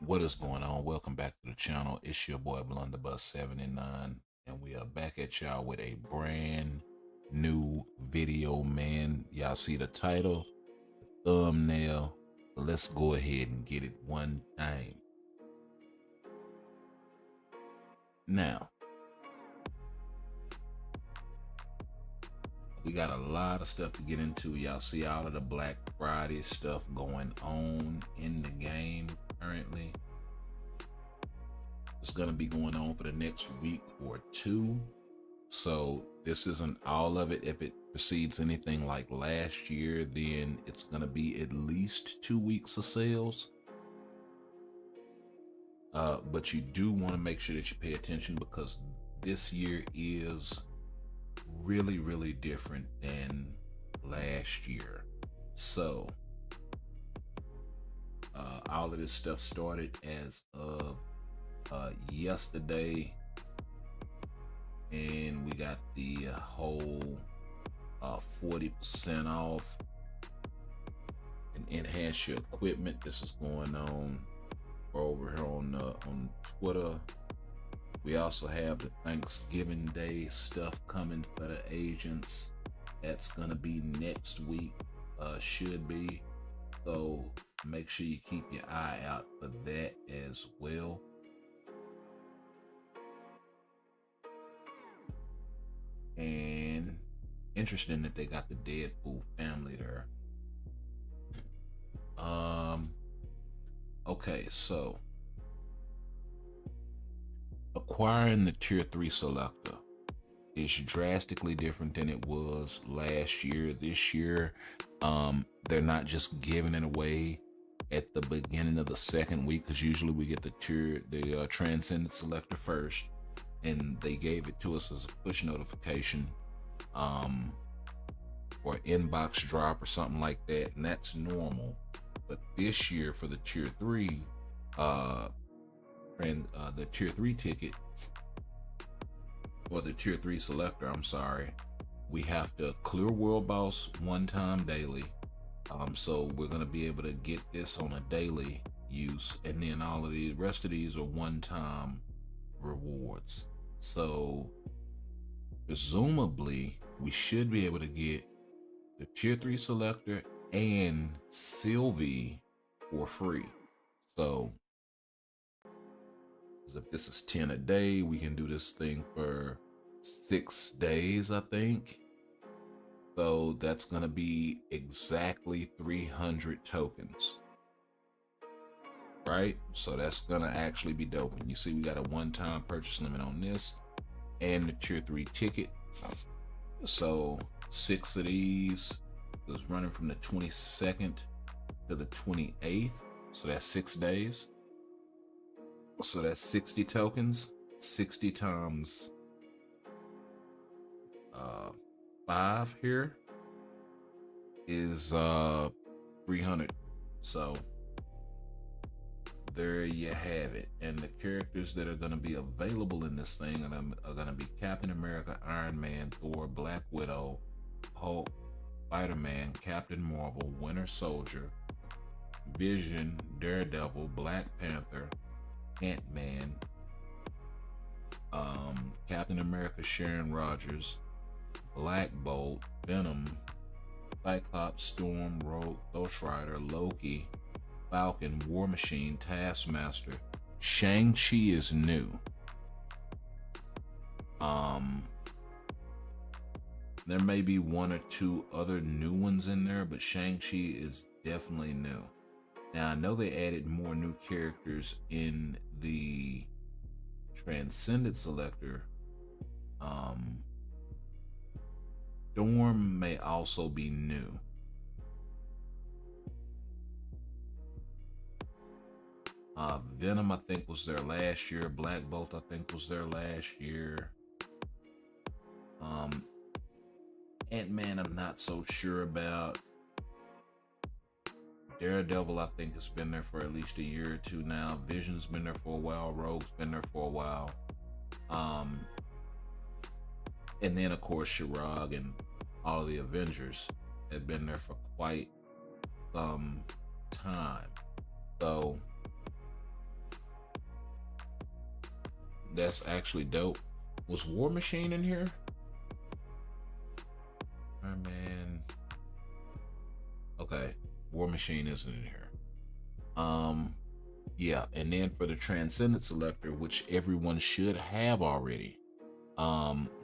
What is going on? Welcome back to the channel. It's your boy Blunderbuss79, and we are back at y'all with a brand new video, man. Y'all see the title, the thumbnail. Let's go ahead and get it one time. Now, we got a lot of stuff to get into. Y'all see all of the Black Friday stuff going on in the game currently. It's going to be going on for the next week or two. So this isn't all of it. If it precedes anything like last year, then it's going to be at least 2 weeks of sales. But you do want to make sure that you pay attention, because this year is really, really different than last year. So all of this stuff started as of yesterday, and we got the whole 40% off and enhance your equipment. This is going on over here on Twitter. We also have the Thanksgiving Day stuff coming for the agents. That's gonna be next week, should be. So make sure you keep your eye out for that as well. And interesting that they got the Deadpool family there. Okay, so acquiring the tier 3 selector is drastically different than it was last year. This year, they're not just giving it away at the beginning of the second week, because usually we get the Trancended Selector first, and they gave it to us as a push notification or inbox drop or something like that, and that's normal. But this year for the tier 3 the tier 3 ticket, or the tier 3 selector, I'm sorry, we have to clear World Boss one time daily. So we're going to be able to get this on a daily use, and then all of the rest of these are one-time rewards. So presumably we should be able to get the tier 3 selector and Sylvie for free. So if this is 10 a day, we can do this thing for 6 days, I think. So that's gonna be exactly 300 tokens, right? So that's gonna actually be dope. And you see we got a one-time purchase limit on this and the tier 3 ticket. So 6 of these is running from the 22nd to the 28th. So that's 6 days. So that's 60 tokens. 60 times 5 here is 300. So there you have it. And the characters that are going to be available in this thing are going to be Captain America, Iron Man, Thor, Black Widow, Hulk, Spider-Man, Captain Marvel, Winter Soldier, Vision, Daredevil, Black Panther, Ant-Man, Captain America, Sharon Rogers, Black Bolt, Venom, Cyclops, Storm, Rogue, Ghost Rider, Loki, Falcon, War Machine, Taskmaster. Shang-Chi is new. There may be 1 or 2 other new ones in there, but Shang-Chi is definitely new. Now, I know they added more new characters in the Trancended Selector. Storm may also be new. Venom, I think, was there last year. Black Bolt, I think, was there last year. Ant-Man, I'm not so sure about. Daredevil, I think, has been there for at least a year or 2 now. Vision's been there for a while. Rogue's been there for a while. And then, of course, Shirag and all of the Avengers have been there for quite some time. So That's actually dope. Was War Machine in here? Iron Man. Okay, War Machine isn't in here. Yeah, and then for the Transcended Selector, which everyone should have already,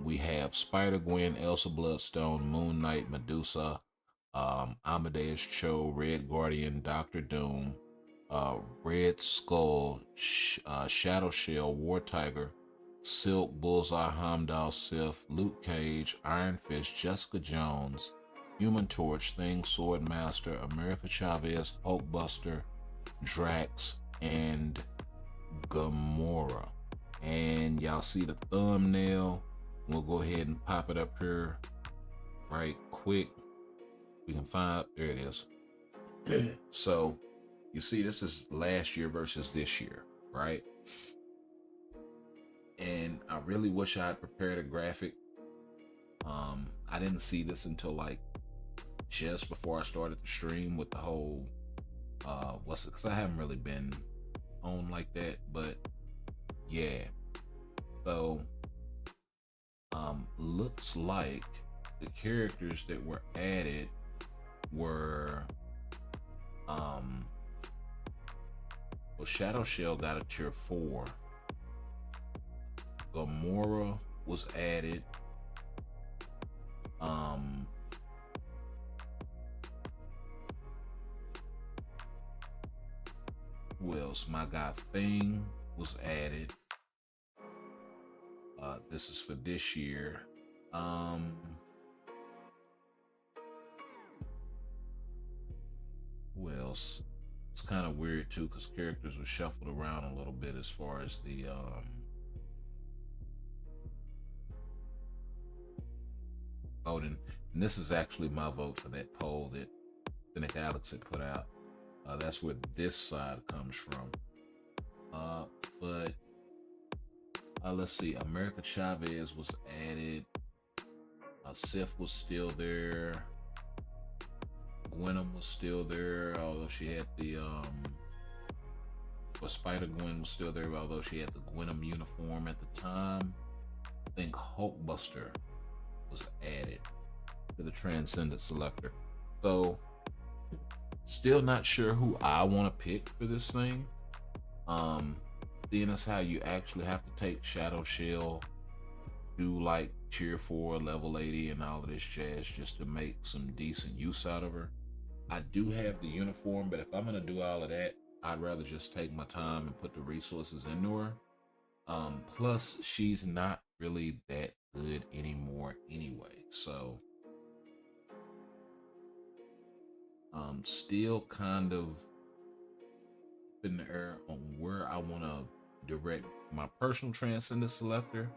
we have Spider-Gwen, Elsa Bloodstone, Moon Knight, Medusa, Amadeus Cho, Red Guardian, Doctor Doom, Red Skull, Shadow Shell, War Tiger, Silk, Bullseye, Heimdall, Sif, Luke Cage, Iron Fist, Jessica Jones, Human Torch, Thing, Swordmaster, America Chavez, Hulkbuster, Drax, and Gamora. And y'all see the thumbnail. We'll go ahead and pop it up here right quick. We can find, there it is. So you see, this is last year versus this year, right? And I really wish I had prepared a graphic. I didn't see this until like just before I started the stream with the whole because I haven't really been on like that, but yeah. So looks like the characters that were added were well, Shadow Shell got a tier 4. Gamora was added. Who else? My guy Thing was added. This is for this year. Who else? It's kind of weird too, because characters were shuffled around a little bit as far as the voting. And this is actually my vote for that poll that Cynic Alex had put out. That's where this side comes from. But let's see. America Chavez was added. Sif was still there. Gwenum was still there, although she had the Spider-Gwen was still there, although she had the Gwenum uniform at the time. I think Hulkbuster was added to the Trancended Selector. So still not sure who I want to pick for this thing. Seeing as how you actually have to take Shadow Shell to like tier 4, level 80 and all of this jazz just to make some decent use out of her. I do have the uniform, but if I'm gonna do all of that, I'd rather just take my time and put the resources into her. Plus she's not really that good anymore anyway, so still kind of in the air on where I want to direct my personal Transcendent Selector.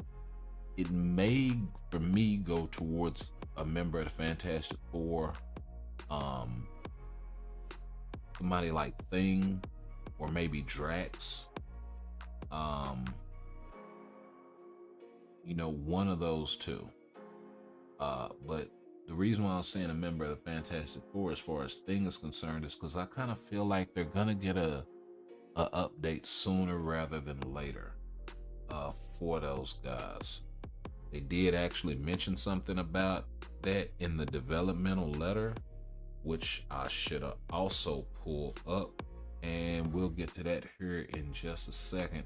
It may, for me, go towards a member of the Fantastic Four, somebody like Thing, or maybe Drax. One of those two. But the reason why I was saying a member of the Fantastic Four as far as Thing is concerned is because I kind of feel like they're gonna get a update sooner rather than later for those guys. They did actually mention something about that in the developmental letter, which I should have also pulled up, and we'll get to that here in just a second.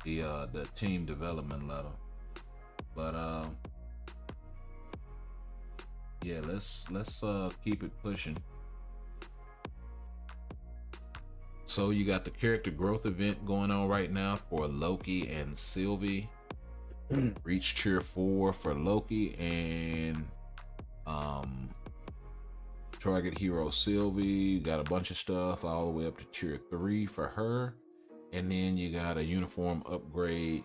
The team development letter, but yeah, let's keep it pushing. So you got the character growth event going on right now for Loki and Sylvie. Reach tier 4 for Loki and target hero Sylvie. Got a bunch of stuff all the way up to tier 3 for her, and then you got a uniform upgrade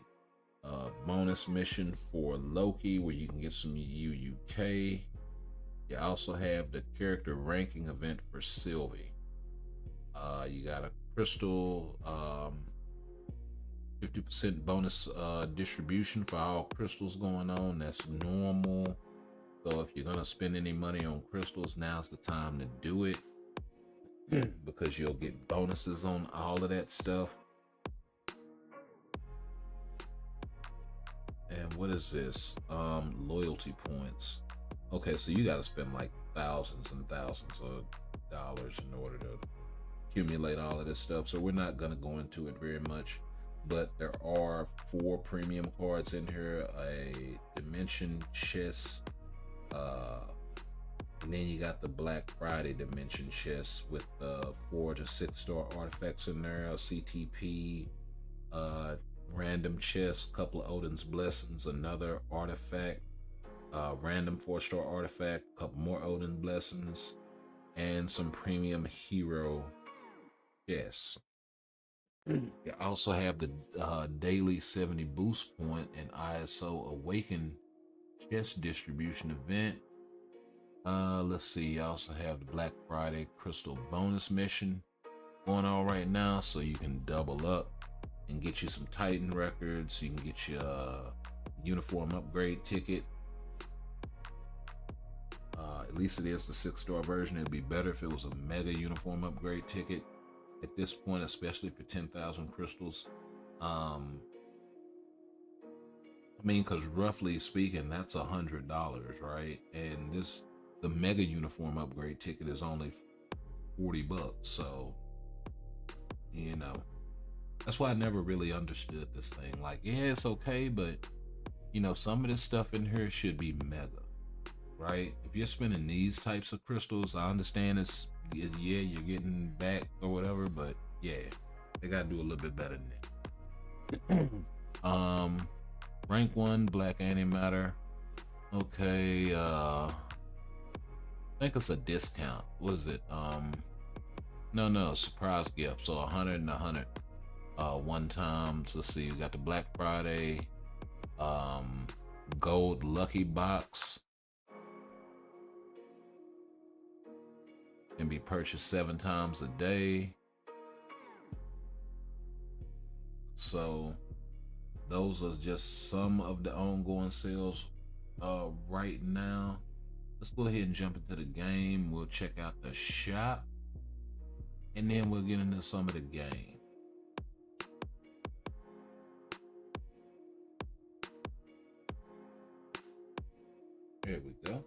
bonus mission for Loki where you can get some UUK. You also have the character ranking event for Sylvie. You got a crystal 50% bonus distribution for all crystals going on. That's normal. So if you're gonna spend any money on crystals, now's the time to do it because you'll get bonuses on all of that stuff. And what is this? Loyalty points. Okay, so you got to spend like thousands and thousands of dollars in order to accumulate all of this stuff. So we're not going to go into it very much, but there are 4 premium cards in here, a Dimension Chest, and then you got the Black Friday Dimension Chest with 4 to 6 star artifacts in there, a CTP, random chest, couple of Odin's Blessings, another artifact, random 4-star artifact, couple more Odin Blessings, and some premium hero chests. You also have the daily 70 boost point and ISO Awaken chest distribution event. Let's see, you also have the Black Friday Crystal bonus mission going on right now, so you can double up and get you some Titan records. You can get your uniform upgrade ticket. At least it is the 6-star version. It'd be better if it was a mega uniform upgrade ticket at this point, especially for 10,000 crystals. I mean, because roughly speaking, that's $100, right? And the mega uniform upgrade ticket is only $40. So, you know, that's why I never really understood this thing. Like, yeah, it's okay, but you know, some of this stuff in here should be mega, right? If you're spending these types of crystals, I understand yeah, you're getting back or whatever, but yeah, they gotta do a little bit better than that. Rank 1 Black Antimatter. Okay, I think it's a discount. What is it? No, surprise gift. So 100 and 100 one times. Let's see, you got the Black Friday gold lucky box, can be purchased 7 times a day. So those are just some of the ongoing sales right now. Let's go ahead and jump into the game. We'll check out the shop, and then we'll get into some of the game. There we go.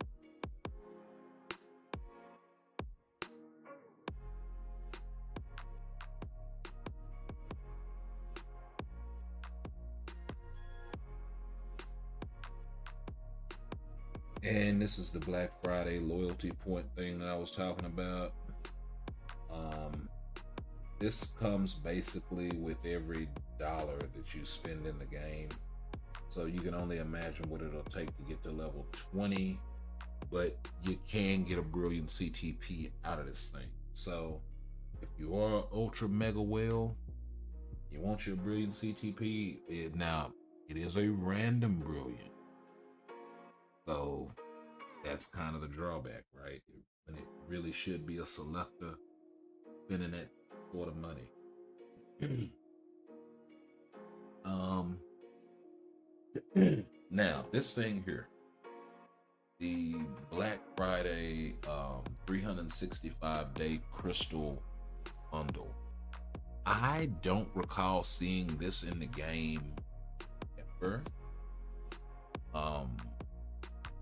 And this is the Black Friday loyalty point thing that I was talking about. This comes basically with every dollar that you spend in the game. So you can only imagine what it'll take to get to level 20, but you can get a brilliant CTP out of this thing. So if you are ultra mega whale, you want your brilliant CTP, now it is a random brilliant. So that's kind of the drawback, right? When it really should be a selector spending that sort of money. Now this thing here, the Black Friday 365 day crystal bundle, I don't recall seeing this in the game ever.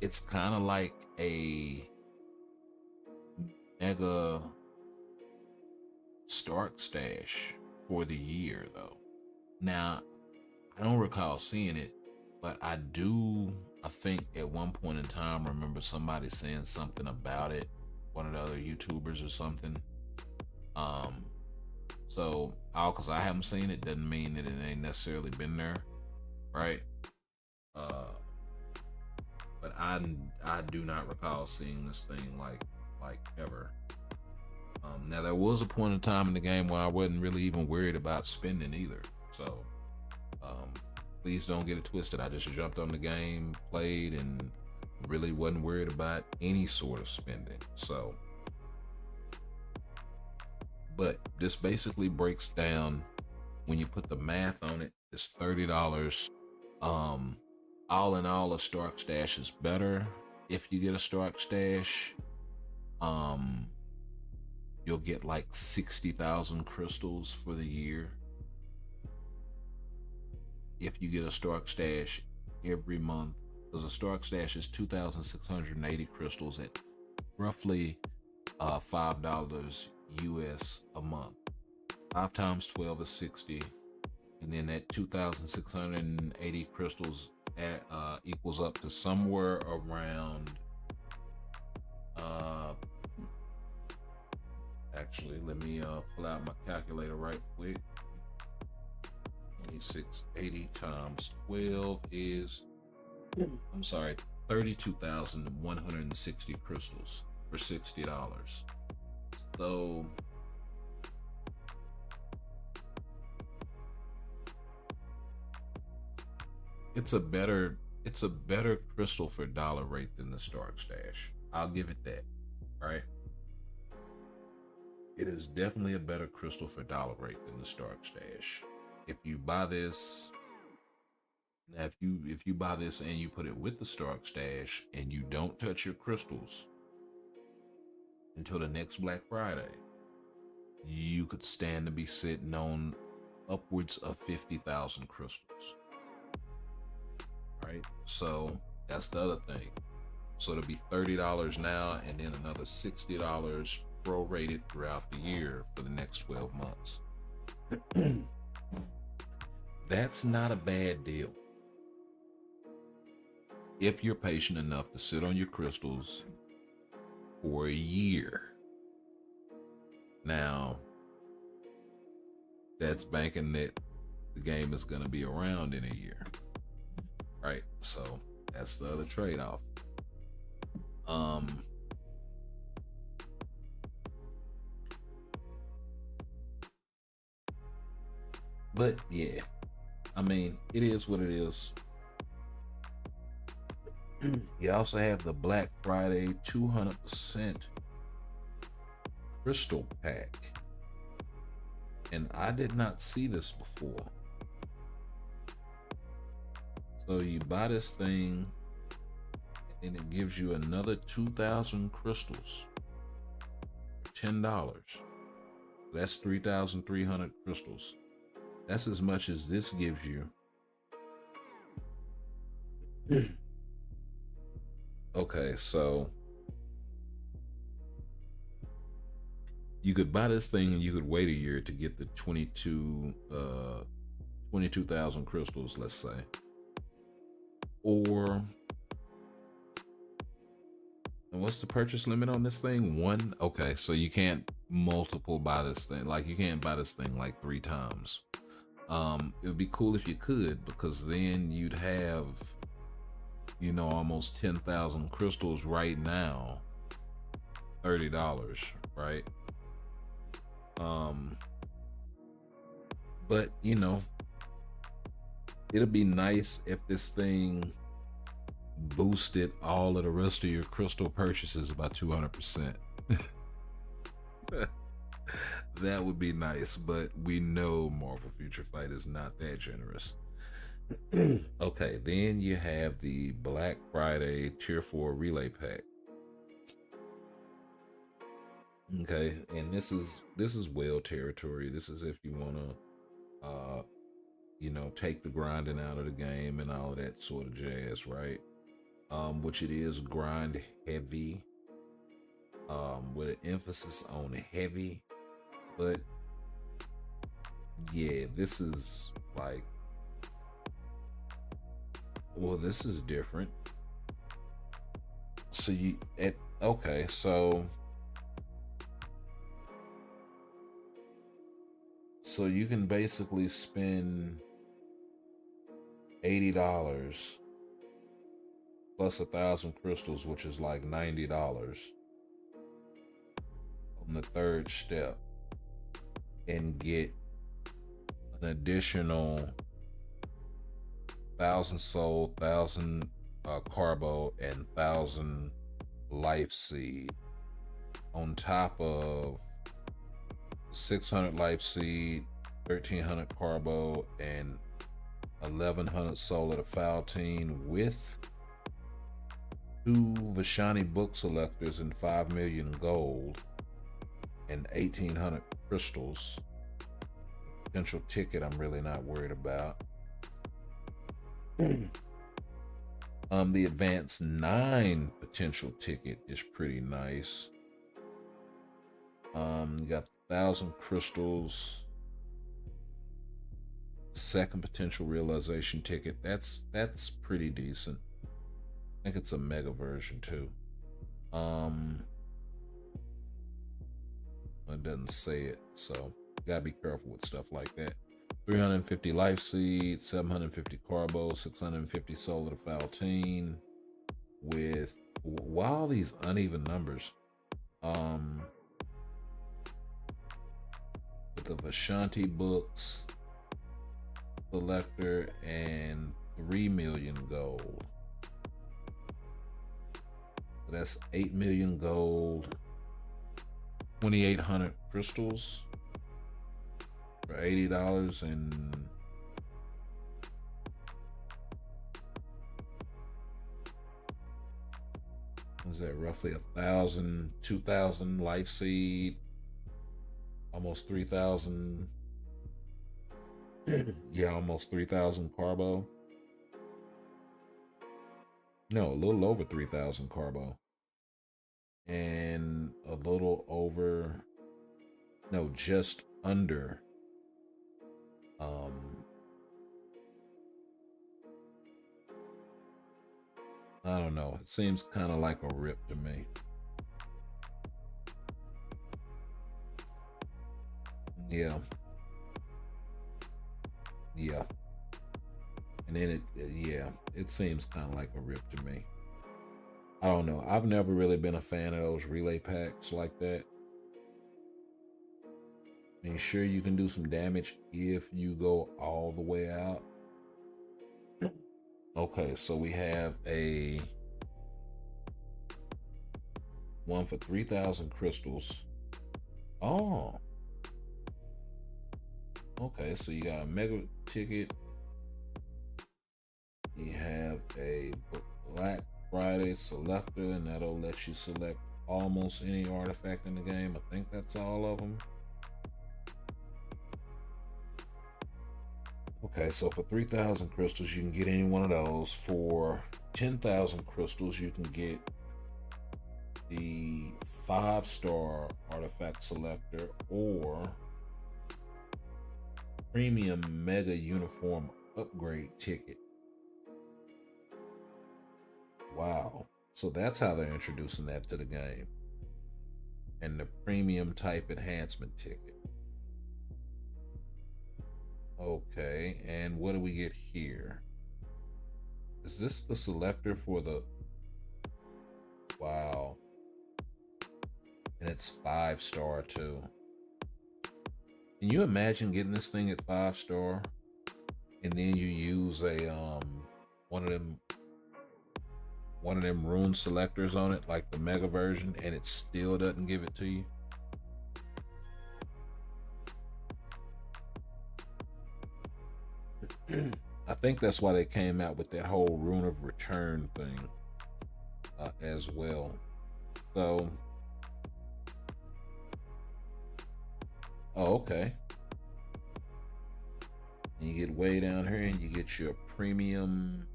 It's kind of like a mega Stark stash for the year though. Now, I don't recall seeing it, but I think at one point in time, remember somebody saying something about it, one of the other YouTubers or something. So because I haven't seen it doesn't mean that it ain't necessarily been there, right? But I do not recall seeing this thing like ever. Now there was a point in time in the game where I wasn't really even worried about spending either. So please don't get it twisted. I just jumped on the game, played, and really wasn't worried about any sort of spending. So, but this basically breaks down, when you put the math on it, it's $30. All in all, a Stark stash is better. If you get a Stark stash, you'll get like 60,000 crystals for the year. If you get a Stark stash every month. Because the Stark Stash is 2,680 crystals at roughly $5 US a month. 5 times 12 is 60, and then that 2,680 crystals equals up to somewhere around. Actually, let me pull out my calculator right quick. 2680 times 12 is, I'm sorry, 32,160 crystals for $60. So it's a better crystal for dollar rate than the Stark Stash. I'll give it that. Right? It is definitely a better crystal for dollar rate than the Stark Stash. If you buy this, now if you buy this and you put it with the Stark Stash and you don't touch your crystals until the next Black Friday, you could stand to be sitting on upwards of 50,000 crystals. Right? So that's the other thing. So it'll be $30 now and then another $60 prorated throughout the year for the next 12 months. That's not a bad deal. If you're patient enough to sit on your crystals for a year. Now, that's banking that the game is going to be around in a year. Right? So that's the other trade-off. But yeah, I mean, it is what it is. You also have the Black Friday 200% crystal pack. And I did not see this before. So you buy this thing and it gives you another 2,000 crystals for $10. That's 3,300 crystals. That's as much as this gives you. Okay, so you could buy this thing and you could wait a year to get the 22,000 crystals, let's say. Or, and what's the purchase limit on this thing? 1? Okay, so you can't multiple buy this thing. Like, you can't buy this thing like 3 times. It would be cool if you could, because then you'd have, you know, almost 10,000 crystals right now. $30, right? But you know, it'll be nice if this thing boosted all of the rest of your crystal purchases by 200%. That would be nice, but we know Marvel Future Fight is not that generous. Okay, then you have the Black Friday Tier 4 Relay Pack. Okay, and this is whale territory. This is if you want to you know, take the grinding out of the game and all of that sort of jazz, right? Which it is grind heavy, with an emphasis on heavy. But yeah, this is like, well, this is different. So okay, so you can basically spend $80 plus 1,000 crystals, which is like $90 on the third step, and get an additional 1,000 soul, 1,000 carbo, and 1,000 life seed on top of 600 life seed, 1,300 carbo, and 1,100 soul of the Faltine, with 2 Vashani book selectors and 5 million gold and 1,800 crystals. Potential ticket I'm really not worried about. The advanced 9 potential ticket is pretty nice. You got 1,000 crystals. Second potential realization ticket. That's pretty decent. I think it's a mega version too. Um, it doesn't say it, so you gotta be careful with stuff like that. 350 life seeds, 750 carbo, 650 solar to Faltine. With why all these uneven numbers? With the Vashanti books selector and 3 million gold. So that's 8 million gold, 2,800 crystals for $80, and was that roughly 1,000, 2,000 life seed, almost 3,000. Yeah, almost 3,000 carbo. No, a little over 3,000 carbo. And a little over, no, just under um I don't know. It seems kind of like a rip to me. Yeah. Yeah. And then yeah, it seems kind of like a rip to me. I don't know. I've never really been a fan of those relay packs like that. I mean, sure, you can do some damage if you go all the way out. Okay, so we have a one for 3,000 crystals. Oh, okay. So you got a mega ticket. You have a Black Friday selector, and that'll let you select almost any artifact in the game. I think that's all of them. Okay, so for 3,000 crystals, you can get any one of those. For 10,000 crystals, you can get the 5-star artifact selector or premium mega uniform upgrade ticket. Wow. So that's how they're introducing that to the game. And the premium type enhancement ticket. Okay, and what do we get here? Is this the selector for the... Wow. And it's 5-star too. Can you imagine getting this thing at 5-star and then you use a one of them rune selectors on it, like the mega version, and it still doesn't give it to you? I think that's why they came out with that whole rune of return thing as well. So, oh, okay. And you get way down here and you get your premium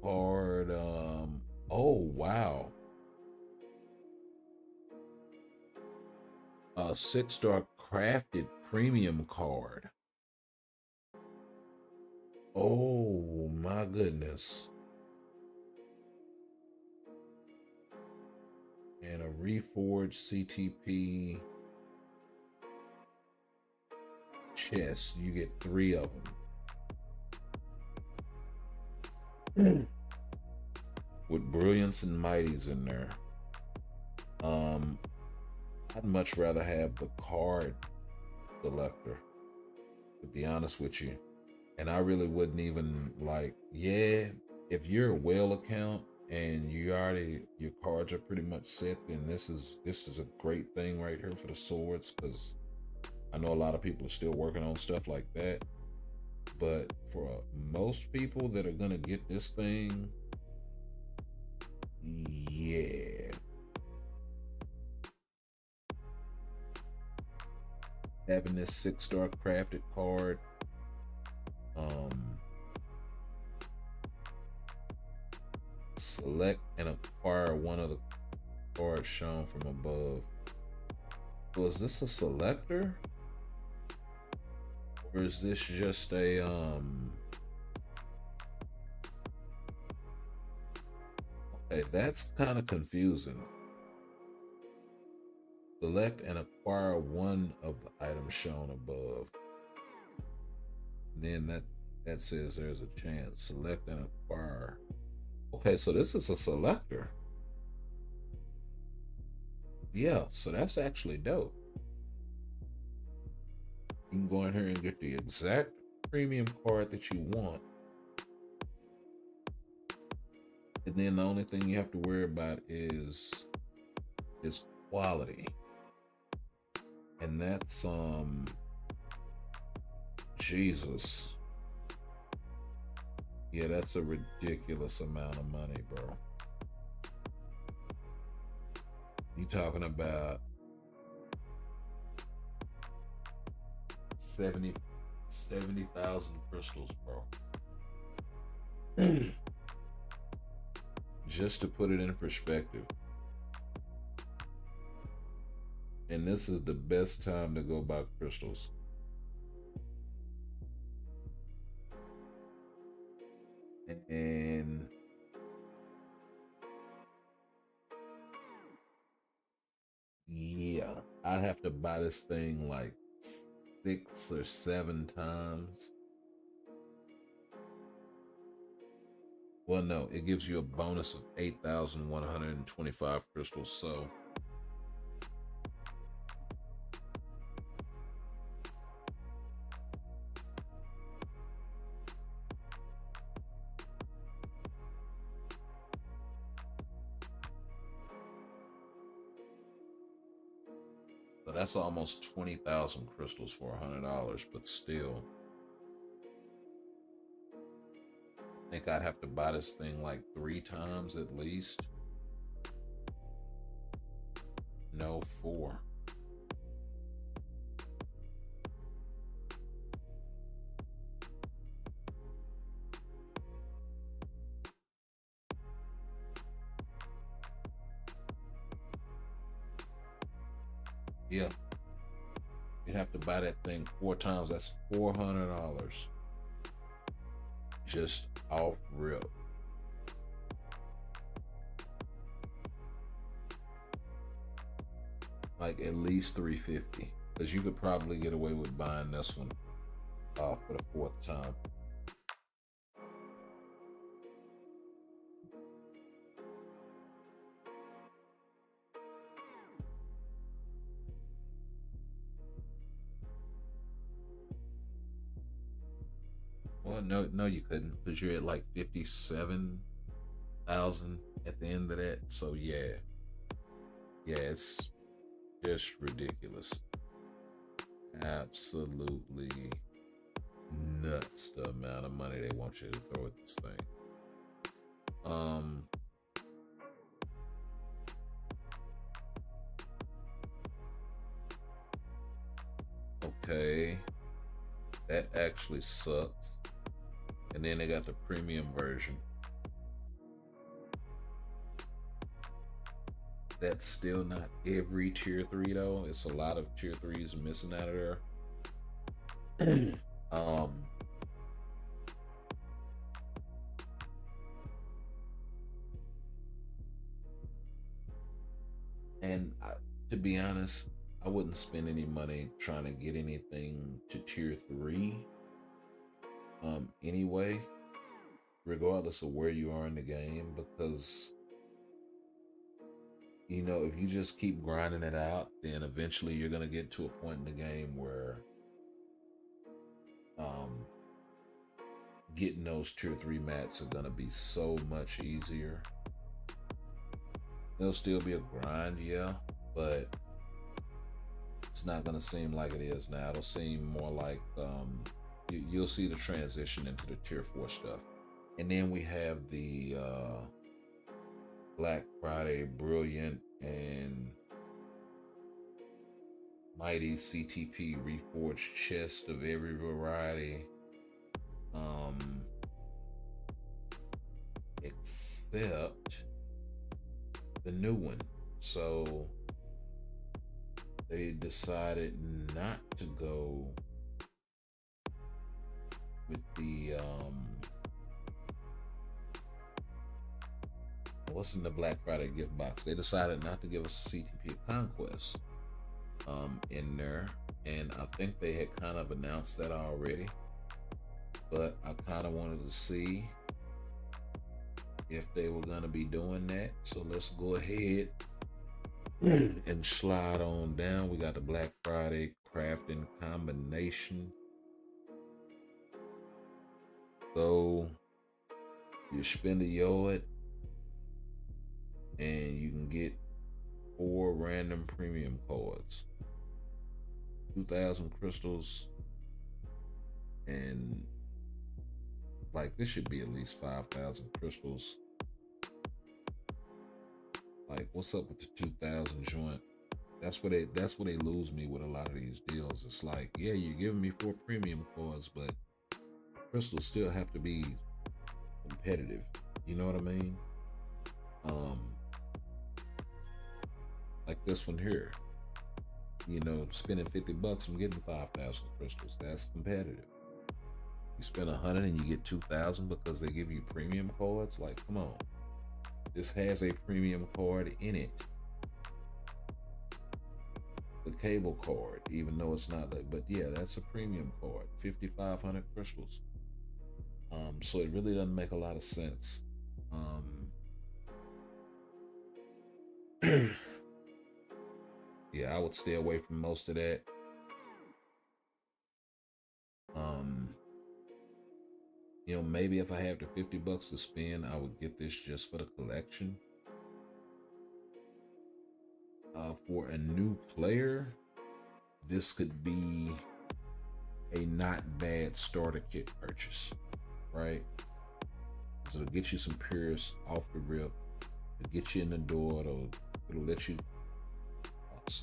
card. Oh, wow. A 6-star crafted premium card. Oh my goodness. And a reforged CTP chest. You get 3 of them. With brilliance and mighties in there. I'd much rather have the card selector, to be honest with you. And I really wouldn't even like, yeah, if you're a whale account and you already, your cards are pretty much set, then this is a great thing right here for the swords, because I know a lot of people are still working on stuff like that. But for most people that are gonna get this thing, yeah, having this 6-star crafted card, Select and acquire one of the cards shown from above. So is this a selector? Or is this just a okay, that's kind of confusing. Select and acquire one of the items shown above. And then that says there's a chance. Select and acquire. Okay, so this is a selector. Yeah, so that's actually dope. You can go in here and get the exact premium card that you want. And then the only thing you have to worry about is quality. And that's Jesus. Yeah, that's a ridiculous amount of money, bro. You talking about 70,000 crystals, bro. Just to put it in perspective. And this is the best time to go buy crystals. And yeah, I'd have to buy this thing like 6 or 7 times. Well, no, it gives you a bonus of 8,125 crystals. So that's almost 20,000 crystals for $100, but still, I think I'd have to buy this thing like 3 times at least. No, 4. Yeah, you'd have to buy that thing 4 times. That's $400 just off rip. Like at least $350, because you could probably get away with buying this one for the 4th time. Well, no, you couldn't, because you're at like 57,000 at the end of that. So yeah, it's just ridiculous, absolutely nuts the amount of money they want you to throw at this thing. Okay, that actually sucks. And then they got the premium version. That's still not every tier 3 though. It's a lot of tier 3s missing out of there. And to be honest, I wouldn't spend any money trying to get anything to tier 3 anyway, regardless of where you are in the game, because you know, if you just keep grinding it out, then eventually you're gonna get to a point in the game where getting those tier 3 mats are gonna be so much easier. It'll still be a grind, yeah, but it's not gonna seem like it is now. It'll seem more like you'll see the transition into the tier 4 stuff. And then we have the Black Friday Brilliant and Mighty CTP Reforged chest of every variety. except the new one. So they decided not to go with the what's in the Black Friday gift box. They decided not to give us CTP Conquest in there, and I think they had kind of announced that already, but I kind of wanted to see if they were going to be doing that. So let's go ahead and slide on down. We got the Black Friday crafting combination. So you spend a yard and you can get 4 random premium cards, 2,000 crystals, and like this should be at least 5,000 crystals. Like, what's up with the 2,000 joint? That's where they lose me with a lot of these deals. It's like, yeah, you're giving me 4 premium cards, but crystals still have to be competitive. You know what I mean? Like this one here. You know, spending $50, I'm getting 5,000 crystals. That's competitive. You spend 100 and you get 2,000 because they give you premium cards. Like, come on. This has a premium card in it. The cable card, even though it's not like, but yeah, that's a premium card. 5,500 crystals. So it really doesn't make a lot of sense. Yeah, I would stay away from most of that. You know, maybe if I have the $50 to spend, I would get this just for the collection. For a new player, this could be a not bad starter kit purchase, right? So it'll get you some Pierce off the rip, it'll get you in the door, it'll let you,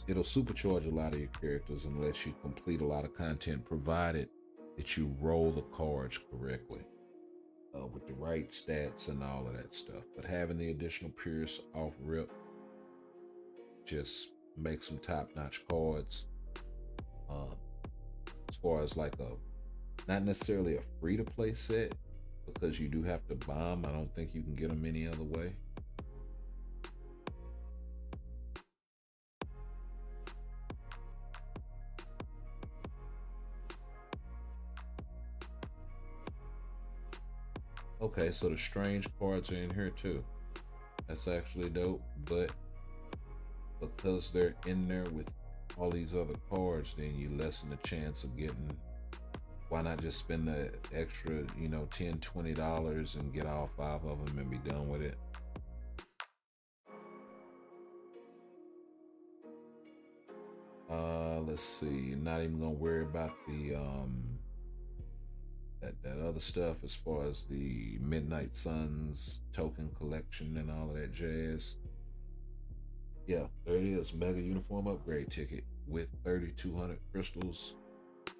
it'll supercharge a lot of your characters and let you complete a lot of content, provided that you roll the cards correctly, with the right stats and all of that stuff. But having the additional Pierce off rip just makes some top-notch cards. As far as like not necessarily a free-to-play set, because you do have to buy them. I don't think you can get them any other way. Okay, so the strange cards are in here too. That's actually dope, but because they're in there with all these other cards, then you lessen the chance of getting. Why not just spend the extra, you know, $10, $20 and get all 5 of them and be done with it? Let's see. Not even gonna worry about the that other stuff as far as the Midnight Suns token collection and all of that jazz. Yeah, there it is. Mega uniform upgrade ticket with 3,200 crystals.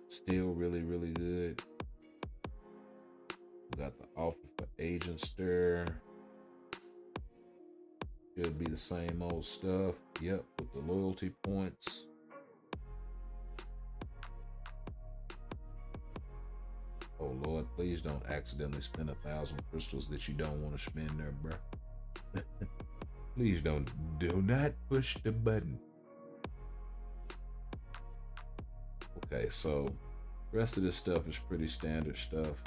Still really, really good. We got the offer for Agent Stir. Should be the same old stuff. Yep, with the loyalty points. Oh Lord, please don't accidentally spend 1,000 crystals that you don't want to spend there, bro. Please do not push the button. Okay, so the rest of this stuff is pretty standard stuff.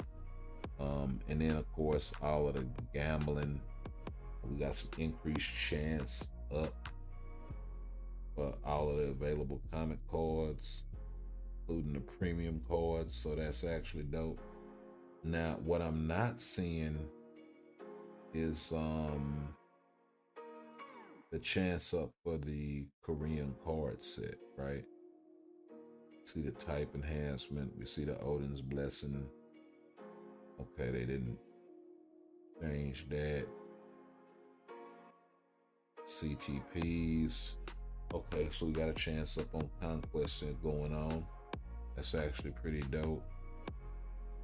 And then of course all of the gambling. We got some increased chance up for all of the available comic cards, including the premium cards, so that's actually dope. Now, what I'm not seeing is the chance up for the Korean card set, right? See the type enhancement, we see the Odin's Blessing. Okay, they didn't change that. CTPs. Okay, so we got a chance up on Conquest going on. That's actually pretty dope.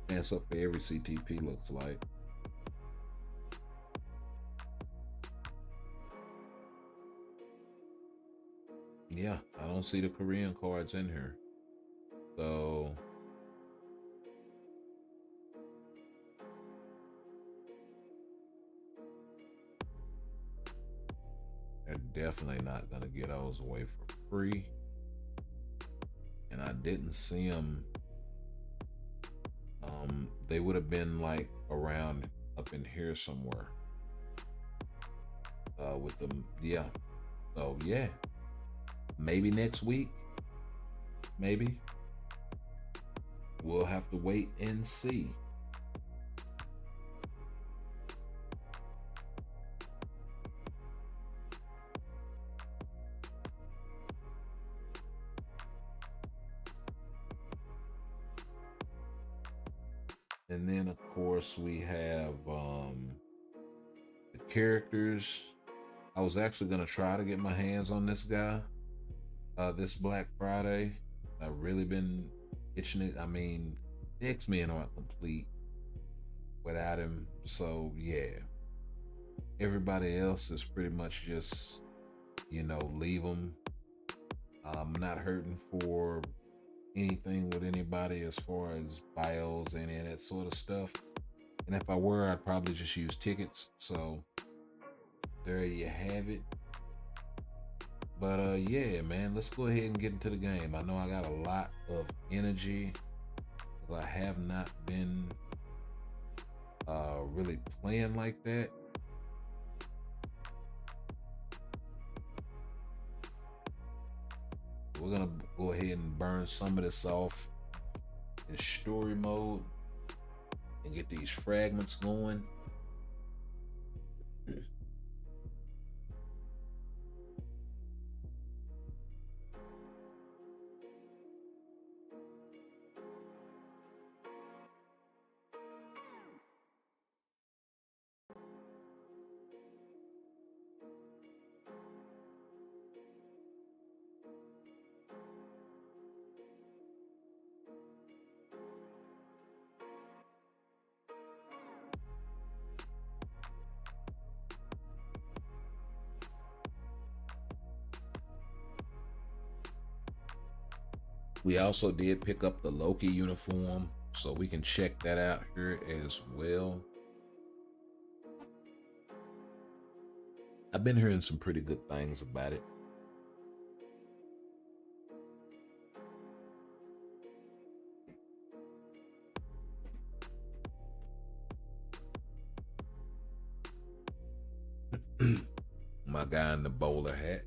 Chance up for every CTP looks like. Yeah, I don't see the Korean cards in here. So they're definitely not gonna get those away for free. And I didn't see them. They would have been like around up in here somewhere. With them, yeah. So yeah, maybe next week. Maybe we'll have to wait and see. And then of course we have the characters. I was actually gonna try to get my hands on this guy this Black Friday. I've really been itching it. I mean, the X-Men aren't complete without him. So yeah. Everybody else is pretty much just, leave them. I'm not hurting for anything with anybody as far as bios and any of that sort of stuff. And if I were, I'd probably just use tickets. So there you have it. But yeah, man, let's go ahead and get into the game. I know I got a lot of energy because I have not been really playing like that. We're gonna go ahead and burn some of this off in story mode and get these fragments going. We also did pick up the Loki uniform, so we can check that out here as well. I've been hearing some pretty good things about it. My guy in the bowler hat.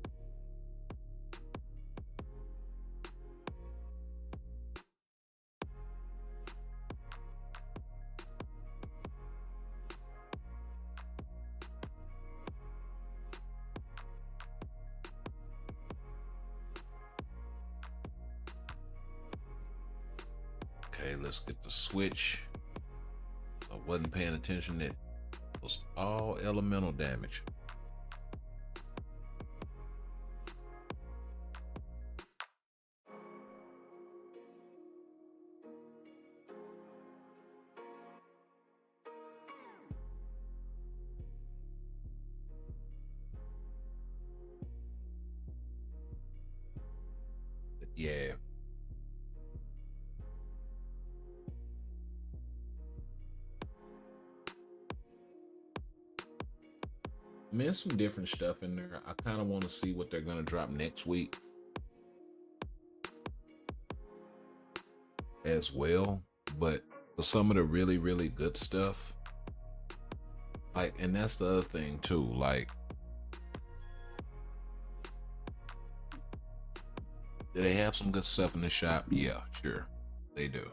Okay, let's get the switch. I wasn't paying attention. It was all elemental damage. But yeah. I mean, there's some different stuff in there. I kind of want to see what they're going to drop next week as well. But for some of the really, really good stuff, like, and that's the other thing too, like, do they have some good stuff in the shop? Yeah, sure. They do.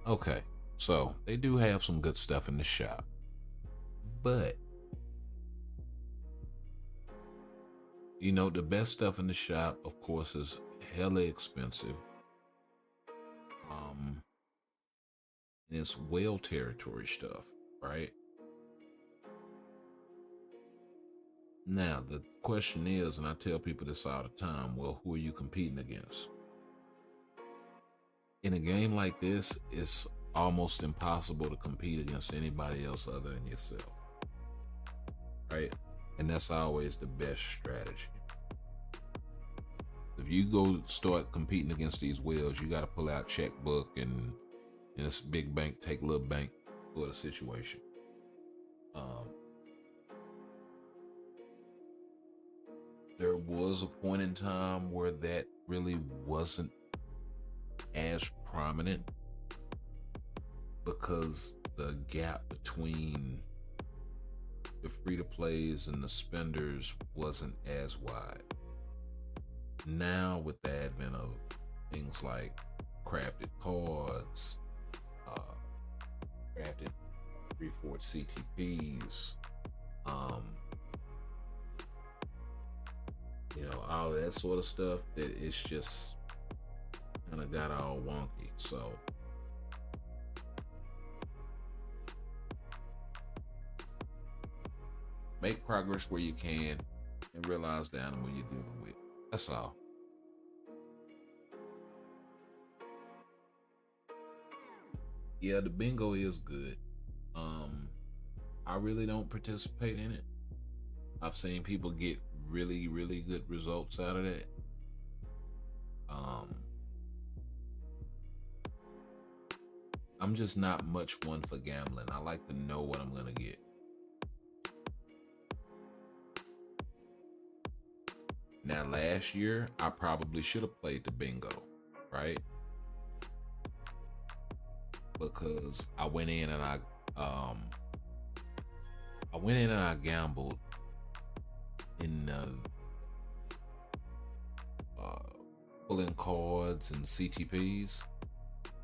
Okay, so they do have some good stuff in the shop. But, the best stuff in the shop, of course, is hella expensive. And it's whale territory stuff, right? Now, the question is, and I tell people this all the time, well, who are you competing against? In a game like this, it's almost impossible to compete against anybody else other than yourself, right? And that's always the best strategy. If you go start competing against these whales, you got to pull out checkbook and in this big bank take little bank sort of situation. Um, there was a point in time where that really wasn't as prominent because the gap between the free to plays and the spenders wasn't as wide. Now, with the advent of things like crafted cards, crafted reforged CTPs, all of that sort of stuff, that it's just kind of got all wonky. So make progress where you can and realize the animal you're dealing with. That's all. Yeah, the bingo is good. I really don't participate in it. I've seen people get really, really good results out of that. I'm just not much one for gambling. I like to know what I'm gonna get. Now, last year, I probably should have played the bingo, right? Because I went in and I gambled in pulling cards and CTPs,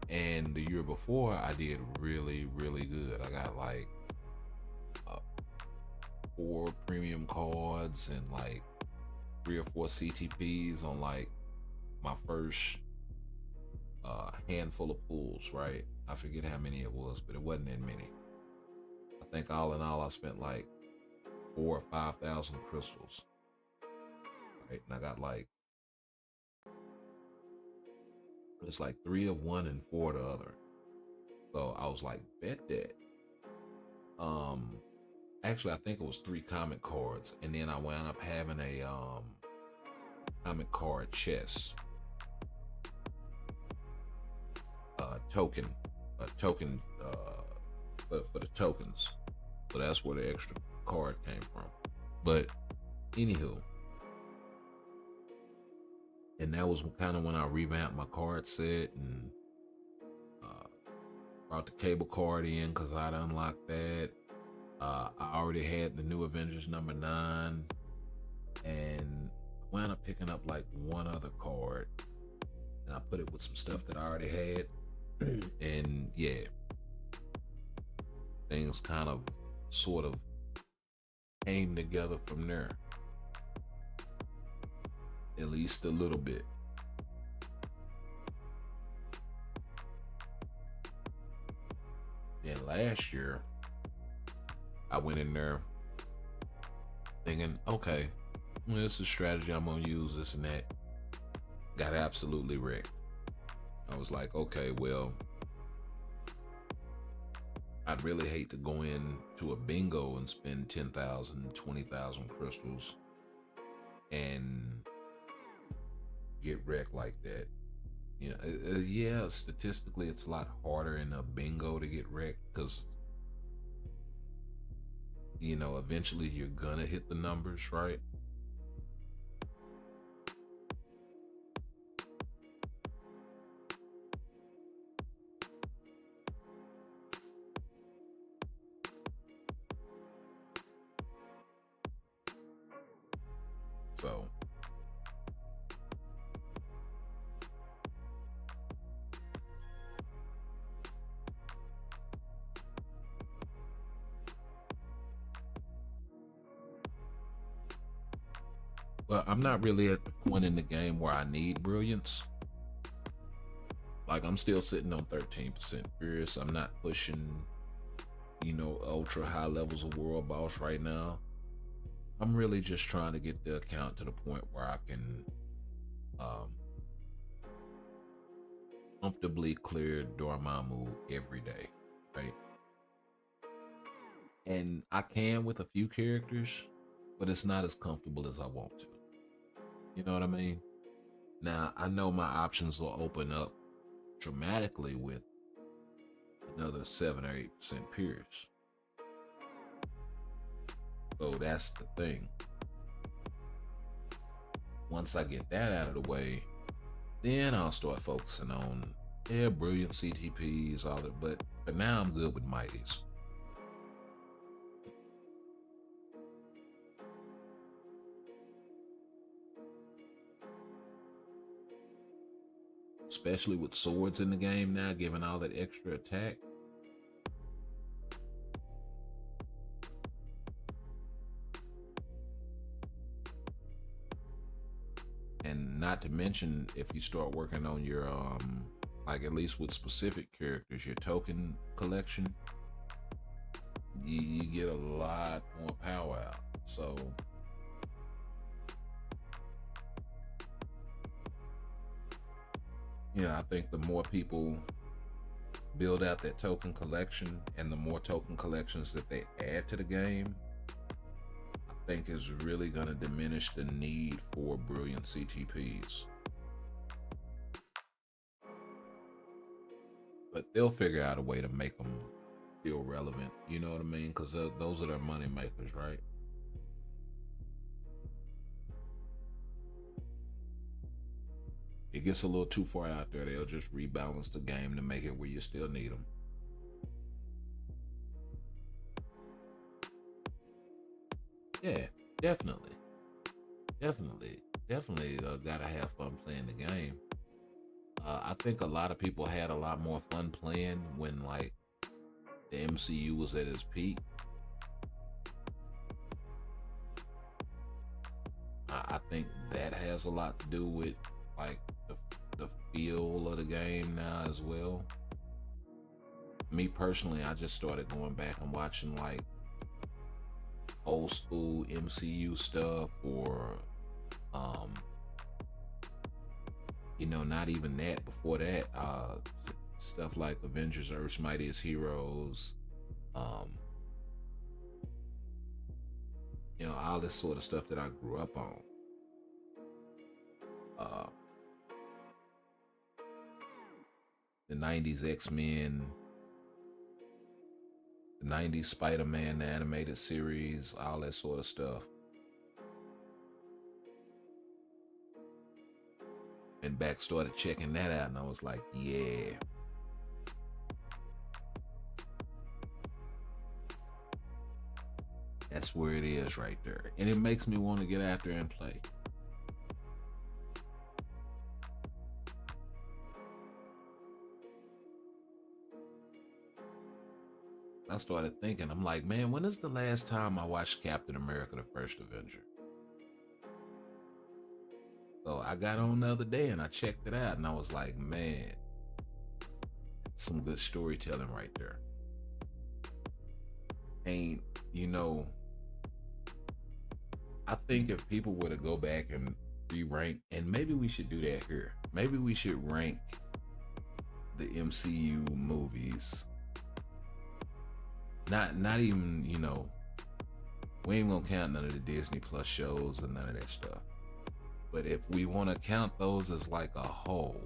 and the year before I did really, really good. I got like 4 premium cards and like 3 or 4 CTPs on like my first handful of pulls, right? I forget how many it was, but it wasn't that many. I think all in all, I spent like 4,000 or 5,000 crystals, right? And I got like, it's like 3 of one and 4 of the other. So I was like, bet that. Actually, I think it was 3 comic cards, and then I wound up having a comic card chest. Token for the tokens. So that's where the extra card came from. But anywho, and that was kind of when I revamped my card set and brought the cable card in because I'd unlocked that. I already had the new Avengers #9, and I wound up picking up like one other card, and I put it with some stuff that I already had. And yeah, things kind of sort of came together from there, at least a little bit. Then last year I went in there thinking, okay, well, this is a strategy I'm gonna use, this and that. Got absolutely wrecked. I was like, okay, well, I'd really hate to go in to a bingo and spend 10,000, 20,000 crystals and get wrecked like that. Yeah, statistically, it's a lot harder in a bingo to get wrecked because, eventually you're gonna hit the numbers, right? So but I'm not really at the point in the game where I need brilliance. Like, I'm still sitting on 13% fierce. I'm not pushing, ultra high levels of world boss right now. I'm really just trying to get the account to the point where I can comfortably clear Dormammu every day, right? And I can with a few characters, but it's not as comfortable as I want to. You know what I mean? Now, I know my options will open up dramatically with another 7 or 8% Pierce. So that's the thing. Once I get that out of the way, then I'll start focusing on, brilliant CTPs, all that. But for now, I'm good with Mighties. Especially with swords in the game now, giving all that extra attack. And not to mention, if you start working on your, like at least with specific characters, your token collection, you get a lot more power out. So I think the more people build out that token collection and the more token collections that they add to the game, I think is really going to diminish the need for brilliant CTPs. But they'll figure out a way to make them feel relevant. You know what I mean? Because those are their money makers, right? It gets a little too far out there, they'll just rebalance the game to make it where you still need them. Yeah, definitely. Definitely gotta have fun playing the game. I think a lot of people had a lot more fun playing when like the MCU was at its peak. I think that has a lot to do with like the feel of the game now as well. Me personally, I just started going back and watching like old school MCU stuff, or not even that. Before that, stuff like Avengers: Earth's Mightiest Heroes, all this sort of stuff that I grew up on. Uh, the '90s X-Men, the '90s Spider-Man, the animated series, all that sort of stuff. And back started checking that out, and I was like, yeah. That's where it is right there. And it makes me want to get out there and play. I started thinking, I'm like, man, when is the last time I watched Captain America: The First Avenger? So I got on the other day and I checked it out, and I was like, man, some good storytelling right there. And, I think if people were to go back and re-rank, and maybe we should do that here. Maybe we should rank the MCU movies. Not even, we ain't gonna count none of the Disney Plus shows and none of that stuff. But if we want to count those as like a whole,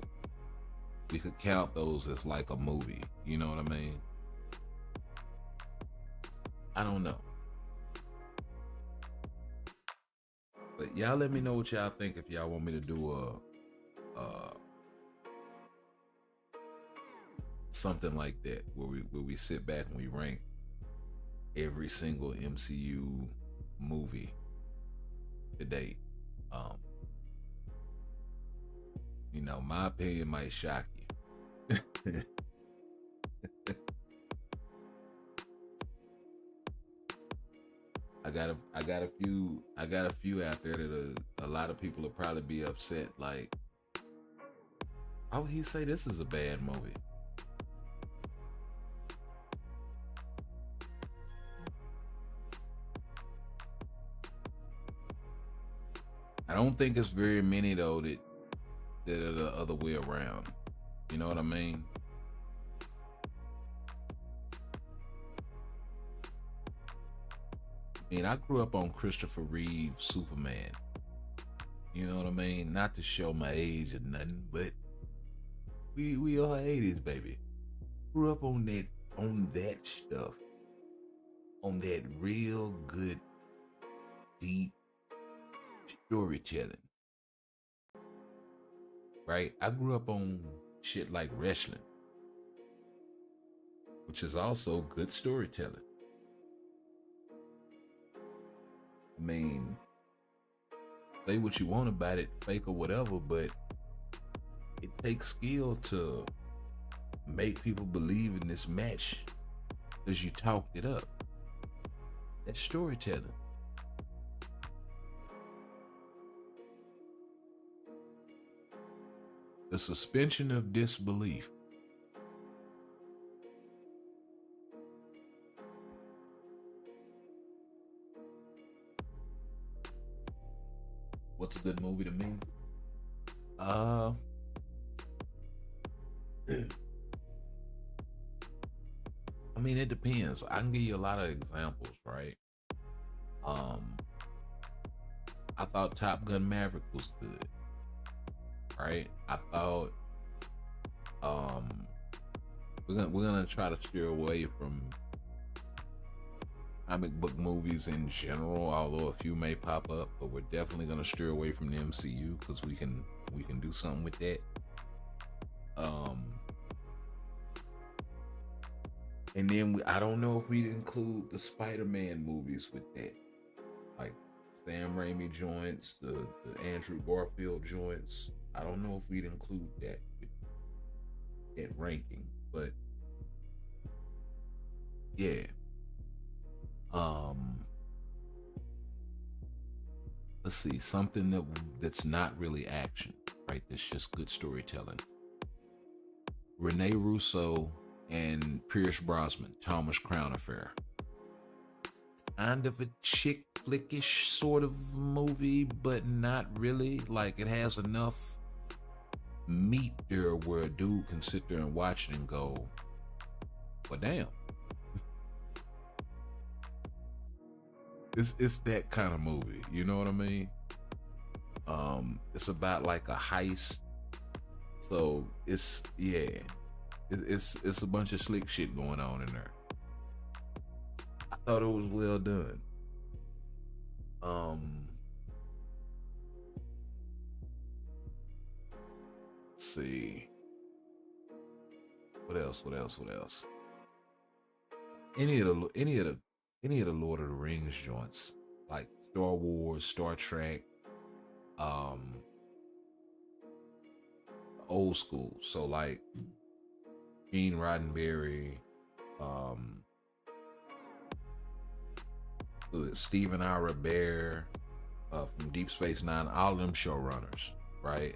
we could count those as like a movie. You know what I mean? I don't know. But y'all let me know what y'all think if y'all want me to do something like that where we sit back and we rank every single MCU movie to date. My opinion might shock you. I got a few out there that a lot of people will probably be upset. Like, how would he say this is a bad movie? I don't think it's very many though that are the other way around. You know what I mean? I grew up on Christopher Reeve's Superman. You know what I mean? Not to show my age or nothing, but we are 80s, baby. Grew up on that stuff. On that real good, deep storytelling. Right? I grew up on shit like wrestling, which is also good storytelling. I mean, say what you want about it, fake or whatever, but it takes skill to make people believe in this match because you talked it up. That's storytelling. The suspension of disbelief. What's a good movie to me? I mean, it depends. I can give you a lot of examples, right? I thought Top Gun Maverick was good, right? I thought, we're gonna try to steer away from comic book movies in general, although a few may pop up, but we're definitely gonna steer away from the MCU because we can do something with that. And then I don't know if we'd include the Spider-Man movies with that, like Sam Raimi joints, the Andrew Garfield joints. I don't know if we'd include that with that ranking, but yeah. Let's see, something that's not really action, right? That's just good storytelling. Rene Russo and Pierce Brosnan, Thomas Crown Affair. Kind of a chick flickish sort of movie, but not really. Like, it has enough meat there where a dude can sit there and watch it and go, well, damn. It's that kind of movie, you know what I mean? It's about like a heist, so it's a bunch of slick shit going on in there. I thought it was well done. Let's see, what else? Any of the Lord of the Rings joints, like Star Wars, Star Trek, old school. So like Gene Roddenberry, Stephen R. Bear, from Deep Space Nine, all of them showrunners, right?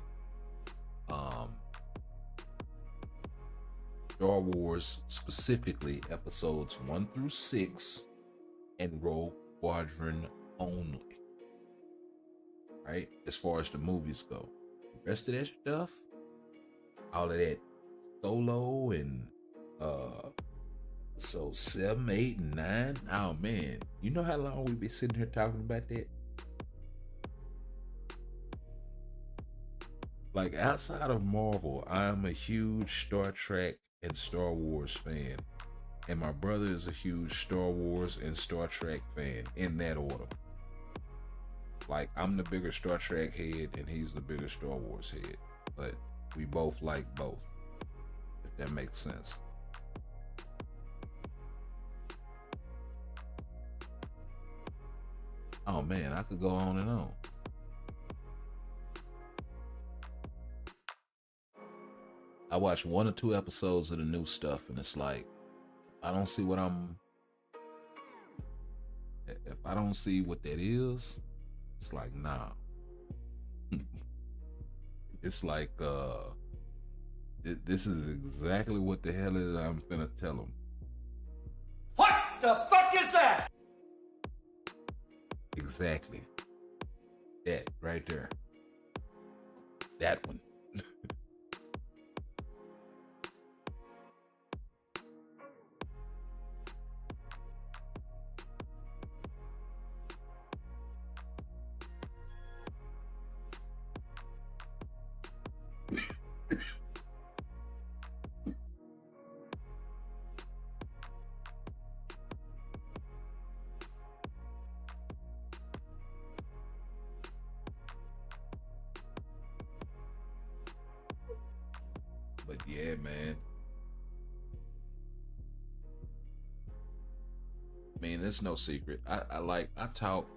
Star Wars, specifically episodes 1 through 6, and Rogue Squadron only, right? As far as the movies go, the rest of that stuff, all of that Solo and so 7, 8, and 9. Oh man, you know how long we be sitting here talking about that? Like, outside of Marvel, I'm a huge Star Trek and Star Wars fan, and my brother is a huge Star Wars and Star Trek fan, in that order. Like, I'm the bigger Star Trek head and he's the bigger Star Wars head, but we both like both, if that makes sense. Oh man, I could go on and on. I watched 1 or 2 episodes of the new stuff, and it's like, I don't see what if I don't see what that is, it's like, nah. It's like, this is exactly what the hell is I'm finna tell them. What the fuck is that? Exactly. That right there. That one. But yeah, man. I mean, it's no secret. I talk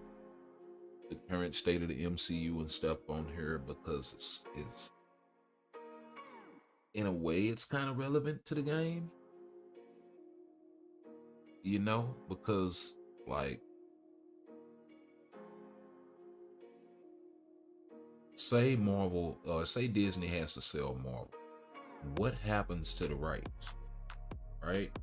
the current state of the MCU and stuff on here because it's in a way it's kind of relevant to the game, you know, because like say Marvel or say Disney has to sell Marvel. What happens to the rights, right?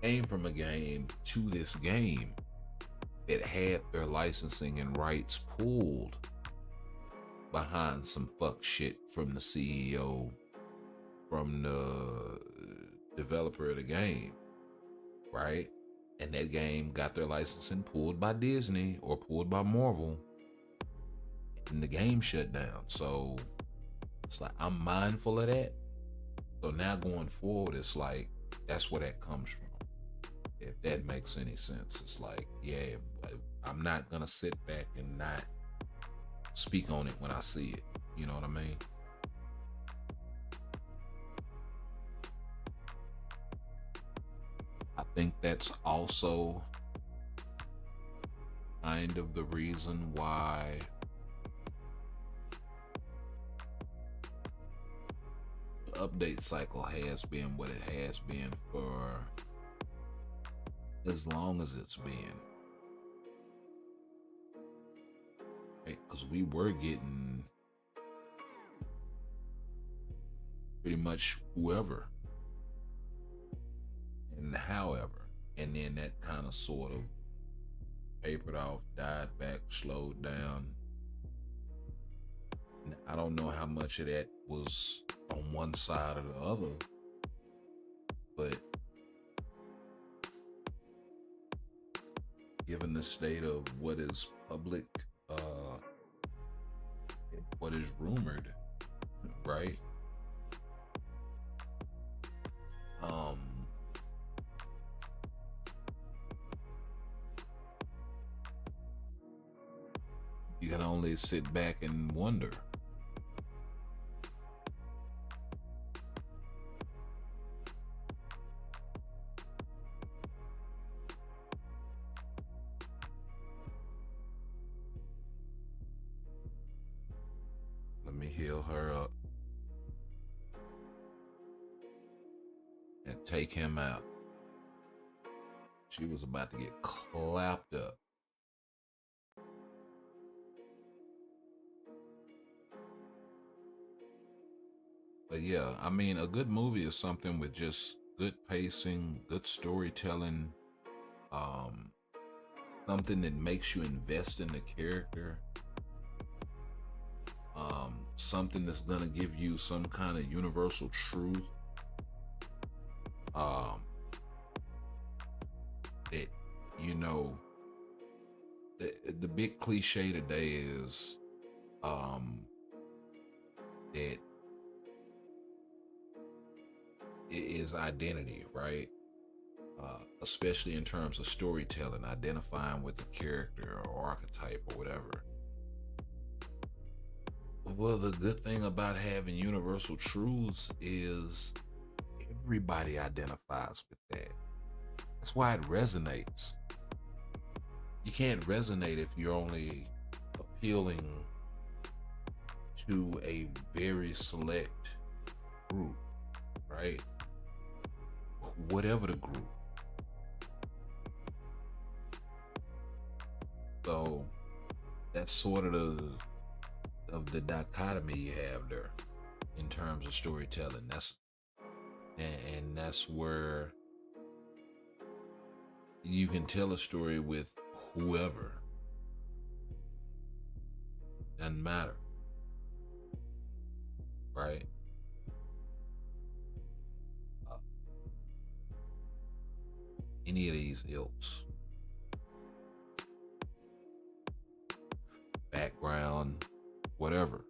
Came from a game to this game that had their licensing and rights pulled behind some fuck shit from the CEO, from the developer of the game, right? And that game got their licensing pulled by Disney or pulled by Marvel, and the game shut down. So it's like I'm mindful of that. So now going forward, it's like that's where that comes from. If that makes any sense, it's like, yeah, I'm not gonna sit back and not speak on it when I see it. You know what I mean? I think that's also kind of the reason why the update cycle has been what it has been for as long as it's been. Right? Because we were getting pretty much whoever and however. And then that kind of sort of tapered off, died back, slowed down. And I don't know how much of that was on one side or the other, but given the state of what is public, what is rumored, right? You can only sit back and wonder. Let me heal her up and take him out. She was about to get clapped up. But yeah, I mean, a good movie is something with just good pacing, good storytelling, something that makes you invest in the character, something that's gonna give you some kind of universal truth, that, you know, the big cliche today is that it is identity, right? Especially in terms of storytelling, identifying with a character or archetype or whatever. Well, the good thing about having universal truths is everybody identifies with that. That's why it resonates. You can't resonate if you're only appealing to a very select group, right? Whatever the group. So that's sort of the dichotomy you have there in terms of storytelling. And that's where you can tell a story with whoever. Doesn't matter. Right? Any of these ilks. Background, whatever.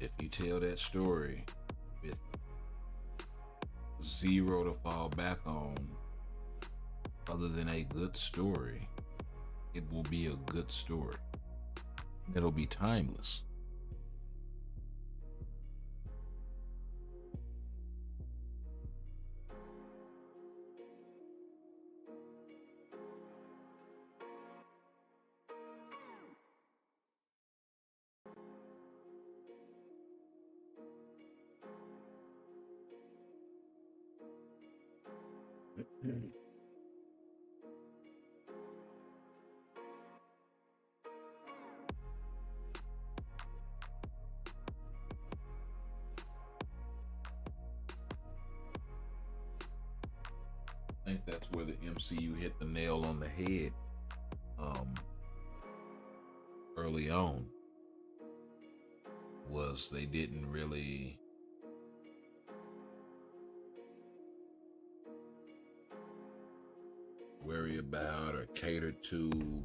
If you tell that story with zero to fall back on other than a good story, it will be a good story. It'll be timeless. I think that's where the MCU hit the nail on the head early on, was they didn't really worry about or cater to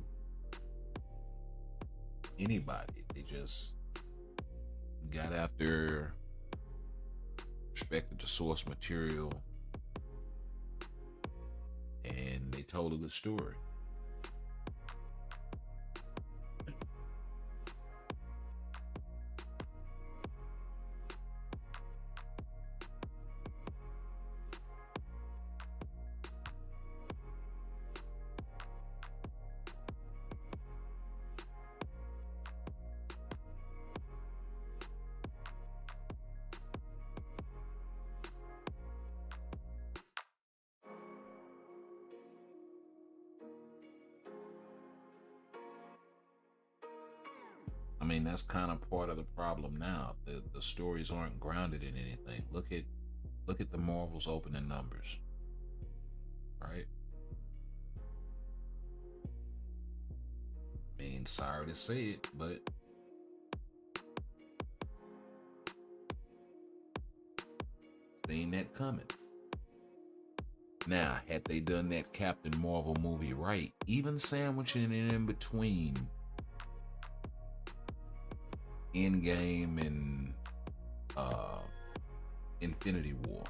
anybody. They just got after, respected the source material, and they told a good story. I mean, that's kind of part of the problem now. The stories aren't grounded in anything. Look at the Marvel's opening numbers, right? I mean, sorry to say it, but seen that coming. Now, had they done that Captain Marvel movie right, even sandwiching it in between Endgame and Infinity War,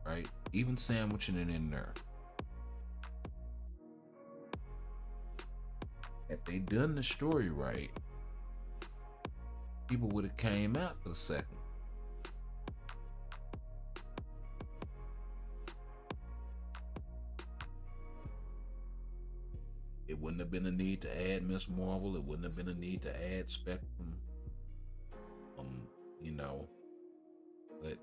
right? Even sandwiching it in there. If they done the story right, people would have came out for the second. It wouldn't have been a need to add Miss Marvel. It wouldn't have been a need to add Spectrum. You know, but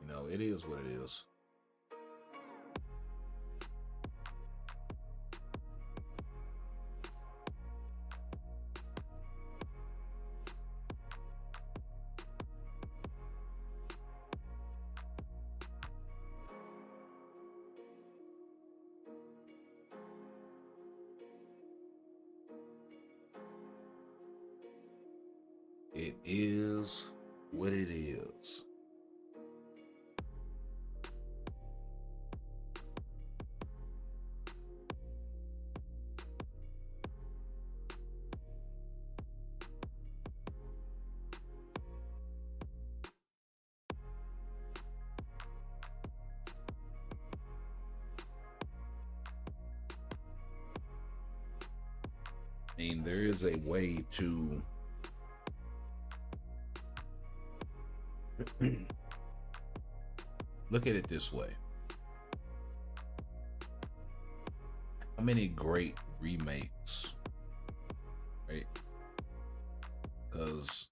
you know, it is what it is. It is what it is. I mean, there is a way to look at it this way. How many great remakes, right? Because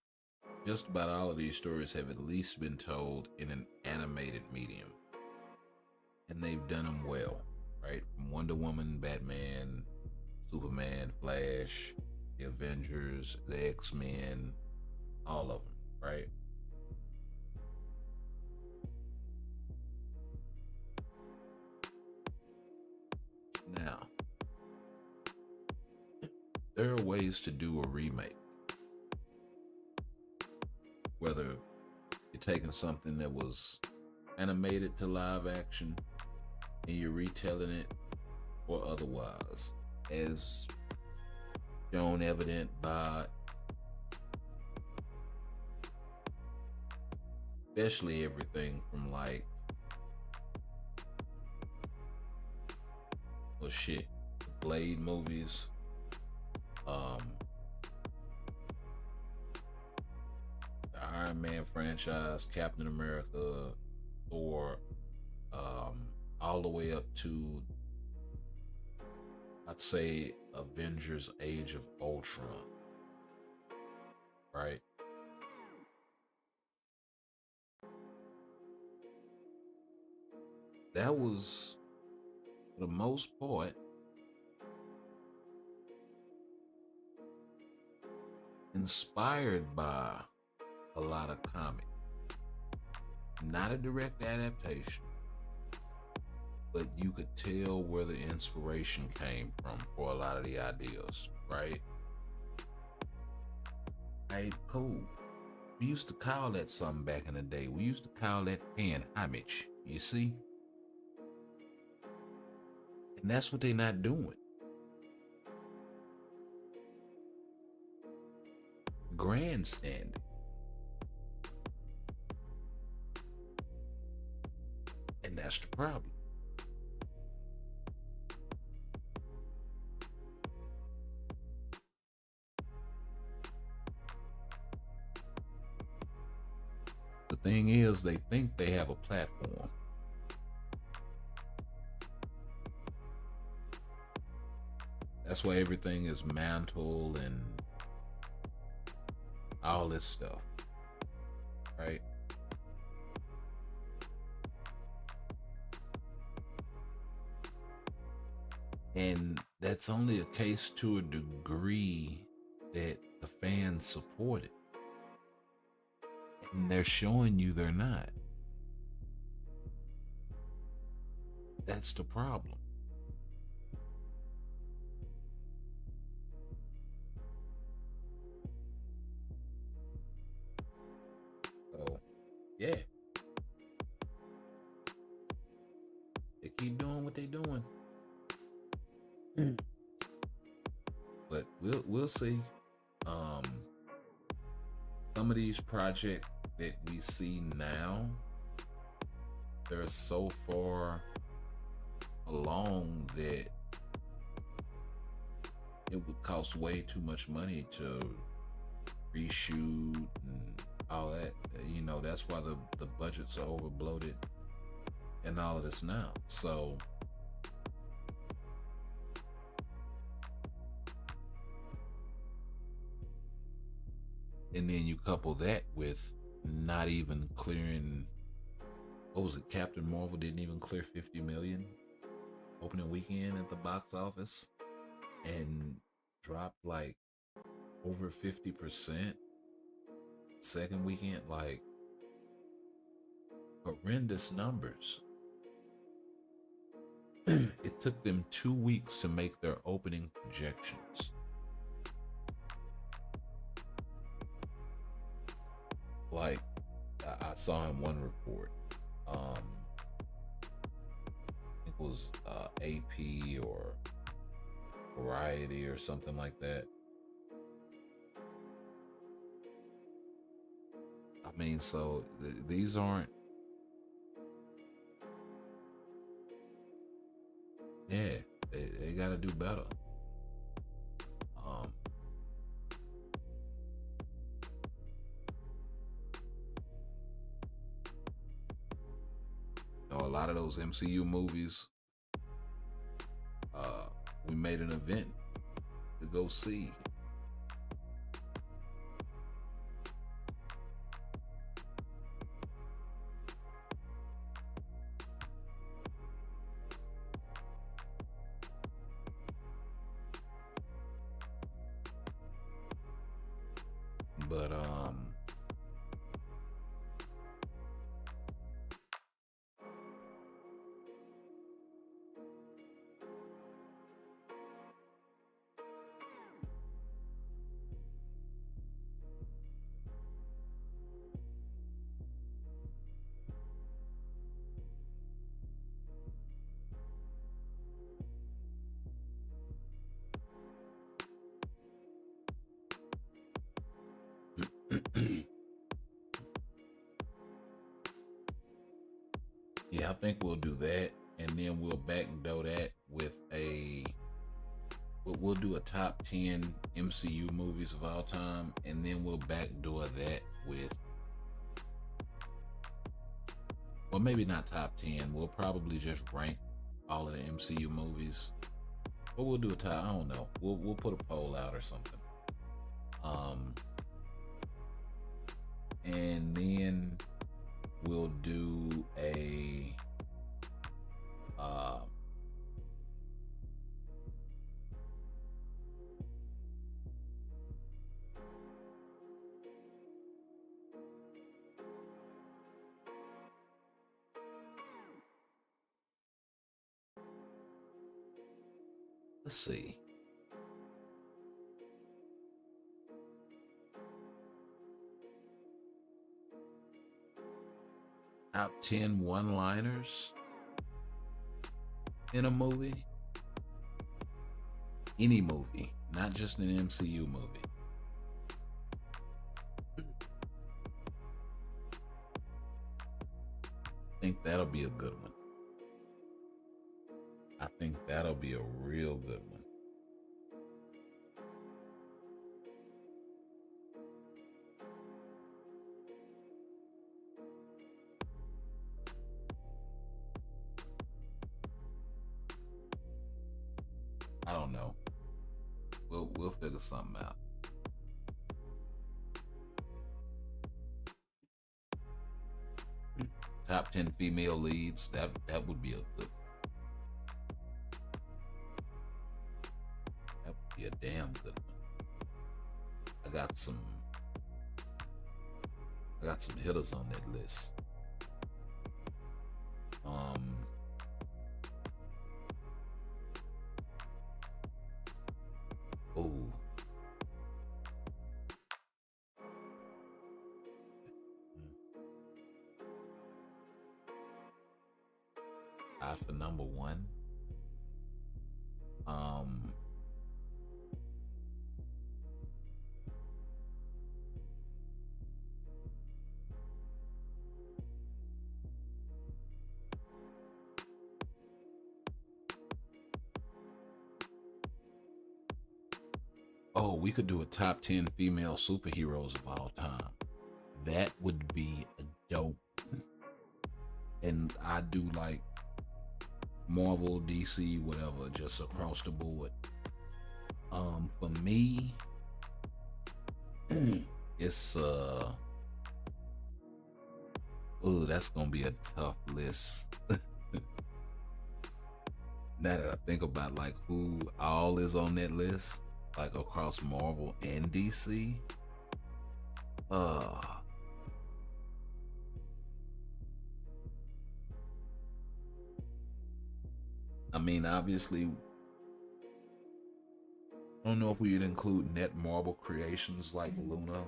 just about all of these stories have at least been told in an animated medium. and they've done them well, right? From Wonder Woman, Batman, Superman, Flash, the Avengers, the X-Men, all of them, right? Now, there are ways to do a remake. Whether you're taking something that was animated to live action and you're retelling it, or otherwise, as shown evident by especially everything from like, well, shit, the Blade movies, the Iron Man franchise, Captain America, Thor, all the way up to, I'd say, Avengers Age of Ultron, right? That was, for the most part, inspired by a lot of comic. Not a direct adaptation, but you could tell where the inspiration came from for a lot of the ideas, right? Hey, cool. We used to call that something back in the day. We used to call that paying homage, you see? And that's what they're not doing. Grandstanding. And that's the problem. The thing is, they think they have a platform. That's why everything is mantle and all this stuff, right? And that's only a case to a degree that the fans support it. And they're showing you they're not. That's the problem. So, yeah. They keep doing what they're doing. But we'll see. Some of these projects that we see now, they're so far along that it would cost way too much money to reshoot and all that. You know, that's why the budgets are over bloated and all of this now. So and then you couple that with not even clearing, what was it, Captain Marvel didn't even clear 50 million opening weekend at the box office and dropped like over 50% second weekend, like horrendous numbers. It took them 2 weeks to make their opening projections. Like, I saw in one report, I think it was AP or Variety or something like that. I mean, so these aren't, yeah, they got to do better. You know, a lot of those MCU movies, we made an event to go see. Yeah, I think we'll do that, and then we'll backdoor that with we'll do a top 10 MCU movies of all time, and then we'll backdoor that with, well, maybe not top 10. We'll probably just rank all of the MCU movies, but we'll do a top. I don't know. We'll put a poll out or something. And then we'll do a let's see. Top 10 one-liners in a movie. Any movie, not just an MCU movie. I think that'll be a good one. I think that'll be a real good one. I don't know. We'll figure something out. Top 10 female leads. That would be a good. That would be a damn good one. I got some hitters on that list. Oh. For number one. Oh, we could do a top 10 female superheroes of all time. That would be a dope. And I do like Marvel, DC, whatever, just across the board. For me, it's that's gonna be a tough list. Now that I think about like who all is on that list, like across Marvel and DC, I mean, obviously, I don't know if we'd include Netmarble creations like Luna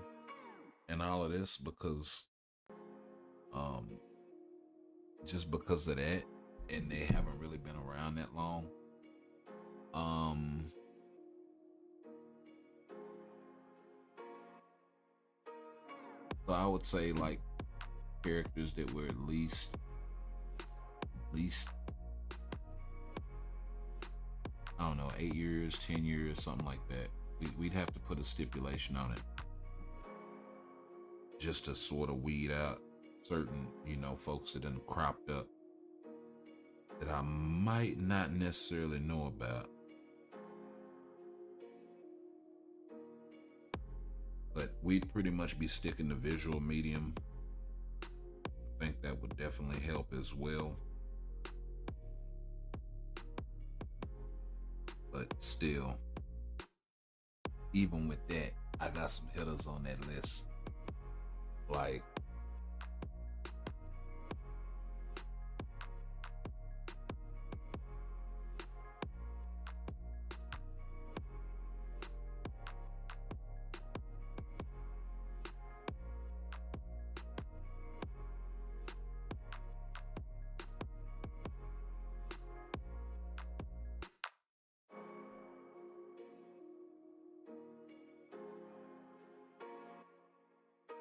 and all of this because, just because of that, and they haven't really been around that long. So I would say like characters that were at least I don't know, 8 years, 10 years, something like that. We'd have to put a stipulation on it just to sort of weed out certain, folks that done cropped up that I might not necessarily know about. But we'd pretty much be sticking to visual medium. I think that would definitely help as well. But still, even with that, I got some hitters on that list. Like,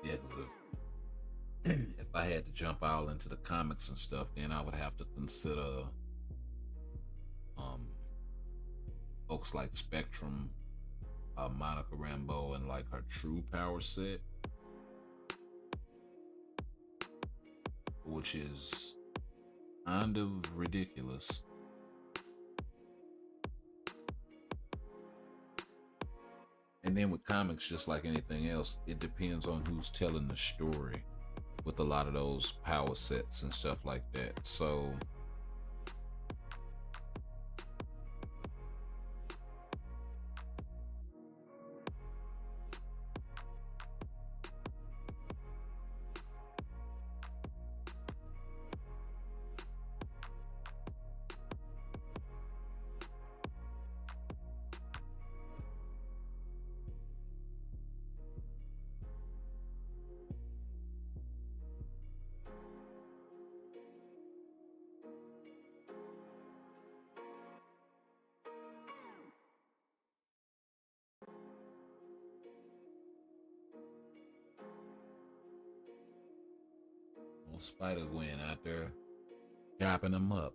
yeah, I had to jump out into the comics and stuff, then I would have to consider um folks like Spectrum, Monica Rambeau, and like her True Power set, which is kind of ridiculous. And then with comics, just like anything else, it depends on who's telling the story with a lot of those power sets and stuff like that. So Spider Gwen out there chopping them up.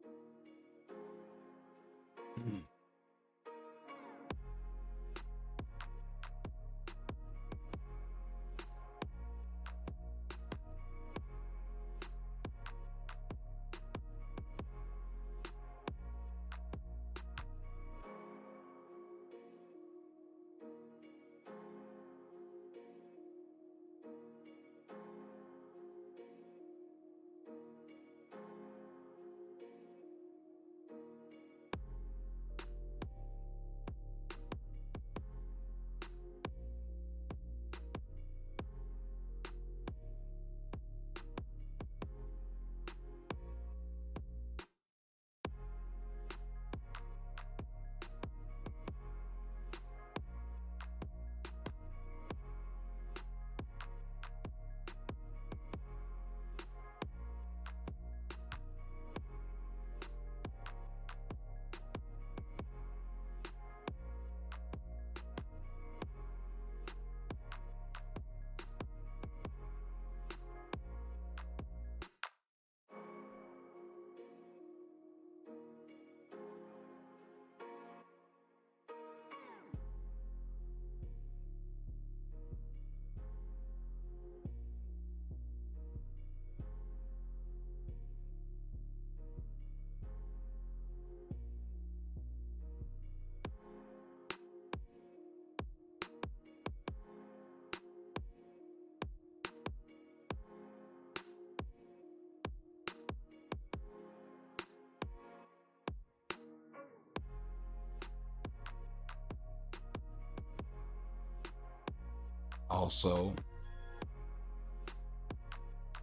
Also,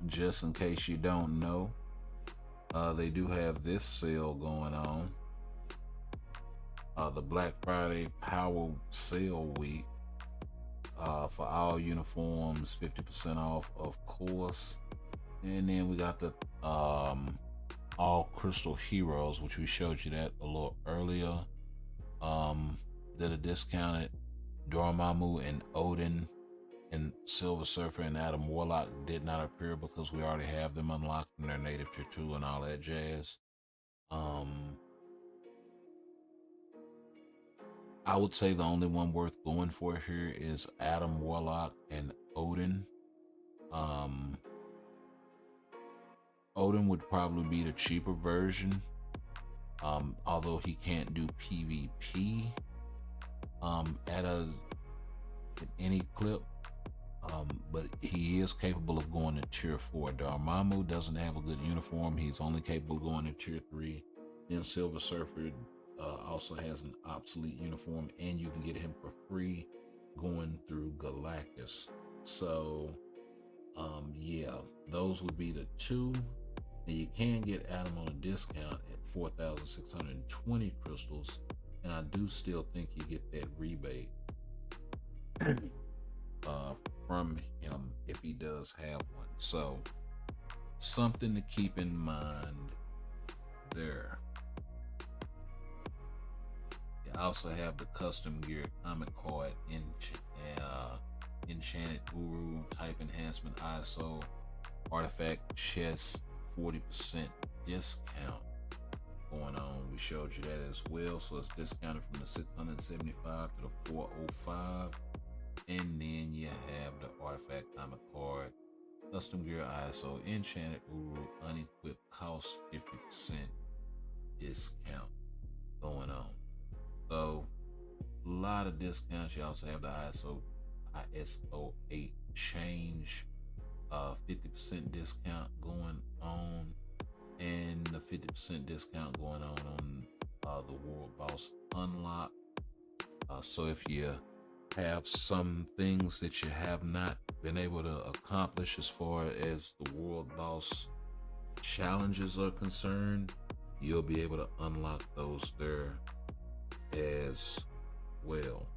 just in case you don't know, they do have this sale going on. The Black Friday Power Sale Week, for all uniforms, 50% off, of course. And then we got the All Crystal Heroes, which we showed you that a little earlier. That are discounted. Dormammu and Odin and Silver Surfer and Adam Warlock did not appear because we already have them unlocked in their native tier 2 and all that jazz. I would say the only one worth going for here is Adam Warlock and Odin. Odin would probably be the cheaper version, although he can't do PvP at any clip. But he is capable of going to tier 4. Dormammu doesn't have a good uniform. He's only capable of going to tier 3. Then Silver Surfer also has an obsolete uniform, and you can get him for free going through Galactus. So, yeah, those would be the two. And you can get Adam on a discount at 4,620 crystals, and I do still think you get that rebate from him if he does have one. So, something to keep in mind there. You also have the custom gear comic card Enchanted Uru type enhancement ISO artifact chest 40% discount going on. We showed you that as well. So it's discounted from the 675 to the 405. And then you have the artifact comic card, custom gear ISO, enchanted Uru, unequipped, cost 50% discount going on. So a lot of discounts. You also have the ISO 8 change, 50% discount going on, and the 50% discount going on the World Boss Unlock. So if you have some things that you have not been able to accomplish as far as the World Boss challenges are concerned, you'll be able to unlock those there as well.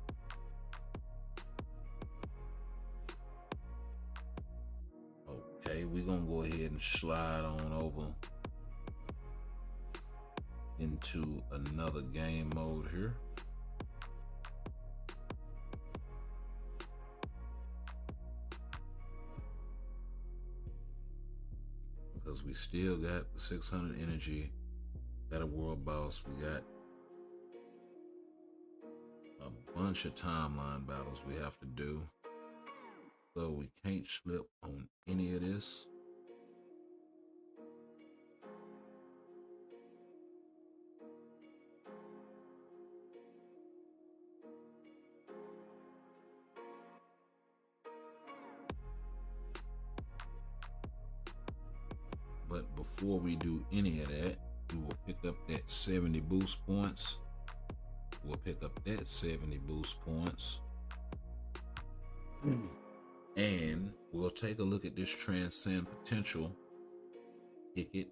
Okay, we're gonna go ahead and slide on over into another game mode here. Because we still got the 600 energy, got a World Boss, we got a bunch of timeline battles we have to do. So we can't slip on any of this. But before we do any of that, we will pick up that 70 boost points. We'll pick up that 70 boost points. And we'll take a look at this Transcend Potential ticket.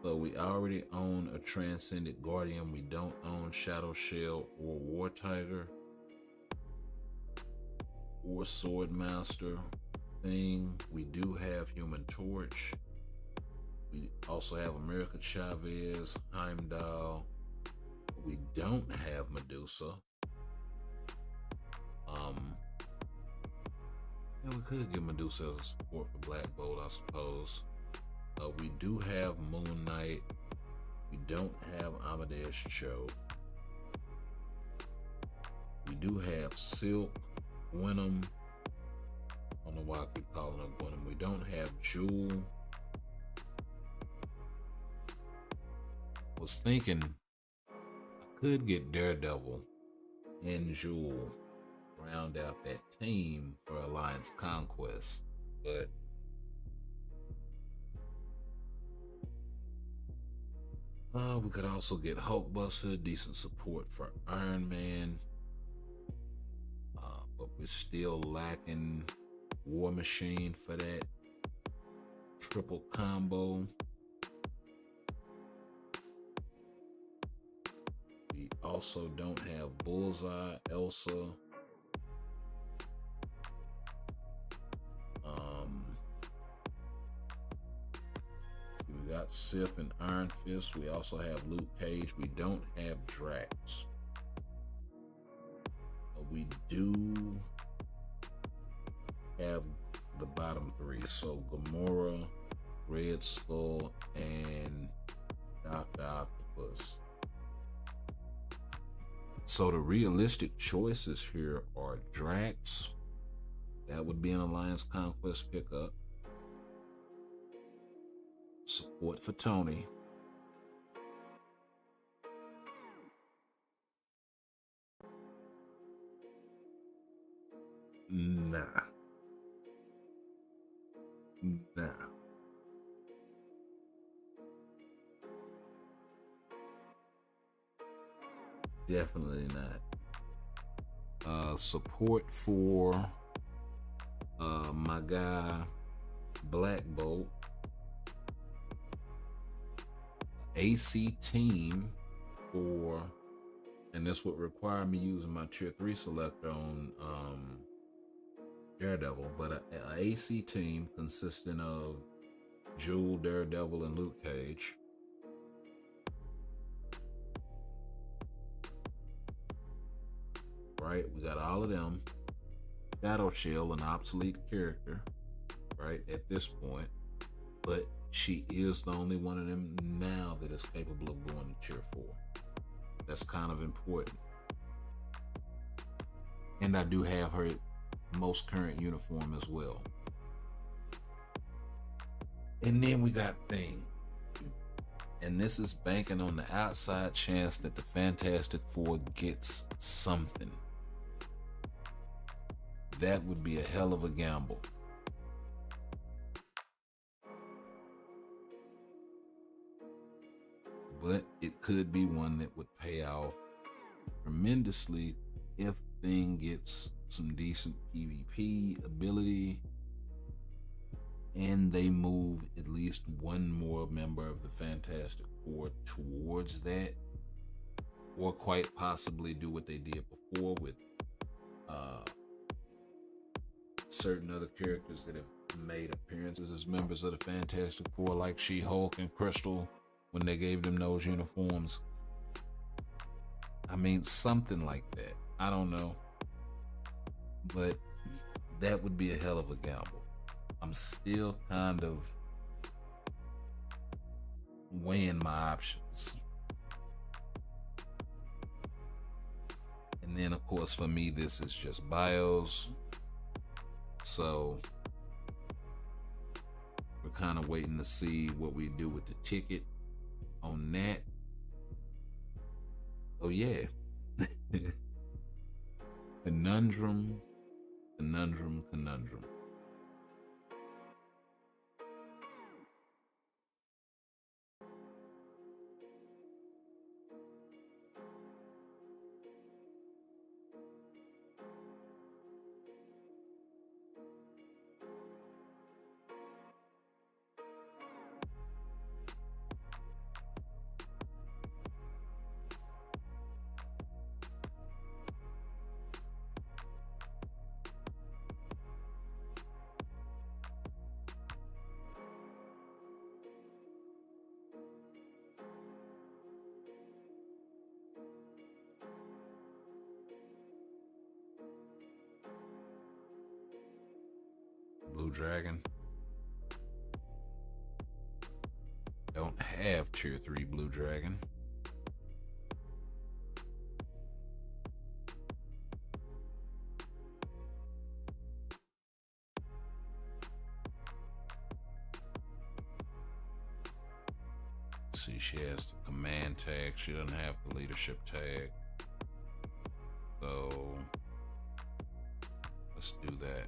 So we already own a Transcended Guardian. We don't own Shadow Shell or War Tiger or Sword Master thing. We do have Human Torch. We also have America Chavez, Heimdall. We don't have Medusa. Yeah, we could give Medusa as a support for Black Bolt, I suppose. We do have Moon Knight. We don't have Amadeus Cho. We do have Silk, Gwenum. I don't know why I keep calling her Gwenum. We don't have Jewel. Was thinking I could get Daredevil and Jewel, round out that team for Alliance Conquest, but we could also get Hulkbuster, decent support for Iron Man, but we're still lacking War Machine for that triple combo. We also don't have Bullseye, Elsa. We got Sif and Iron Fist. We also have Luke Cage. We don't have Drax. We do have the bottom three. So Gamora, Red Skull, and Dr. Octopus. So the realistic choices here are Drax. That would be an Alliance Conquest pickup. Support for Tony. Nah. Definitely not. Support for my guy Black Bolt. AC team for, and this would require me using my tier 3 selector on Daredevil, but an AC team consisting of Jewel, Daredevil, and Luke Cage. Right, we got all of them. Shadow Shell, an obsolete character, right, at this point. But she is the only one of them now that is capable of going to Tier 4. That's kind of important. And I do have her most current uniform as well. And then we got Thing. And this is banking on the outside chance that the Fantastic Four gets something. That would be a hell of a gamble. But it could be one that would pay off tremendously if Thing gets some decent PvP ability and they move at least one more member of the Fantastic Four towards that, or quite possibly do what they did before with certain other characters that have made appearances as members of the Fantastic Four, like She-Hulk and Crystal, when they gave them those uniforms. I mean, something like that. I don't know. But that would be a hell of a gamble. I'm still kind of weighing my options. And then, of course, for me, this is just bios. So we're kind of waiting to see what we do with the ticket on that. Oh yeah. Conundrum. Blue Dragon. Don't have Tier 3 Blue Dragon. See, she has the command tag. She doesn't have the leadership tag. So let's do that.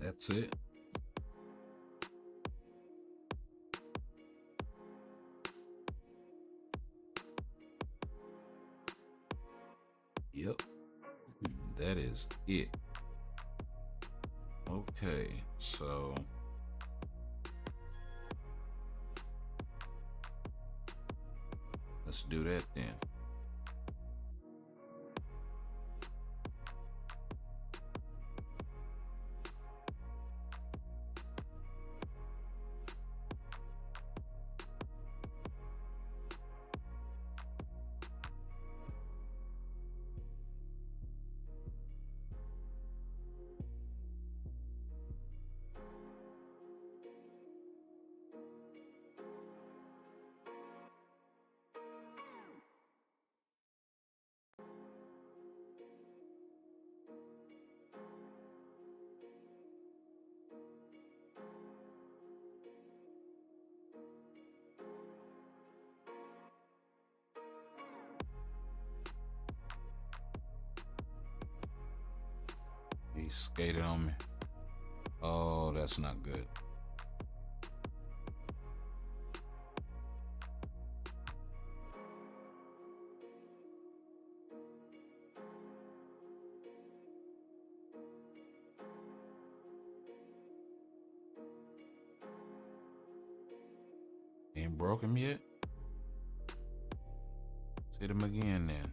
That's it. Yep. That is it. Okay, so let's do that then. He skated on me. Oh, that's not good. Ain't broke him yet? Let's hit him again then.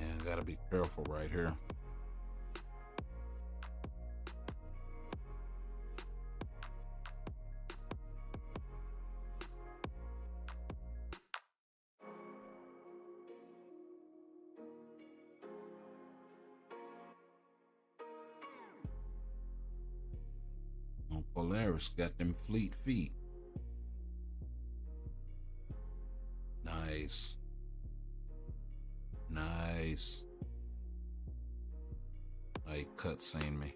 And gotta be careful right here. Polaris got them fleet feet. Nice. Nice. Oh, he cutscene me.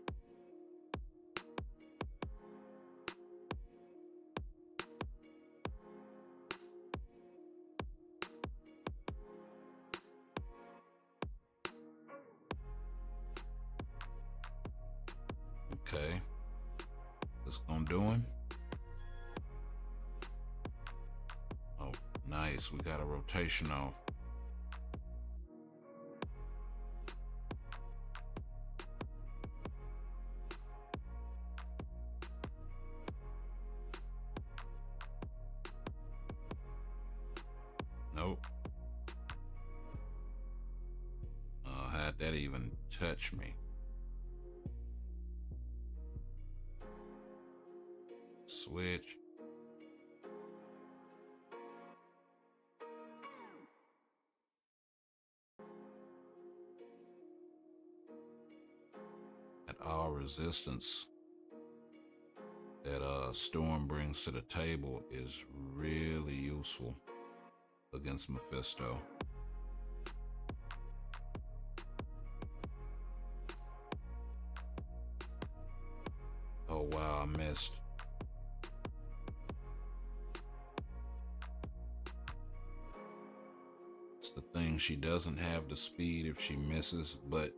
Okay. This gonna do him. Oh, nice. We got a rotation off. Nope. How'd that even touch me? Switch. At all resistance that Storm brings to the table is really useful against Mephisto. Oh wow, I missed. It's the thing, she doesn't have the speed if she misses, but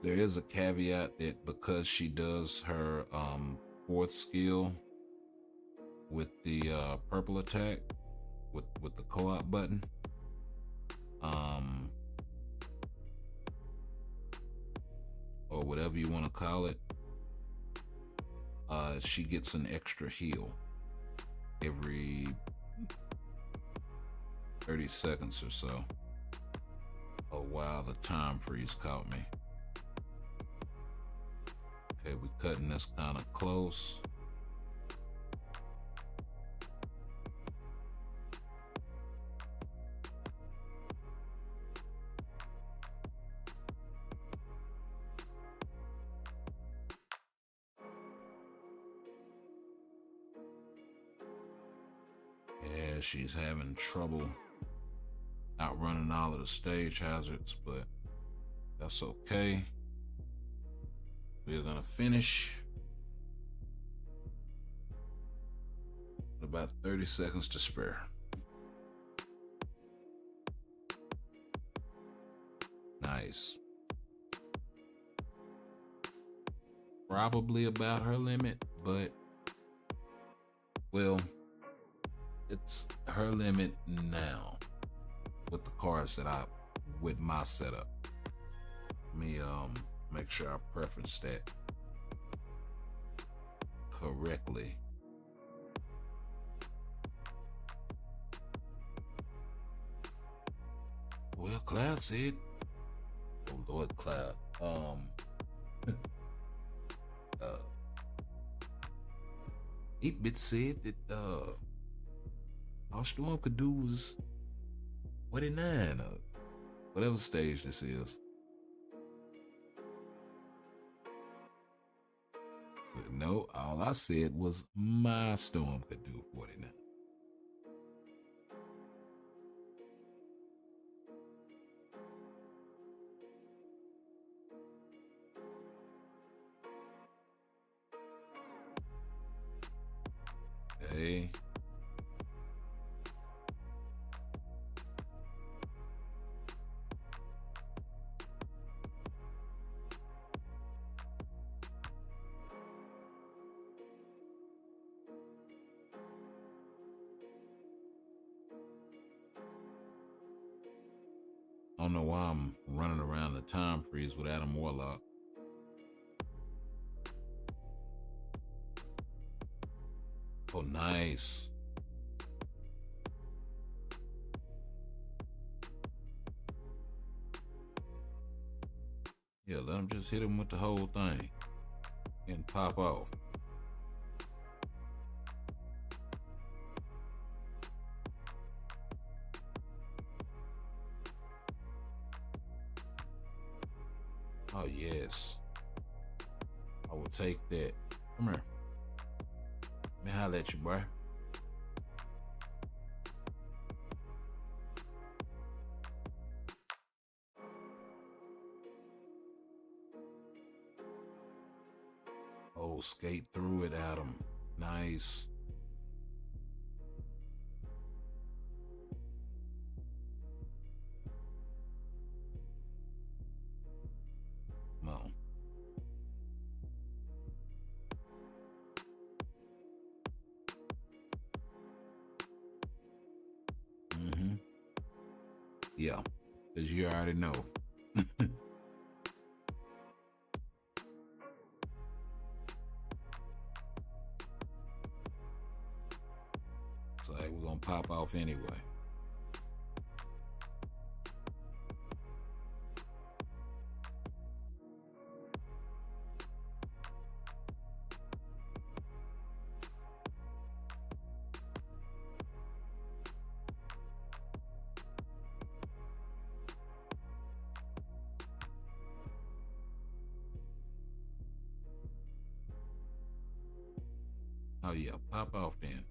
there is a caveat that because she does her fourth skill with the purple attack with the co-op button, or whatever you want to call it, she gets an extra heal every 30 seconds or so. Oh wow, the time freeze caught me. Okay, we cutting this kind of close. Yeah, she's having trouble outrunning all of the stage hazards, but that's okay. We're gonna finish with about 30 seconds to spare. Nice. Probably about her limit, but well, it's her limit now with the cards that with my setup. Let me make sure I preference that correctly. Well, Cloud said, oh Lord, Cloud, 8-Bit said that all Storm could do was 49, whatever stage this is. But no, all I said was my Storm could do 49. Okay. don't know why I'm running around the time freeze with Adam Warlock. Oh, nice. Yeah, let him just hit him with the whole thing and pop off. Oh, yes. I will take that. Come here. Let me holler at you, boy. Oh, skate through it, Adam. Nice. Come on. Mm-hmm. Yeah, because you already know. It's like we're gonna pop off anyway. Oh yeah, pop off then.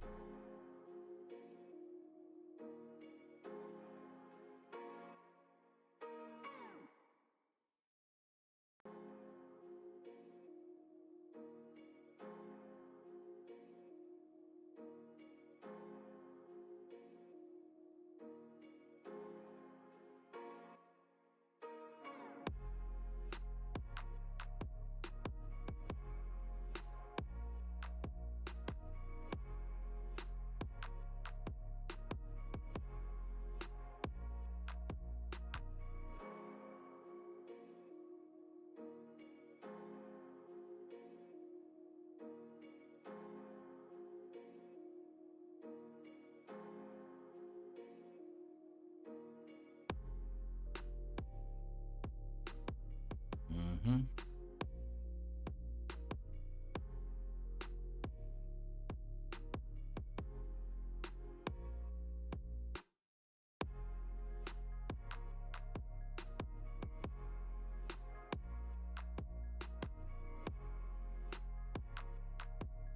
Mm-hmm.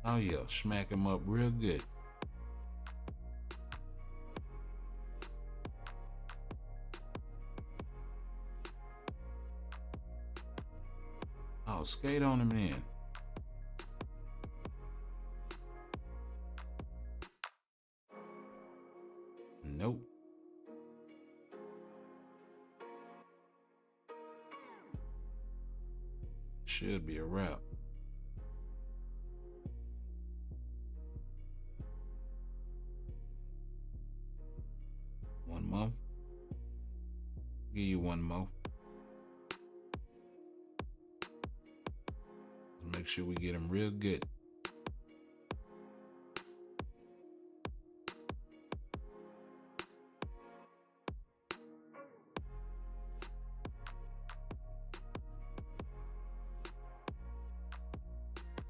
Oh yeah, smack him up real good. Oh, skate on him then. Nope. Should be a wrap. One more. Give you one more. Make sure we get him real good.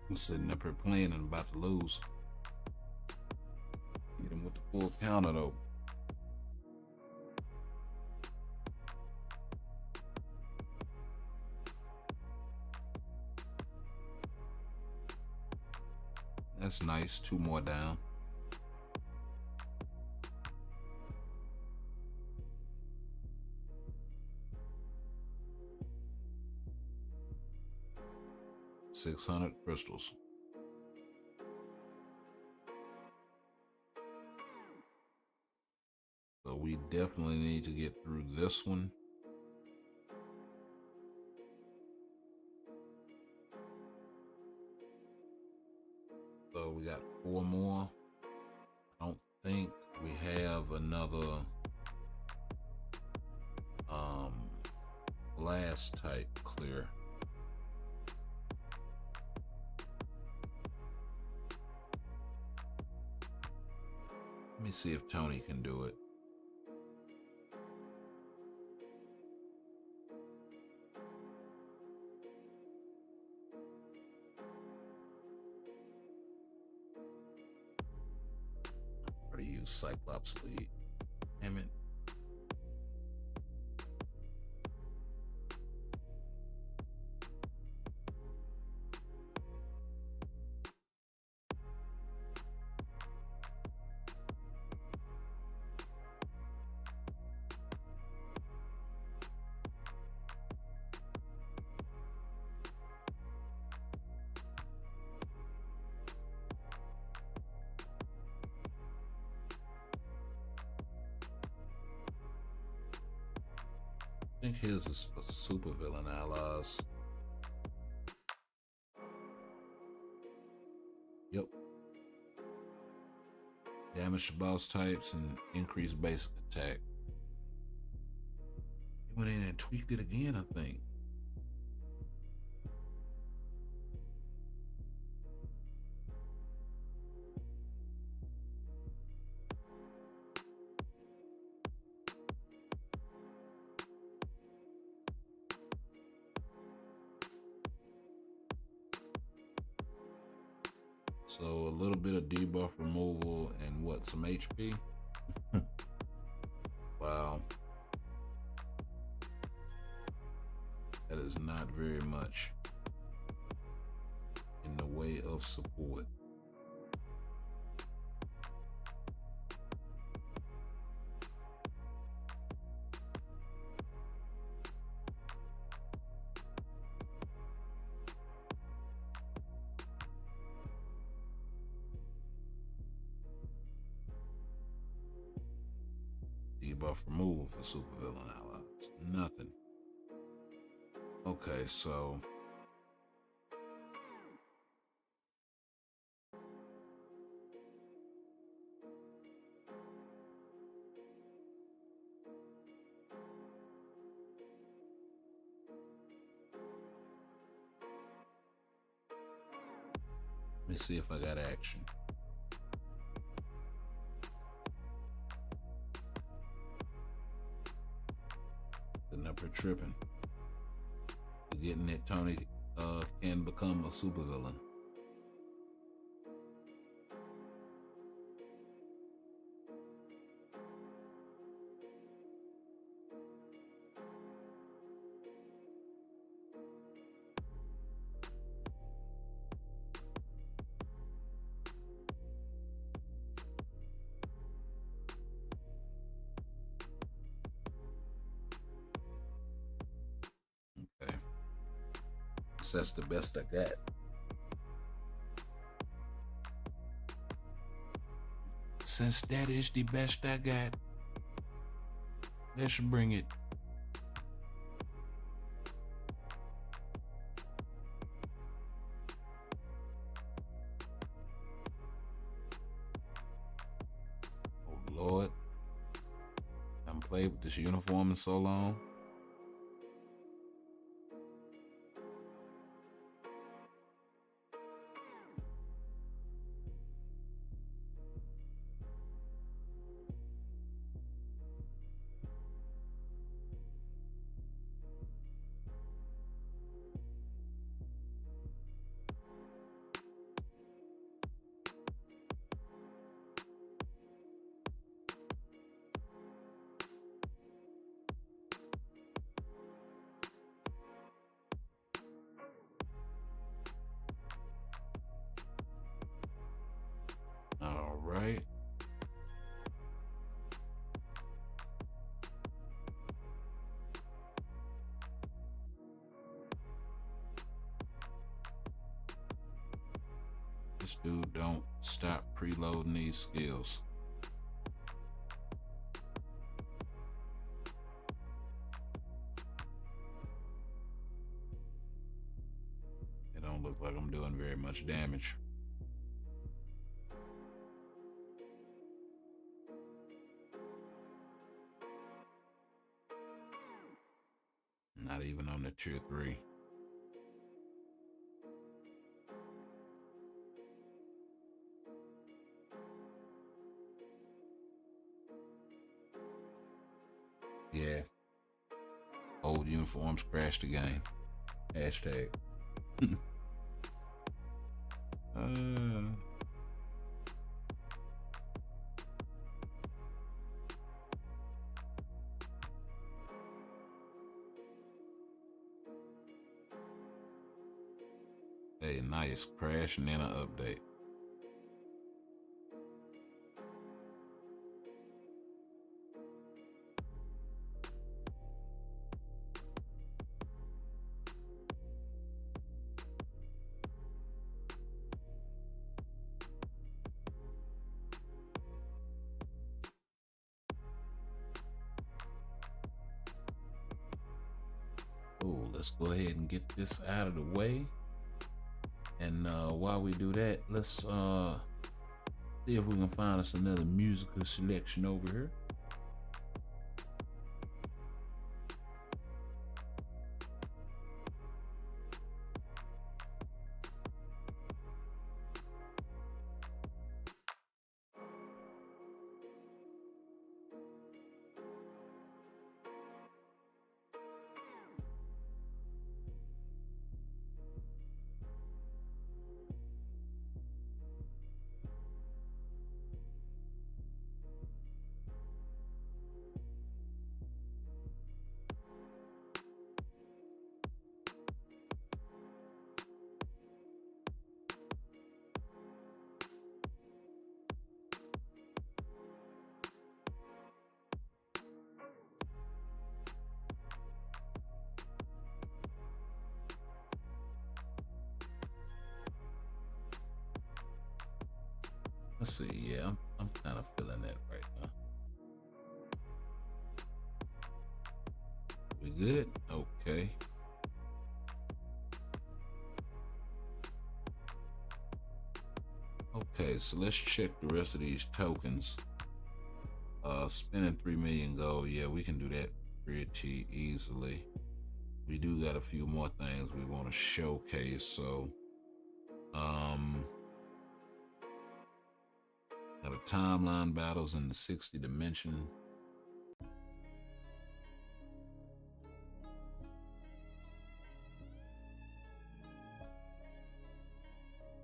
I'm sitting up here playing and about to lose. Get him with the full counter though. That's nice. Two more down. $600 crystals. So we definitely need to get through this one. So we got 4 more. I don't think we have another glass type clear. Let me see if Tony can do it. Try to use Cyclops lead. Damn it. I think his is for supervillain allies. Yep. Damage to boss types and increase basic attack. He went in and tweaked it again, I think. So a little bit of debuff removal and what, some HP? Wow. That is not very much in the way of support. Debuff removal for supervillain allies. Nothing. Okay, so let me see if I got action. Sitting up here tripping. Forgetting that Tony can become a supervillain. Okay. That's the best I got. Since that is the best I got, let's bring it. Oh Lord, I haven't played with this uniform in so long. All right. This dude don't stop preloading these skills. It don't look like I'm doing very much damage. Not even on the tier 3. Yeah. Old uniforms crashed the game. Hashtag. Hey, nice crash and then an update. Oh, let's go ahead and get this out of the way. And while we do that, let's see if we can find us another musical selection over here. Let's see. Yeah, I'm kind of feeling that right now. We good? Okay. Okay, so let's check the rest of these tokens. Spending 3 million gold. Yeah, we can do that pretty easily. We do got a few more things we want to showcase. So, got a timeline battles in the 60 dimension.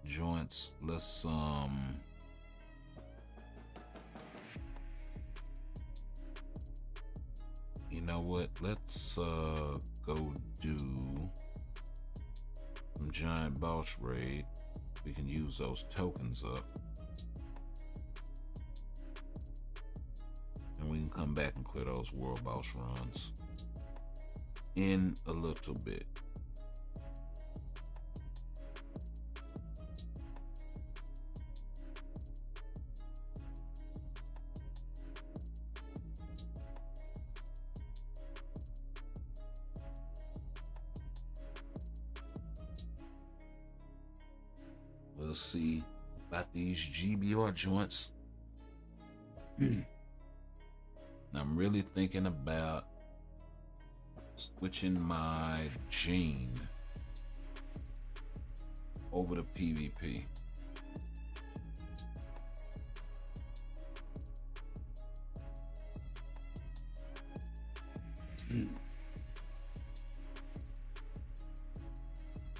Joints. Let's you know what? Let's go do some giant boss raid. We can use those tokens up. And we can come back and clear those world boss runs in a little bit. We'll see about these GBR joints. I'm really thinking about switching my gene over to PvP.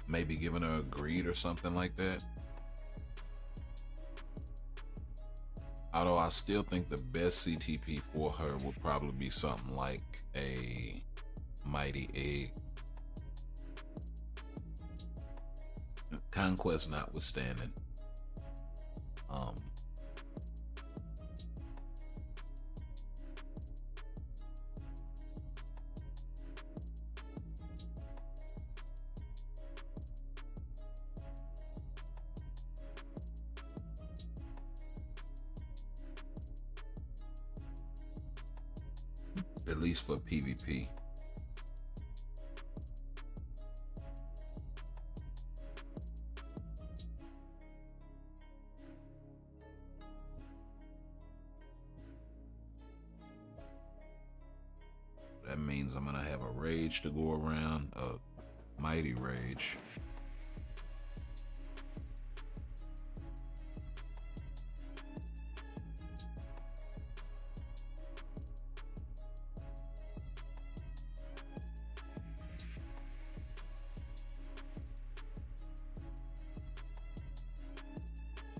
Maybe giving her a greed or something like that. Although I still think the best CTP for her would probably be something like a Mighty Egg. Conquest notwithstanding. At least for PvP. That means means I'm gonna have a rage to go around, a mighty rage.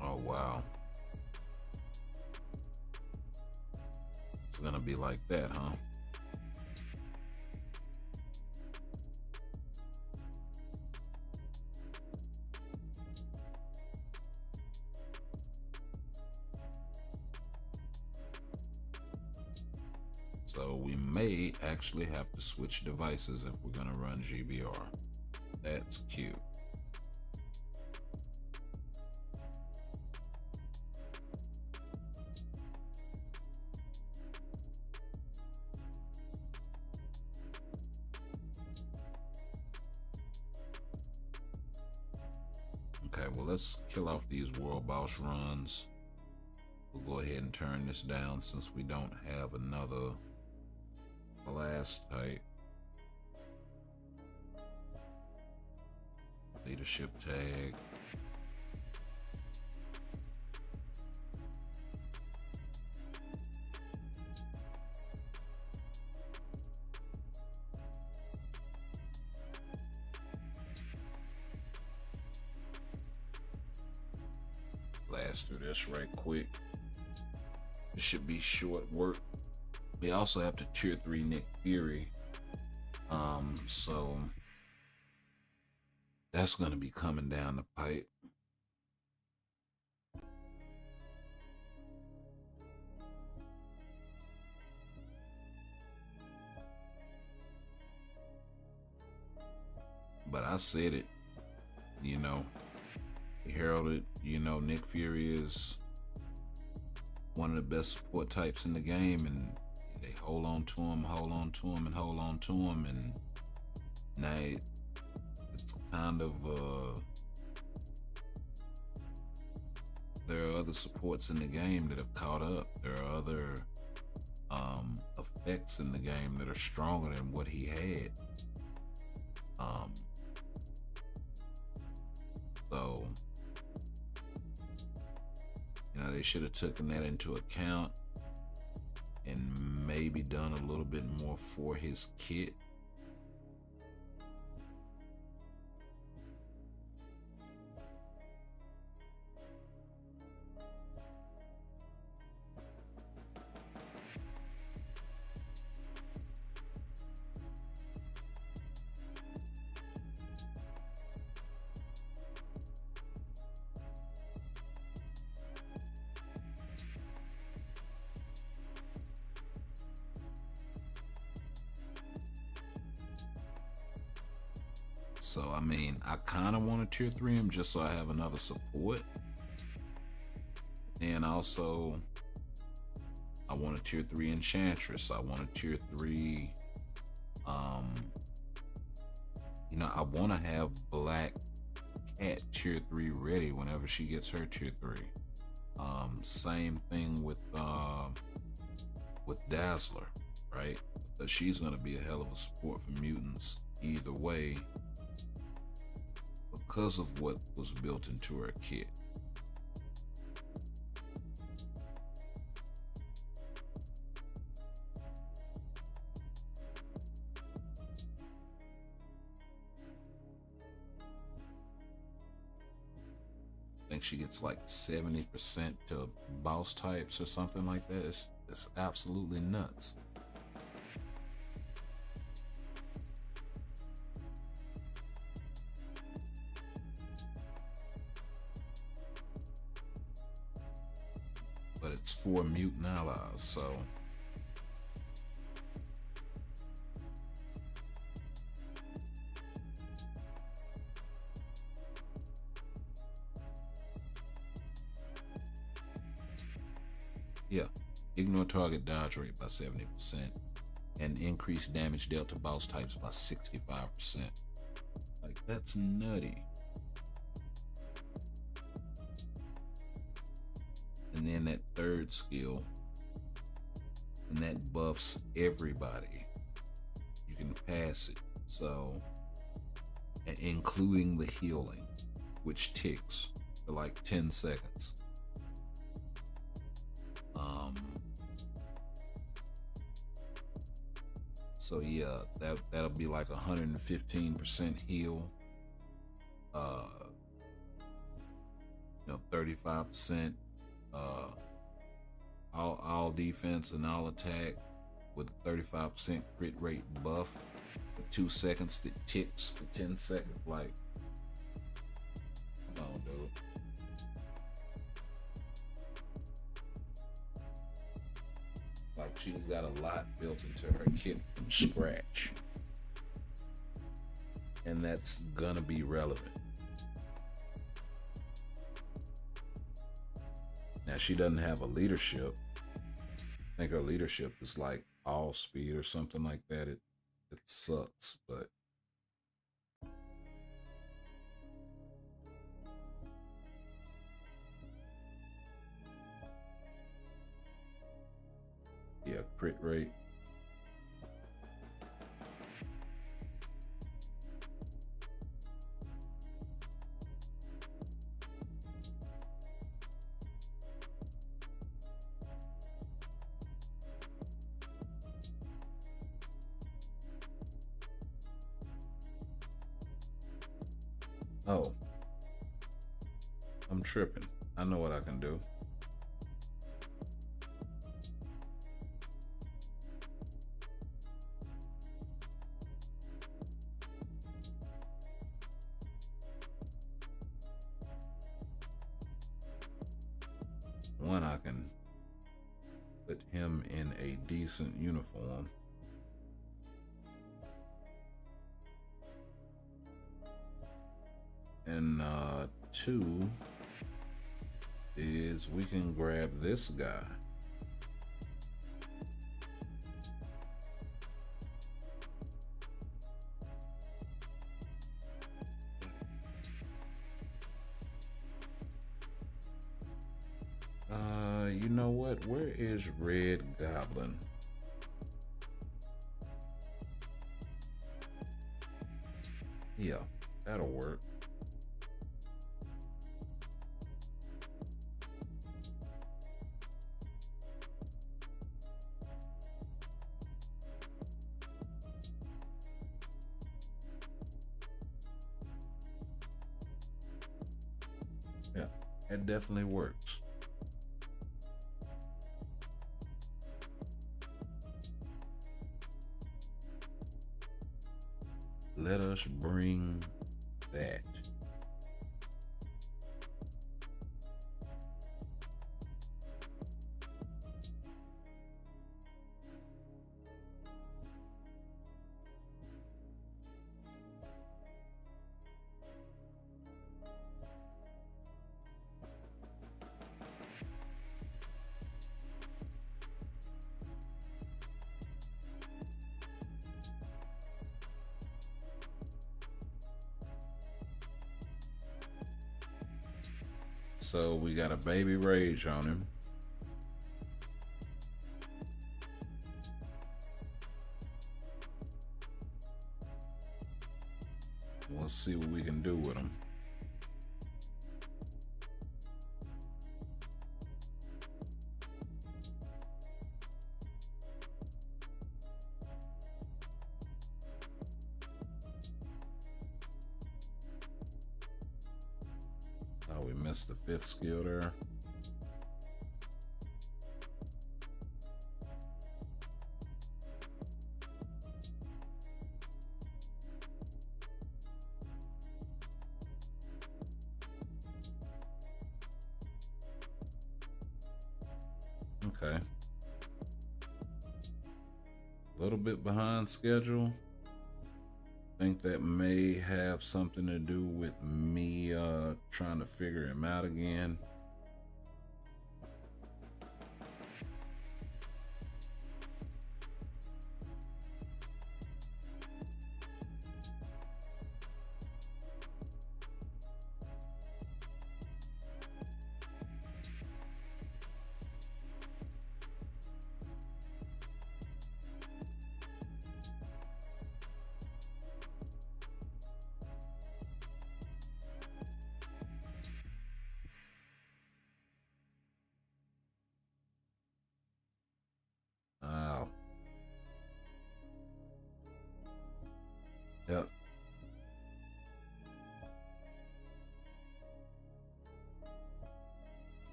Oh wow. It's gonna be like that, huh? So we may actually have to switch devices if we're gonna run GBR. That's cute. Okay, well, let's kill off these world boss runs. We'll go ahead and turn this down since we don't have another class type. Leadership tag. Blast through this right quick. This should be short work. We also have to tier 3 Nick Fury. So that's gonna be coming down the pipe. But I said it, you know, heralded, you know, Nick Fury is one of the best support types in the game, and they hold on to him, hold on to him, and hold on to him, and now it's kind of there are other supports in the game that have caught up. There are other effects in the game that are stronger than what he had. So, you know, they should have taken that into account and maybe done a little bit more for his kit. So, I mean, I kind of want to tier 3 him just so I have another support. And also, I want a tier 3 Enchantress. I want a tier 3, you know, I want to have Black Cat tier 3 ready whenever she gets her tier 3. Same thing with Dazzler, right? But she's going to be a hell of a support for mutants either way, because of what was built into her kit. I think she gets like 70% to boss types or something like that. It's absolutely nuts. But it's for mutant allies, so yeah. Ignore target dodge rate by 70% and increase damage dealt to boss types by 65%. Like, that's nutty. And then that third skill, and that buffs everybody. can pass it. So, including the healing, which ticks for like 10 seconds. So yeah, that'll be like 115% heal. 35% all defense and all attack with 35% crit rate buff for 2 seconds that ticks for 10 seconds. Like, come on, dude. Like, she's got a lot built into her kit from scratch, and that's gonna be relevant. Now, she doesn't have a leadership. I think her leadership is like all speed or something like that. It sucks, but yeah, crit rate. Oh, I'm tripping. I know what I can do. One, I can put him in a decent uniform. And two is we can grab this guy. You know what? Where is Red Goblin? Yeah, that'll work. Yeah, it definitely works. Let us bring that. So we got a baby rage on him. We'll see what we can do with him. Oh, we missed the 5th skill there. Okay. A little bit behind schedule. I think that may have something to do with me trying to figure him out again.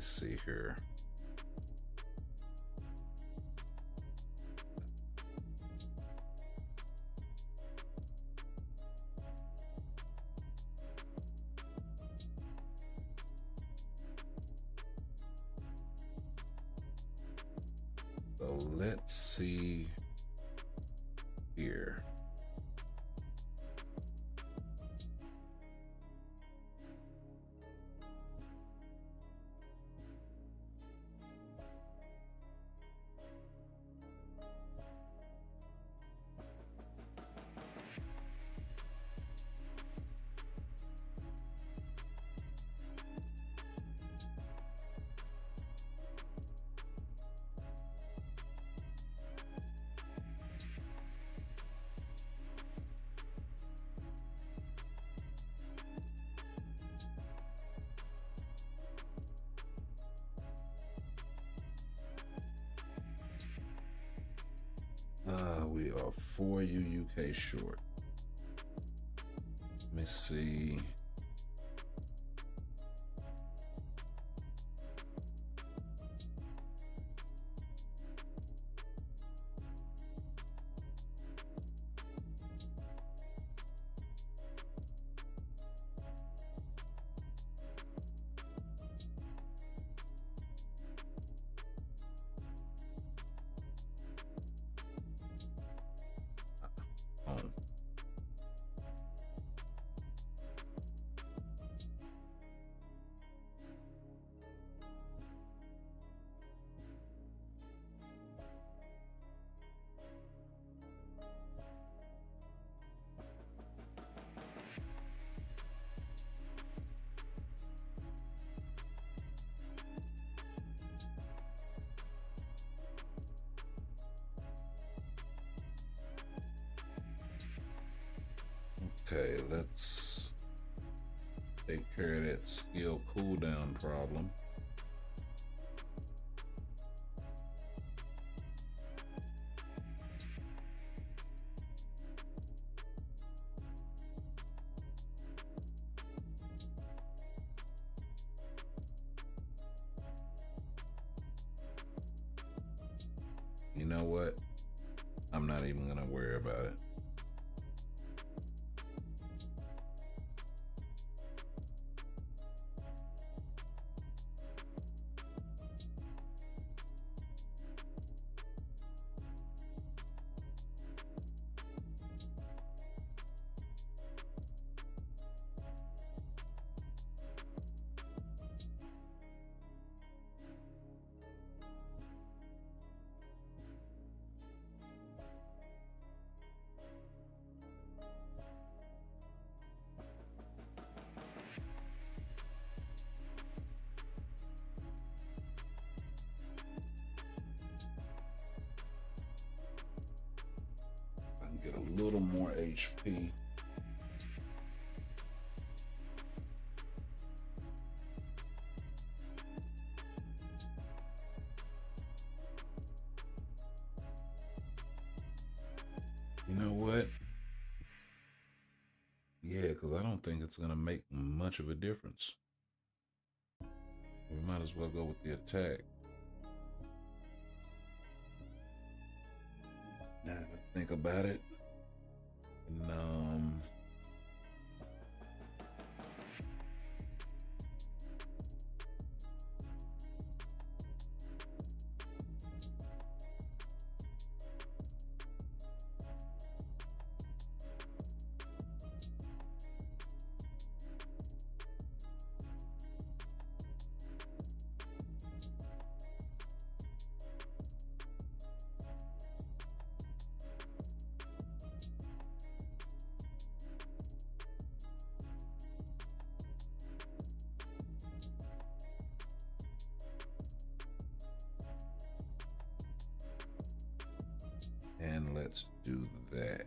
see here. So let's see here. We are 4 UUK short. Let me see. Okay, let's take care of that skill cooldown problem. You know what? I'm not even gonna worry about it. Get a little more HP. You know what? Yeah, because I don't think it's going to make much of a difference. We might as well go with the attack. Now that I think about it. And, and let's do that.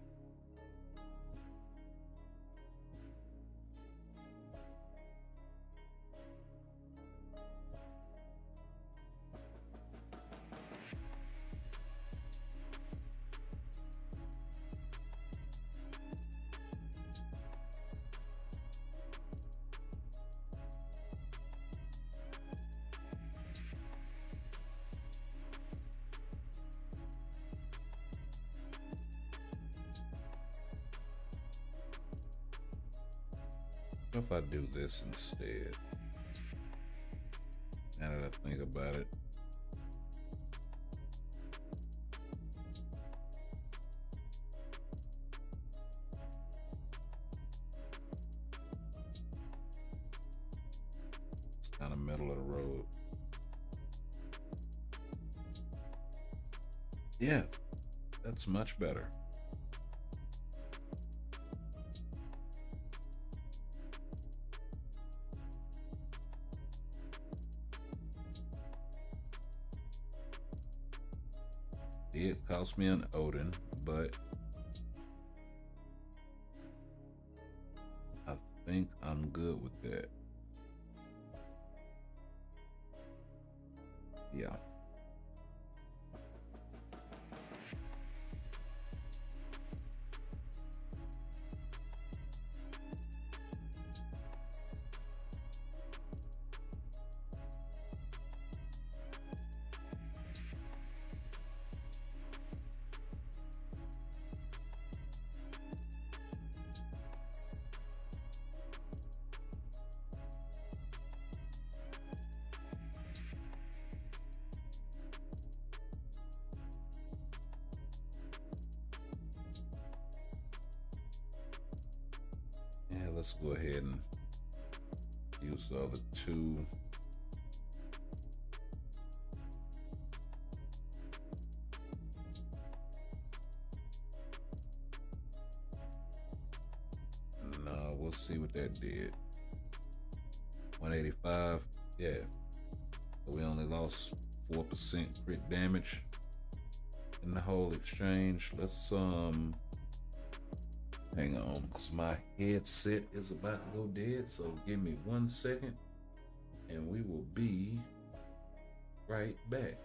if I do this instead? Now that I think about it. It's kind of middle of the road. Yeah, that's much better. It cost me an Odin, but I think I'm good with that. Yeah. Yeah, let's go ahead and use the other two. No, we'll see what that did. 185, yeah. So we only lost 4% crit damage in the whole exchange. Let's hang on, because my headset is about to go dead. So give me 1 second and we will be right back.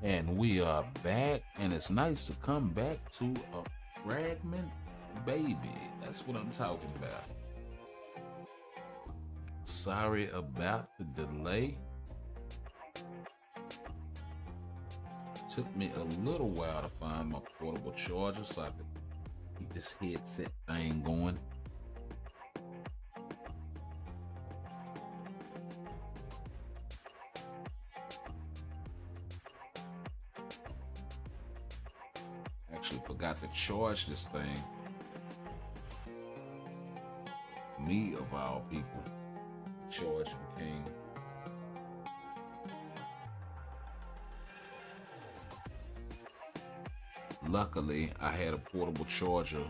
And we are back, and it's nice to come back to a fragment, baby. That's what I'm talking about. Sorry about the delay. Took me a little while to find my portable charger so I could keep this headset thing going. Actually forgot to charge this thing. Me of all people, charging king. Luckily, I had a portable charger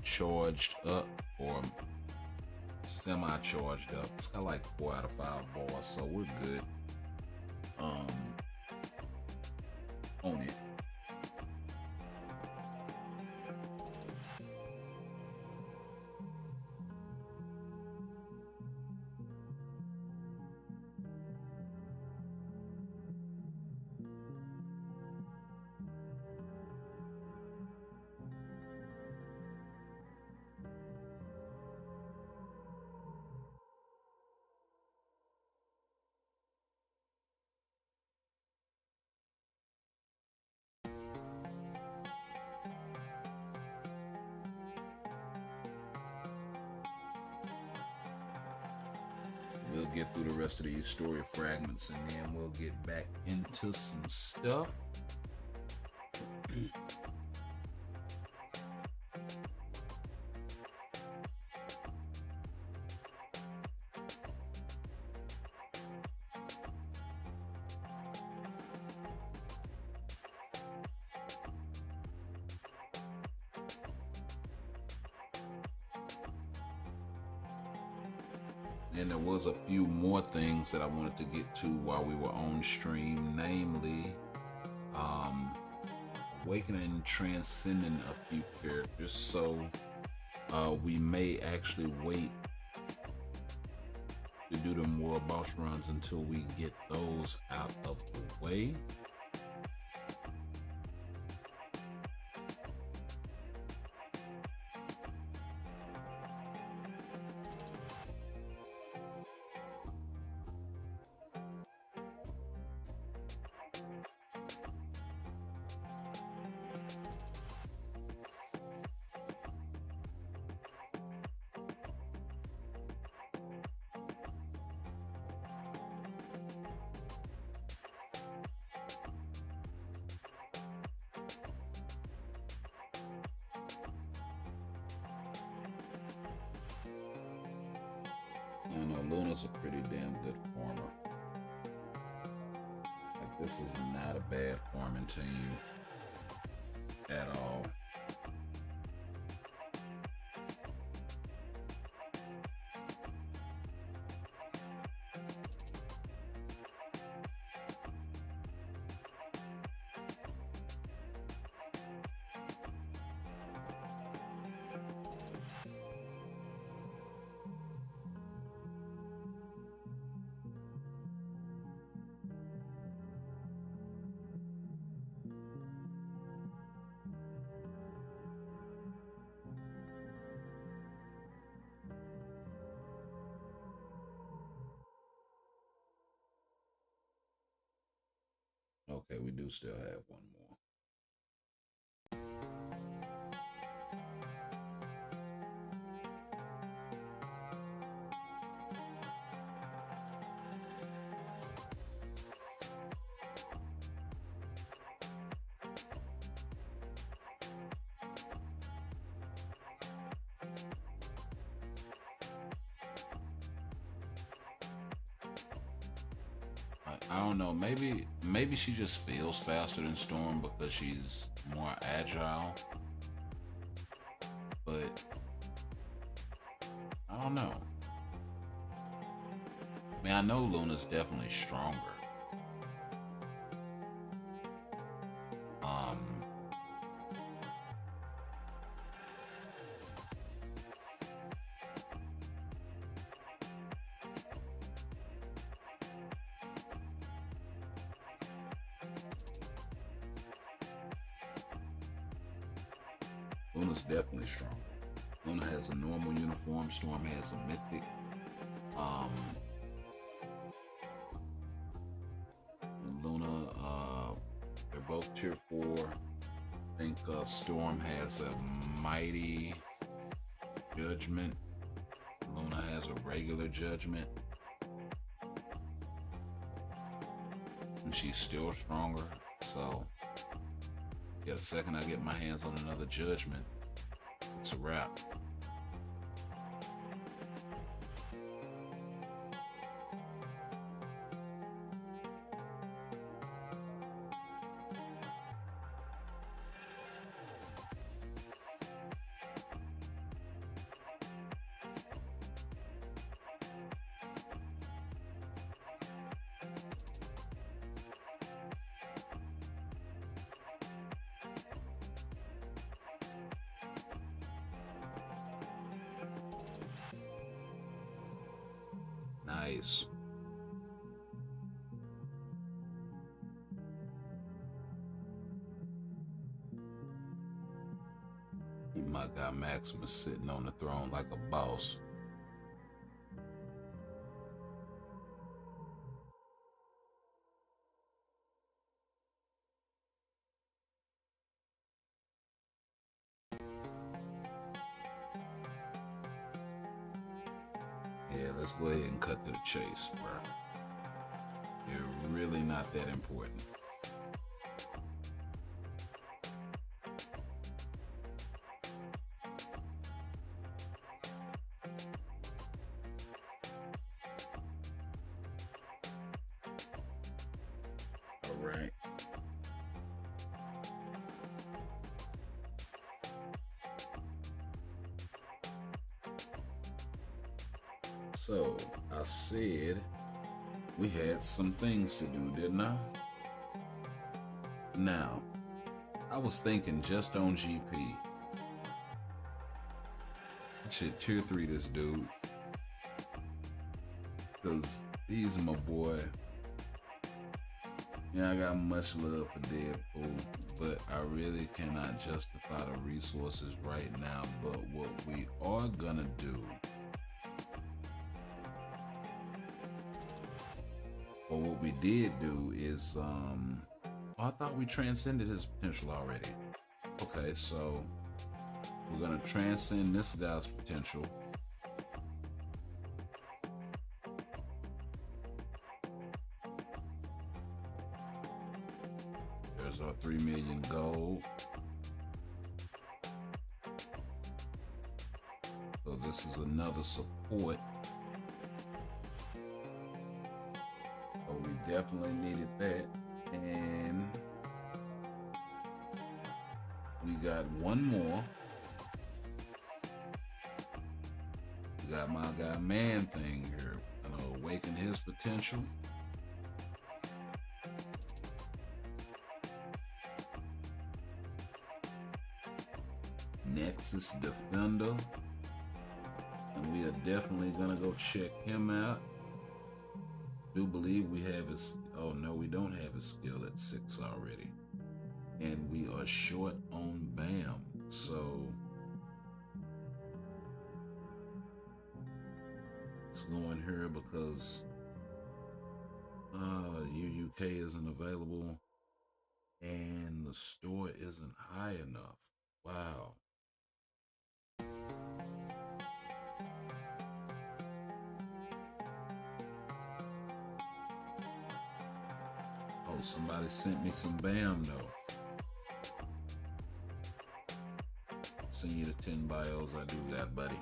charged up or semi-charged up. It's got like 4 out of 5 bars, so we're good. On it. We'll get through the rest of these story fragments and then we'll get back into some stuff. And there was a few more things that I wanted to get to while we were on stream, namely awakening, transcending a few characters. So we may actually wait to do the more boss runs until we get those out of the way. I know Luna's a pretty damn good farmer. Like, this is not a bad farming team at all. Okay, we do still have one more. I don't know. Maybe she just feels faster than Storm because she's more agile. But I don't know. I mean, I know Luna's definitely stronger. Luna's definitely stronger. Luna has a normal uniform. Storm has a mythic. Um, Luna, they're both tier 4. I think Storm has a mighty judgment. Luna has a regular judgment. And she's still stronger. So, yeah, the second I get my hands on another judgment, it's a wrap. Nice. My guy Maximus sitting on the throne like a boss. Yeah, let's go ahead and cut to the chase, bro. You're really not that important. All right. So, I said we had some things to do, didn't I? Now, I was thinking just on GP. I should tier 3 this dude. Because he's my boy. Yeah, I got much love for Deadpool, but I really cannot justify the resources right now. But what we are gonna do, or what we did do is, I thought we transcended his potential already. Okay, so we're gonna transcend this guy's potential. There's our 3 million gold. So this is another support. So we definitely needed that. And we got one more. We got my guy Man Thing here. Gonna awaken his potential. Nexus Defender. And we are definitely gonna go check him out. Do believe we have his, oh no, we don't have his skill at 6 already. And we are short on BAM. So let's go in here because UUK isn't available and the store isn't high enough. Wow. Oh, somebody sent me some BAM though. Send you the 10 bios. I do that, buddy.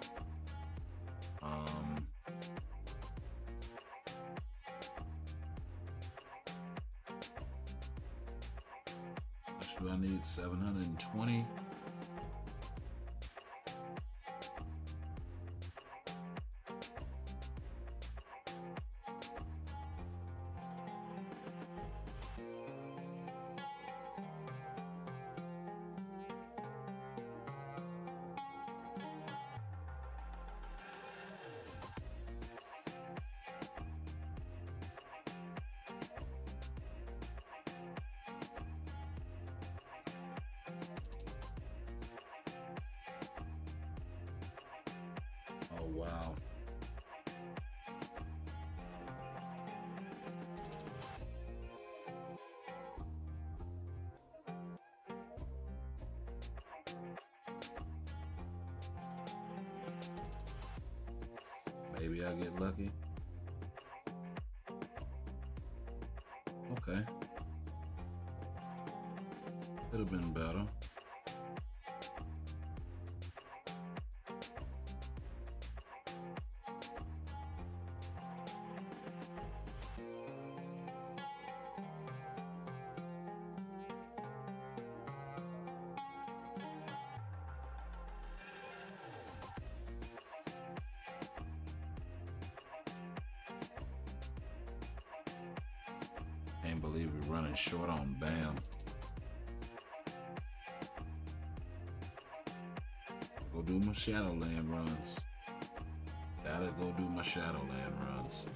What do I need? 720. wow. Maybe I get lucky. Okay. Could have been better. Can't believe we're running short on Bam. Go do my Shadowland runs. Gotta go do my Shadowland runs.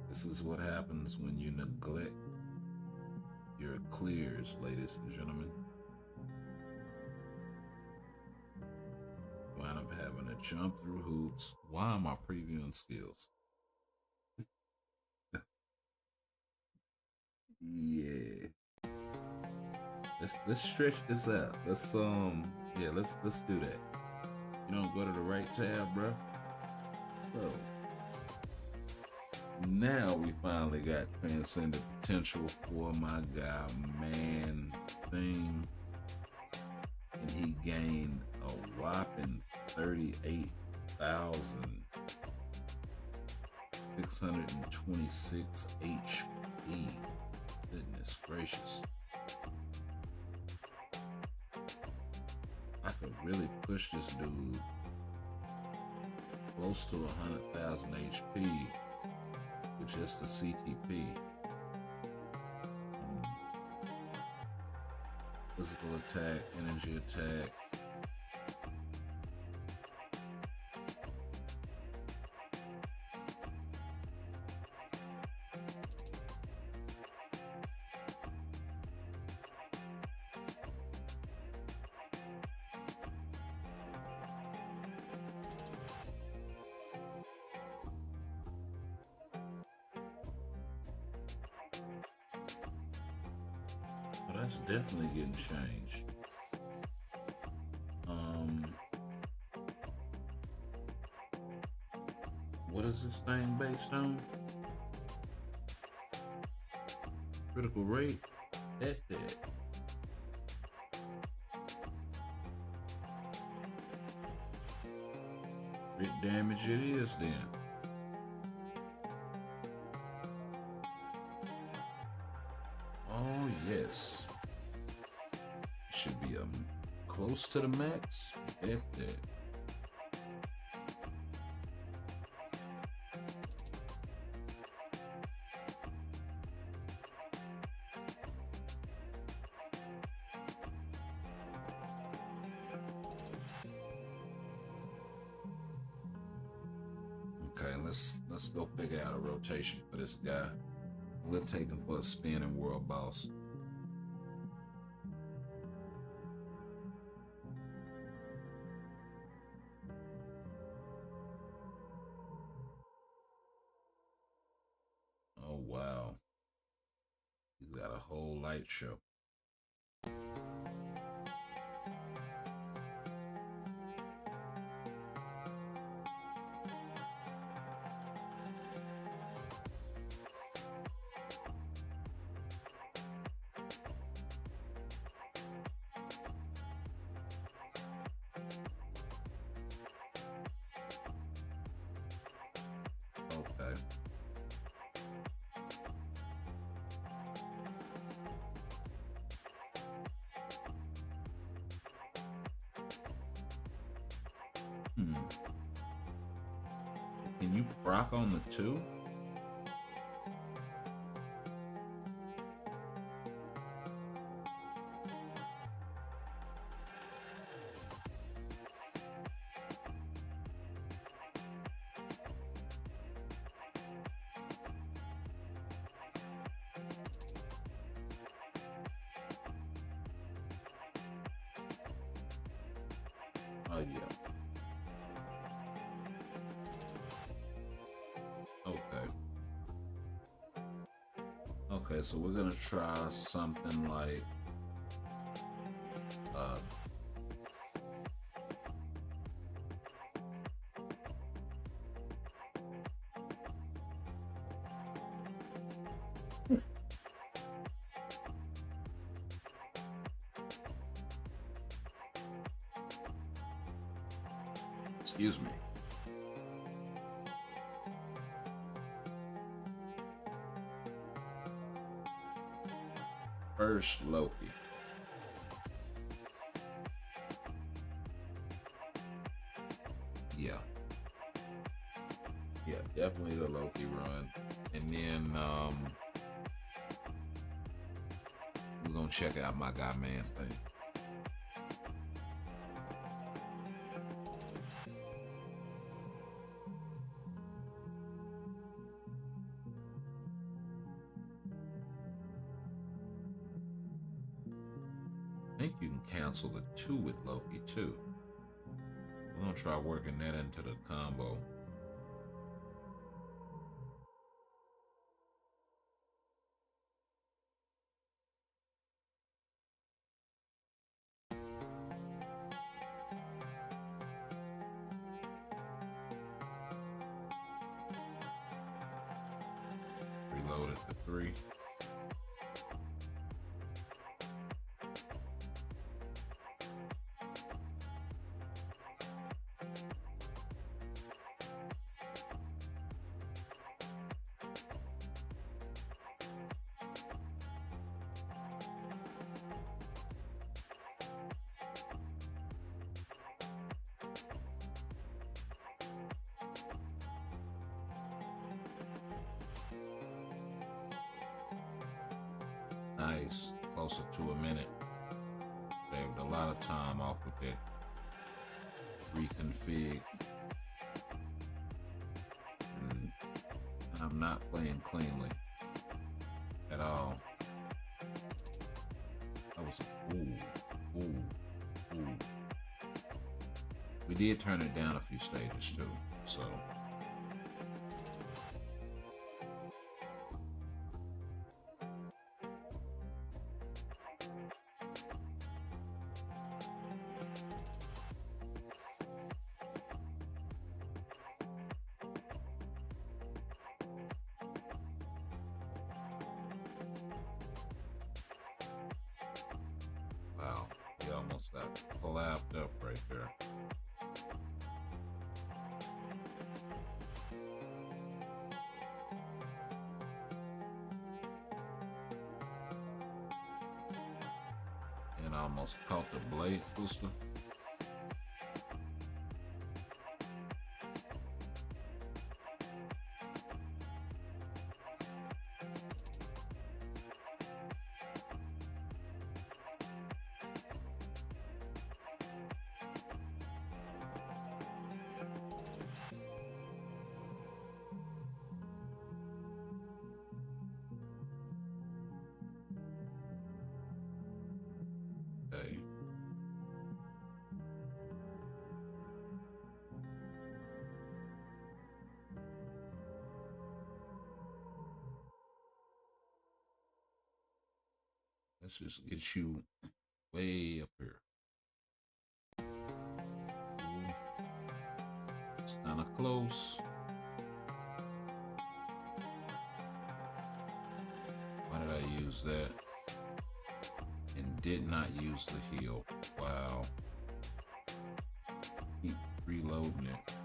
This is what happens when you neglect your clears, ladies and gentlemen. Wind up having to jump through hoops. Why am I previewing skills? Yeah. Let's stretch this out. Let's do that. You don't go to the right tab, bro. So now we finally got transcended potential for my guy Man Thing. And he gained a whopping 38,626 HP. Goodness gracious. I could really push this dude close to 100,000 HP with just the CTP. Physical attack, energy attack. But that's definitely getting changed. What is this thing based on? Critical rate? That's it. Crit damage it is then. Oh yes. Should be close to the max. F that. Okay, let's go figure out a rotation for this guy. We'll take him for a spin in World Boss. Oh wow. He's got a whole light show. Okay. Can you proc on the 2? Yeah. Okay. Okay, so we're gonna try something like uh excuse me. First Loki. Yeah. Yeah, definitely the Loki run. And then we're gonna check out my guy man thing. I think you can cancel the 2 with Loki too. We're gonna try working that into the combo. Reload it to 3. Nice, closer to a minute. Saved a lot of time off with that reconfig. And I'm not playing cleanly at all. That was ooh. We did turn it down a few stages too, so. Wow, he almost got collapsed up right there. And almost caught the blade booster. Okay. Let's just get you way up here. Ooh. It's kind of close. Why did I use that? And did not use the heal. Wow. Keep reloading it.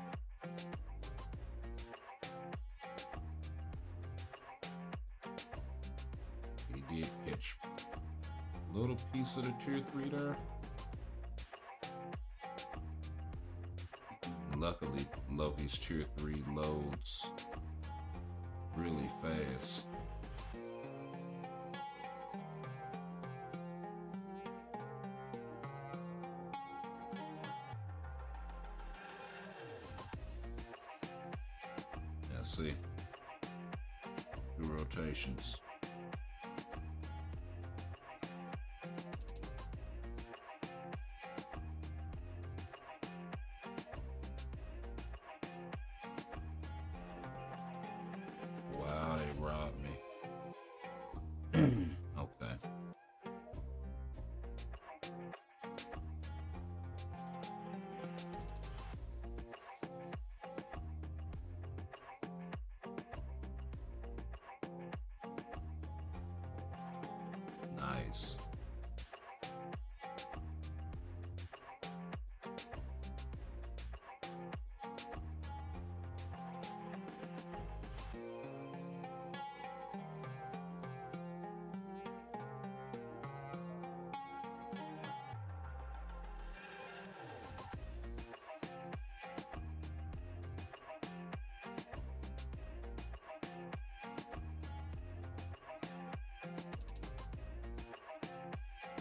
He did catch a little piece of the tier 3 there. Luckily, Loki's tier 3 loads really fast. Yeah, see? 2 rotations. Okay. Nice.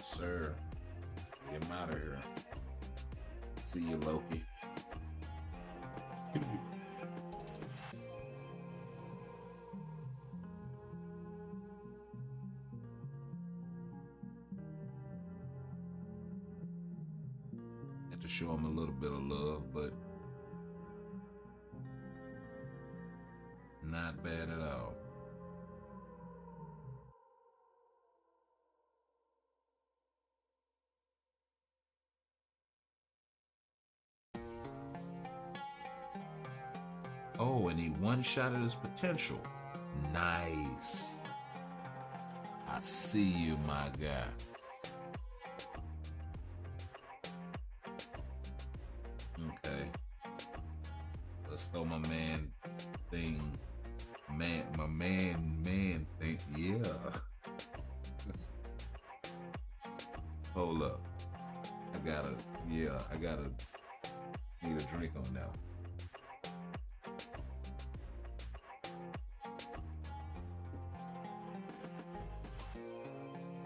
Sir, get him out of here. See you, Loki. Had to show him a little bit of love, but not bad at all. Oh, and he one-shotted his potential. Nice. I see you, my guy. Okay. Let's throw my man thing. My man thing. Yeah. Hold up. I gotta need a drink on now.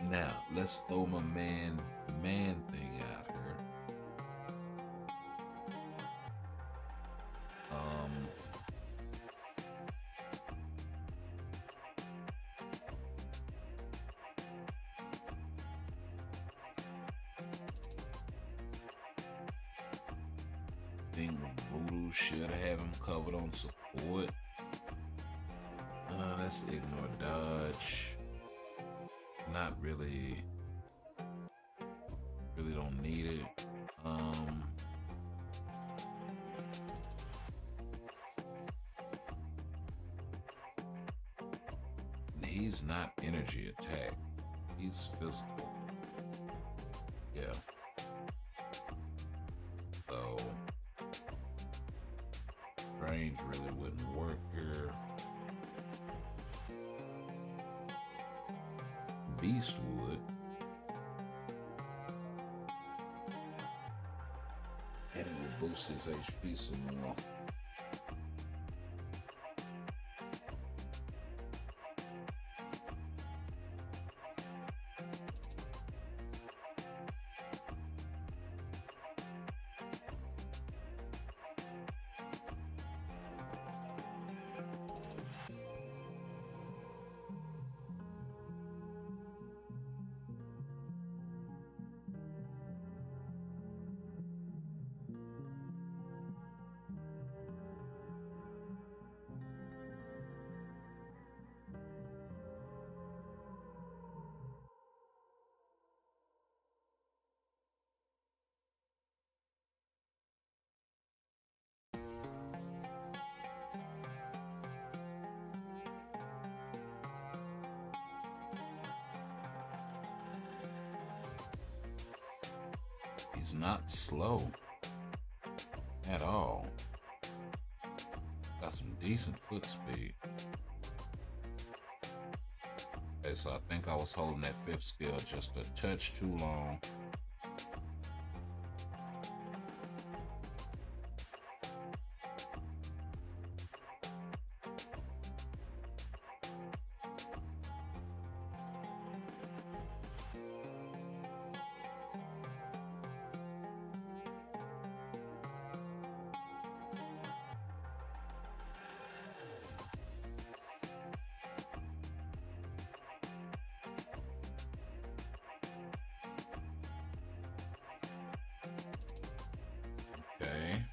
Now, let's throw my man thing out here. Think Voodoo should have him covered on support. Let's ignore dodge. Not really. Really don't need it. He's not energy attack. He's physical. Yeah. So range really wouldn't work here. Beast would. And it would boost his HP some more. He's not slow at all. Got some decent foot speed. Okay, so I think I was holding that fifth skill just a touch too long. Okay.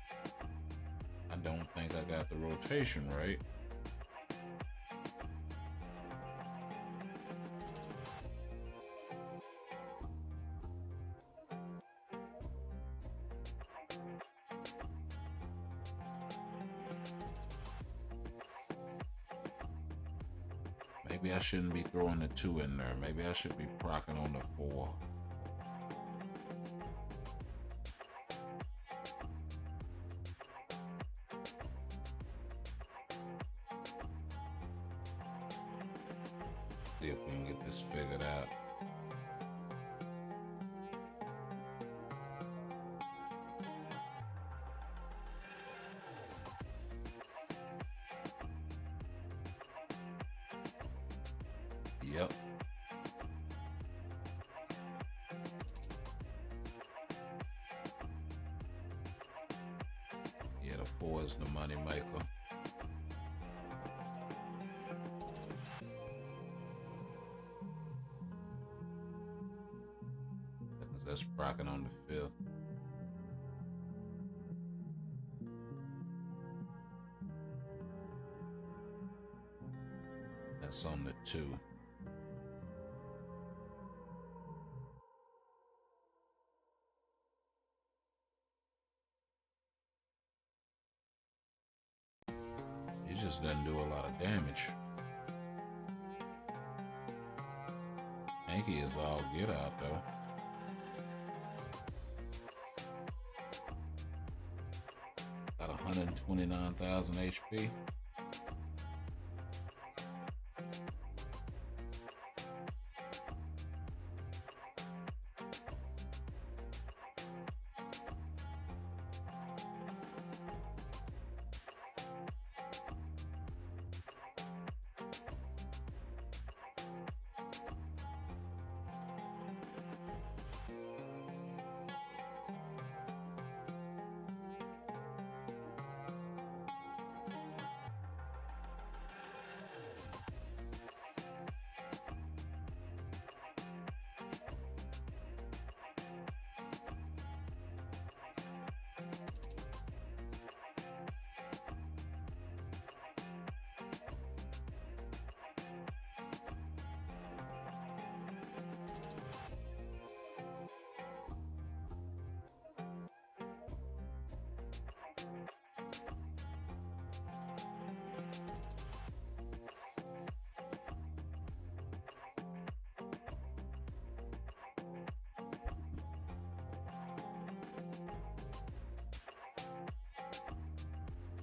I don't think I got the rotation right. Maybe I shouldn't be throwing the 2 in there. Maybe I should be procking on the 4. See if we can get this figured out. Yep. Yeah, the 4 is the money maker. Because that's rocking on the 5th. That's on the 2. It just doesn't do a lot of damage. Hanky is all get out though. Got 129,000 HP.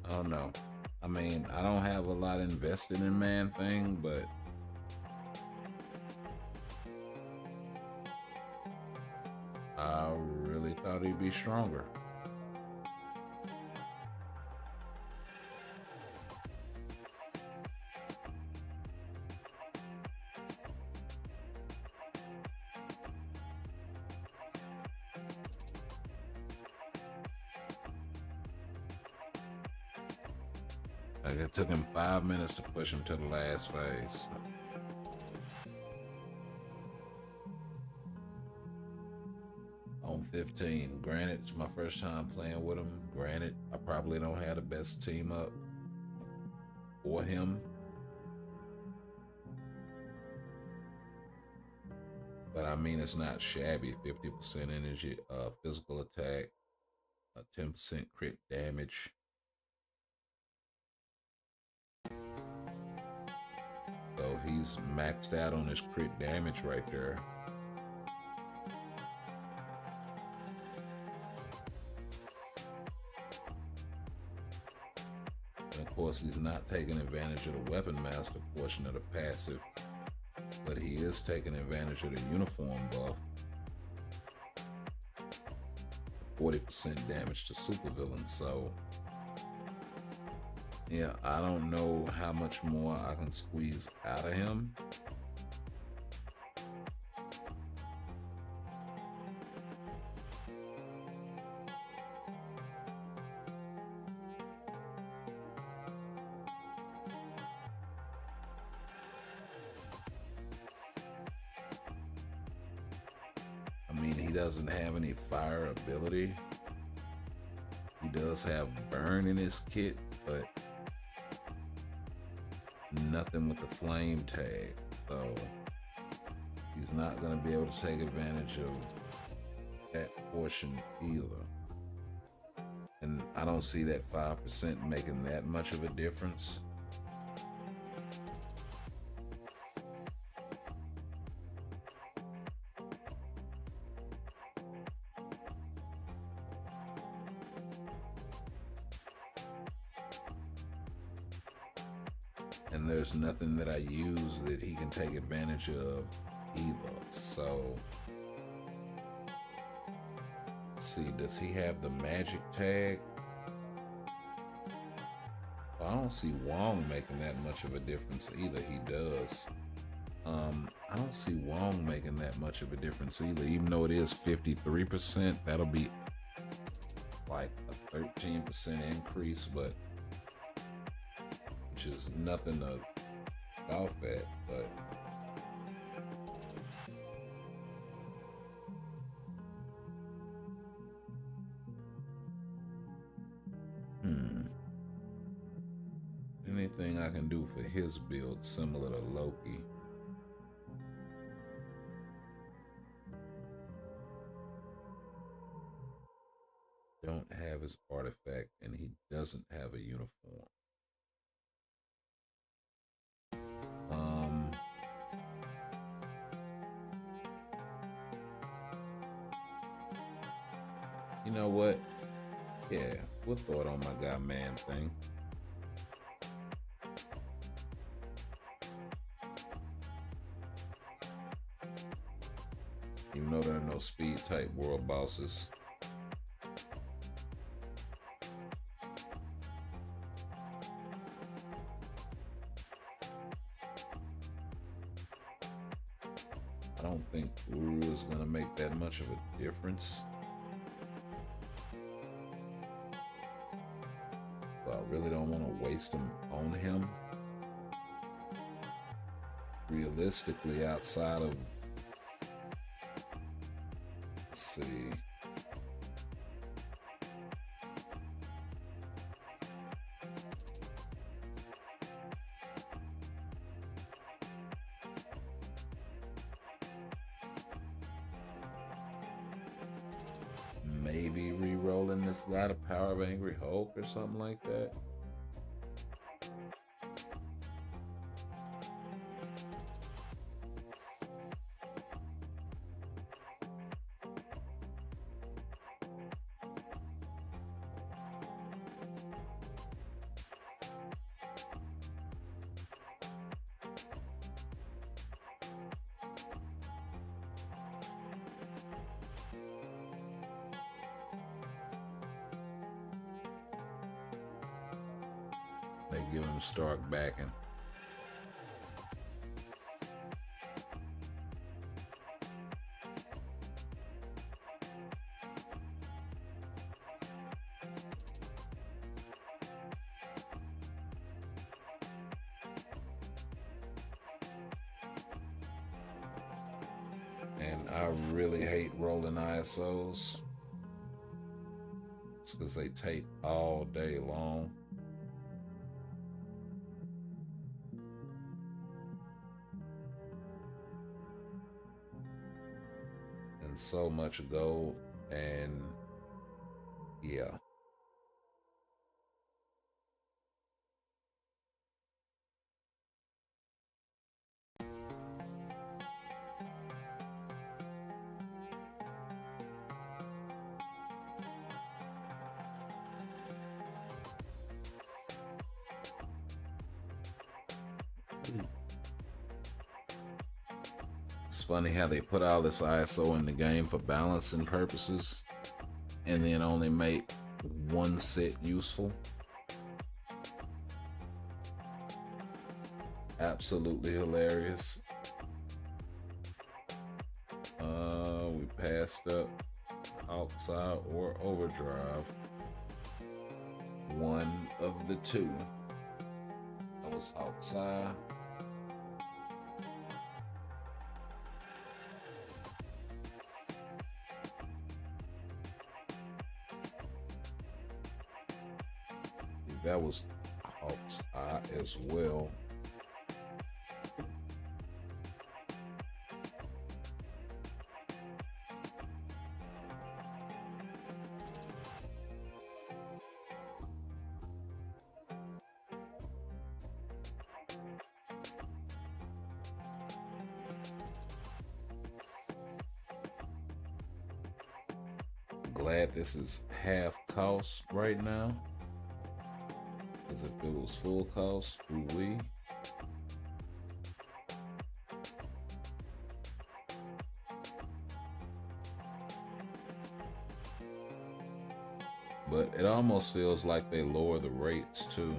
I don't know. I mean, I don't have a lot invested in Man Thing, but I really thought he'd be stronger. Like, it took him 5 minutes to push him to the last phase. On 15, granted, it's my first time playing with him. Granted, I probably don't have the best team up for him. But I mean, it's not shabby. 50% energy, physical attack, 10% crit damage. So he's maxed out on his crit damage right there. And of course, he's not taking advantage of the weapon master portion of the passive, but he is taking advantage of the uniform buff. 40% damage to supervillains. So yeah, I don't know how much more I can squeeze out of him. I mean, he doesn't have any fire ability. He does have burn in his kit, but nothing with the flame tag. So he's not going to be able to take advantage of that portion either. And I don't see that 5% making that much of a difference. and there's nothing that I use that he can take advantage of either. So, let's see, does he have the magic tag? Well, I don't see Wong making that much of a difference either. He does. I don't see Wong making that much of a difference either, even though it is 53%. That'll be like a 13% increase, but which is nothing to scoff at, but anything I can do for his build similar to Loki? Don't have his artifact, and he doesn't have a uniform. You know what? Yeah, we'll throw it on my guy Man Thing. Even though there are no speed type world bosses. I don't think Uru is going to make that much of a difference. So I really don't want to waste them on him. Realistically, outside of, let's see, maybe re-rolling this guy to Power of Angry Hulk or something like that. They give him Stark backing. And I really hate rolling ISOs. It's because they take all day long. And so much gold, and yeah. It's funny how they put all this ISO in the game for balancing purposes and then only make one set useful. Absolutely hilarious. We passed up outside or overdrive. One of the two. That was outside. That was Hawk's Eye as well. Glad this is half cost right now. As if it was full cost, ooh-wee. But it almost feels like they lower the rates too.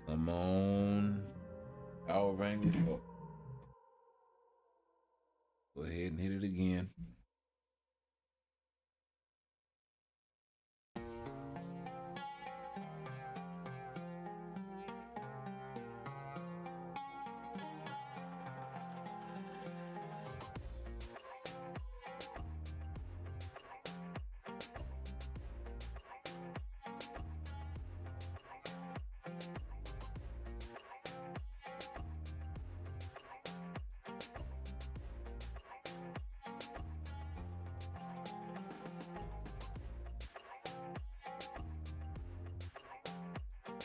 Come on. Power Rangers. Oh, go ahead and hit it again.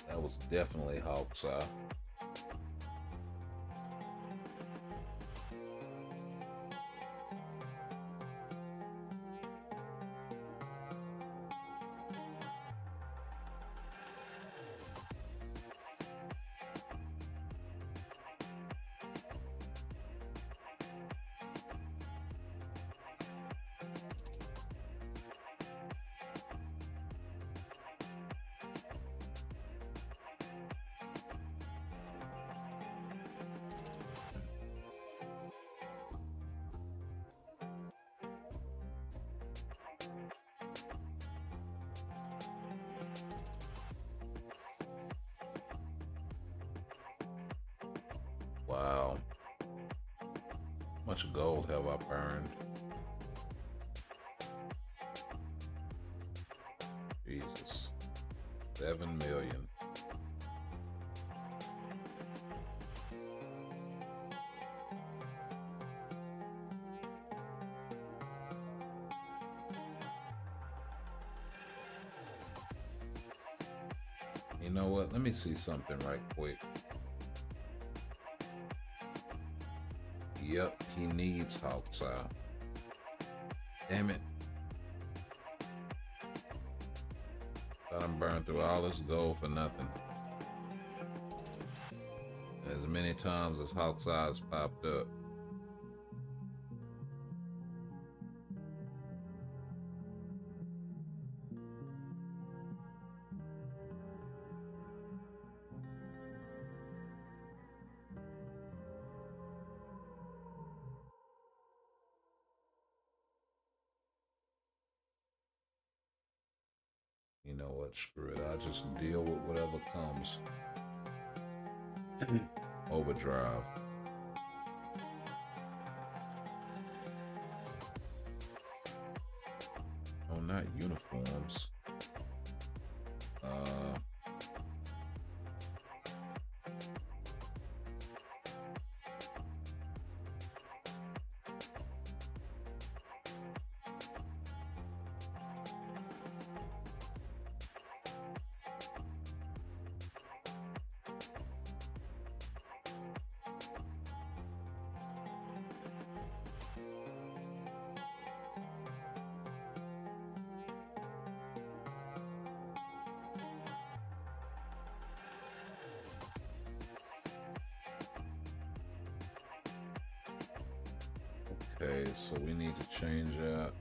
That was definitely Hawk's Eye. Wow. How much gold have I burned? Jesus. 7 million. You know what? Let me see something right quick. Yep, he needs Hawk's Eye. Damn it. Got him burned through all this gold for nothing. As many times as Hawk's Eyes popped up. You know what? Screw it. I'll just deal with whatever comes. Overdrive. Oh, not uniforms. Okay, so we need to change that.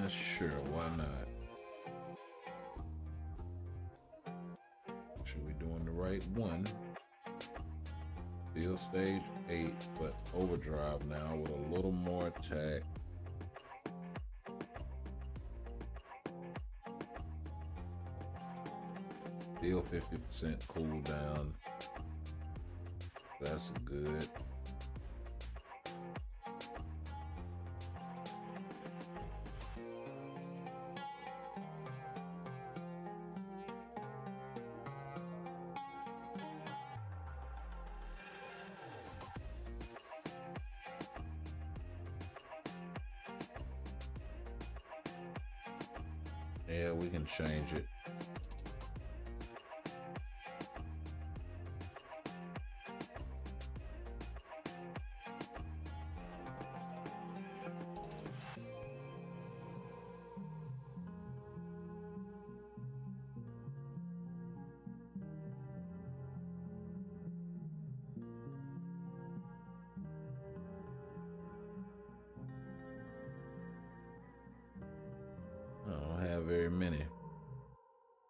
Sure, why not? Should we doing the right one? Still stage 8, but overdrive now with a little more attack. Still 50% cooldown. That's good. Yeah, we can change it. I don't have very many.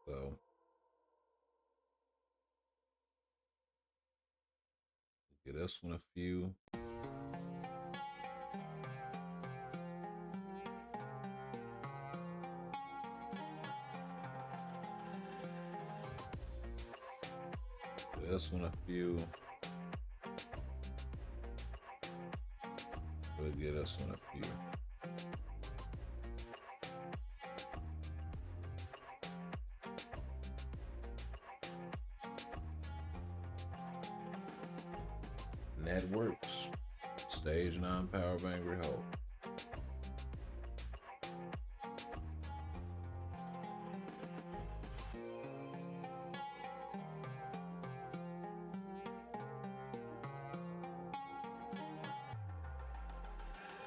So get this one a few. This one a few. We'll get this one a few. And that works. Stage 9 power bank rehold.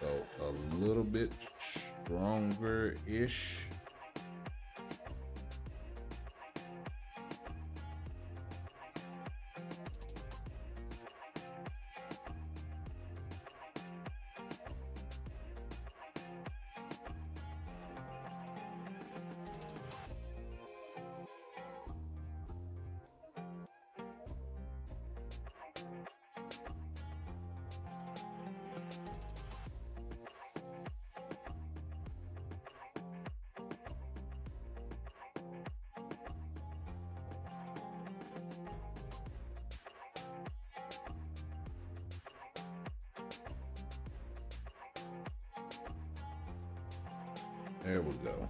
So a little bit stronger-ish. There we go.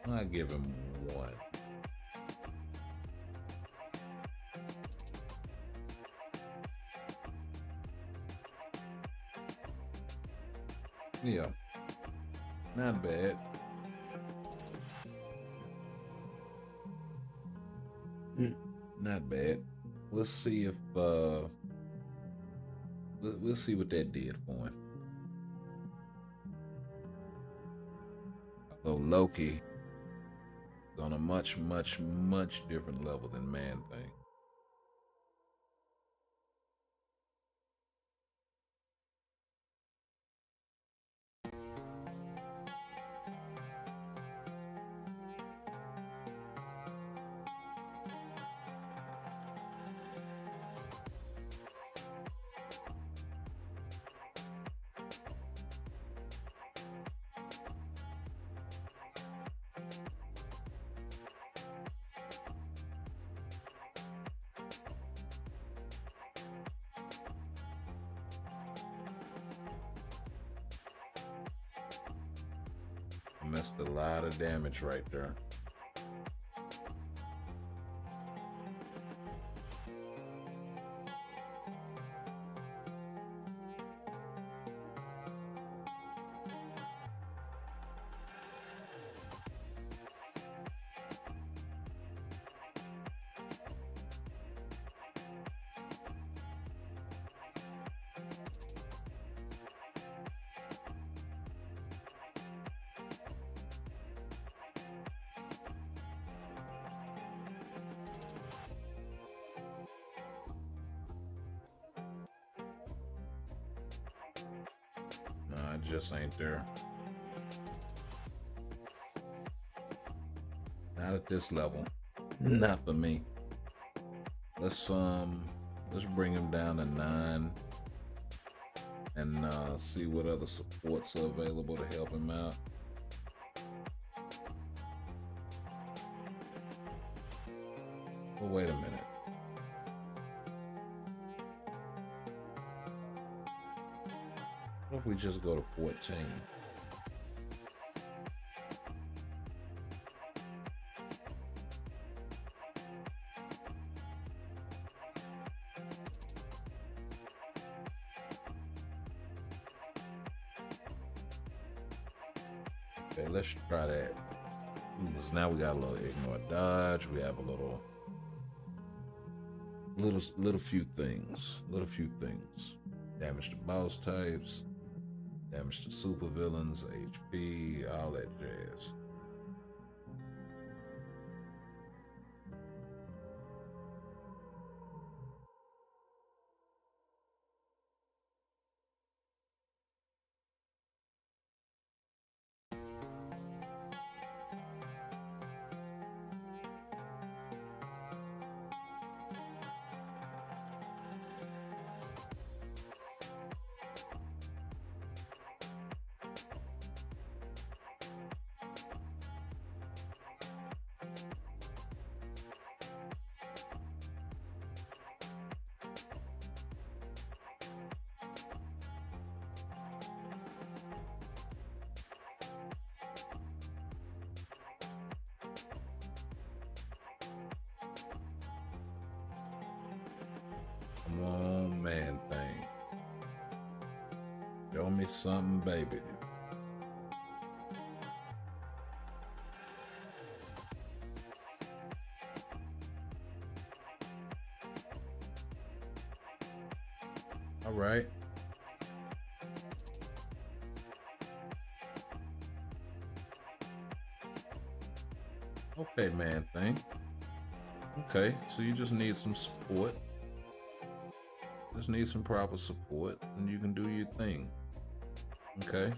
I give him one. Yeah, not bad. Not bad. We'll see if we'll see what that did for him. So Loki is on a much different level than Man Thing. Missed a lot of damage right there. Nah, it just ain't there. Not at this level. Not for me. Let's bring him down to 9 and see what other supports are available to help him out. Well, wait a minute. What if we just go to 14? Okay, let's try that. Because now we got a little ignore dodge. We have a little few things. Damage to boss types, damage to supervillains, HP, all that jazz. Come on, man thing. Show me something, baby. All right. Okay, man thing. Okay, so you just need some support. Just need some proper support, and you can do your thing. Okay?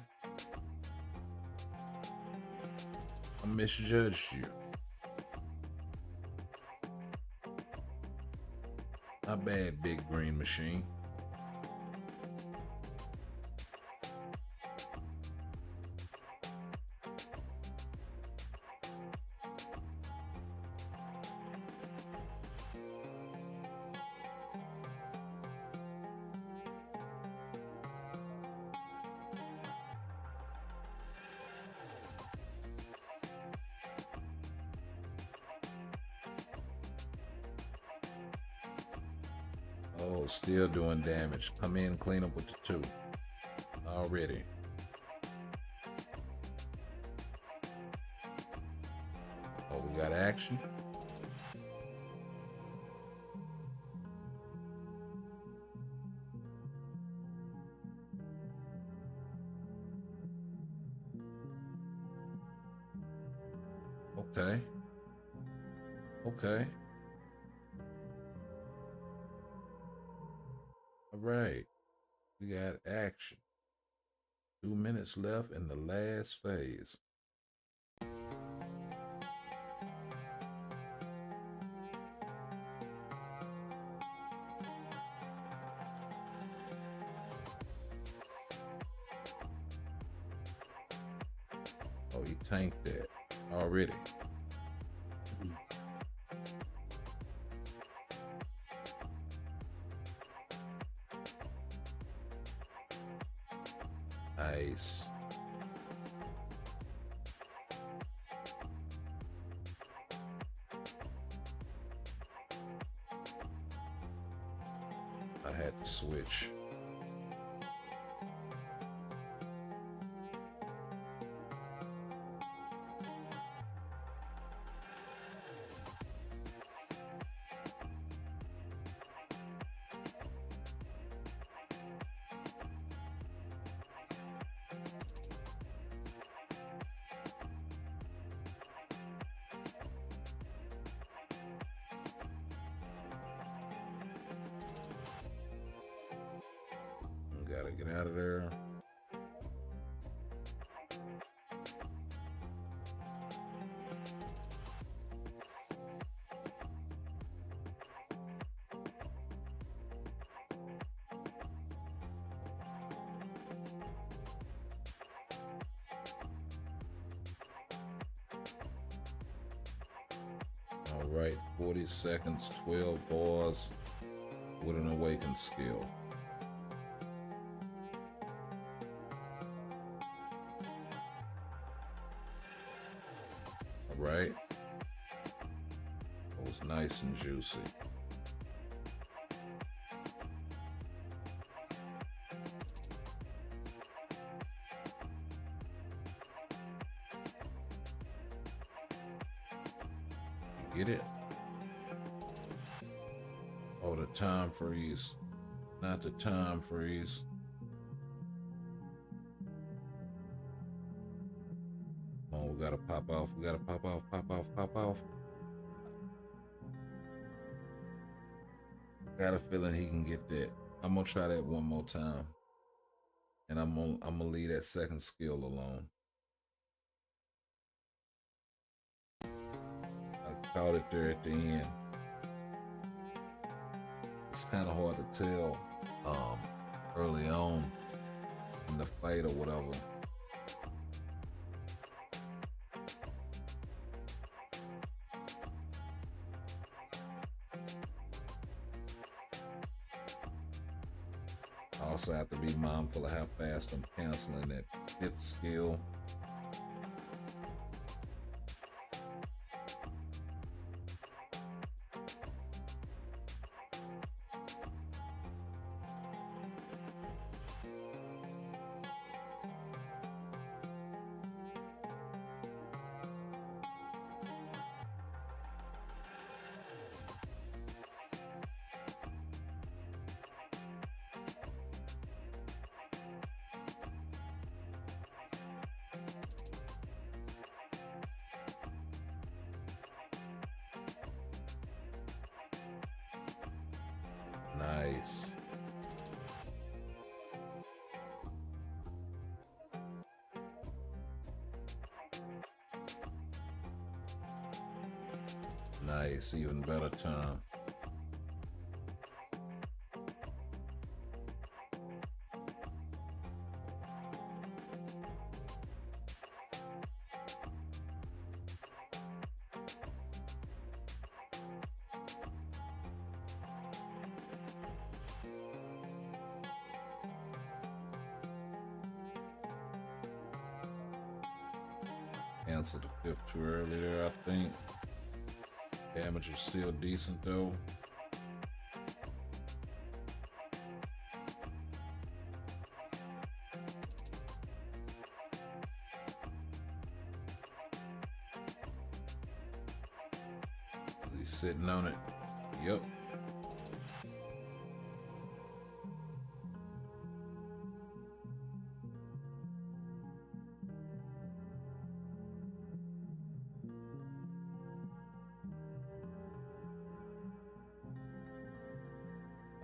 I misjudged you. Not bad, big green machine. Oh, still doing damage. Come in, clean up with the 2. Already. Oh, we got action. Okay. Okay. All right. We got action. 2 minutes left in the last phase. Oh, he tanked that already. Nice. I had to switch. Gotta get out of there. All right, 40 seconds, 12 bars with an awakened skill. All right. It was nice and juicy. Get it? Oh, the time freeze. Not the time freeze. Oh, we gotta pop off. We gotta pop off, pop off, pop off. Got a feeling he can get that. I'm gonna try that one more time. And I'm gonna leave that second skill alone. I caught it there at the end. It's kind of hard to tell early on in the fight or whatever. I also have to be mindful of how fast I'm canceling that fifth skill. Nice. Nice, even better time. Canceled the fifth too early there, I think. Damage was still decent though. He's sitting on it. Yep.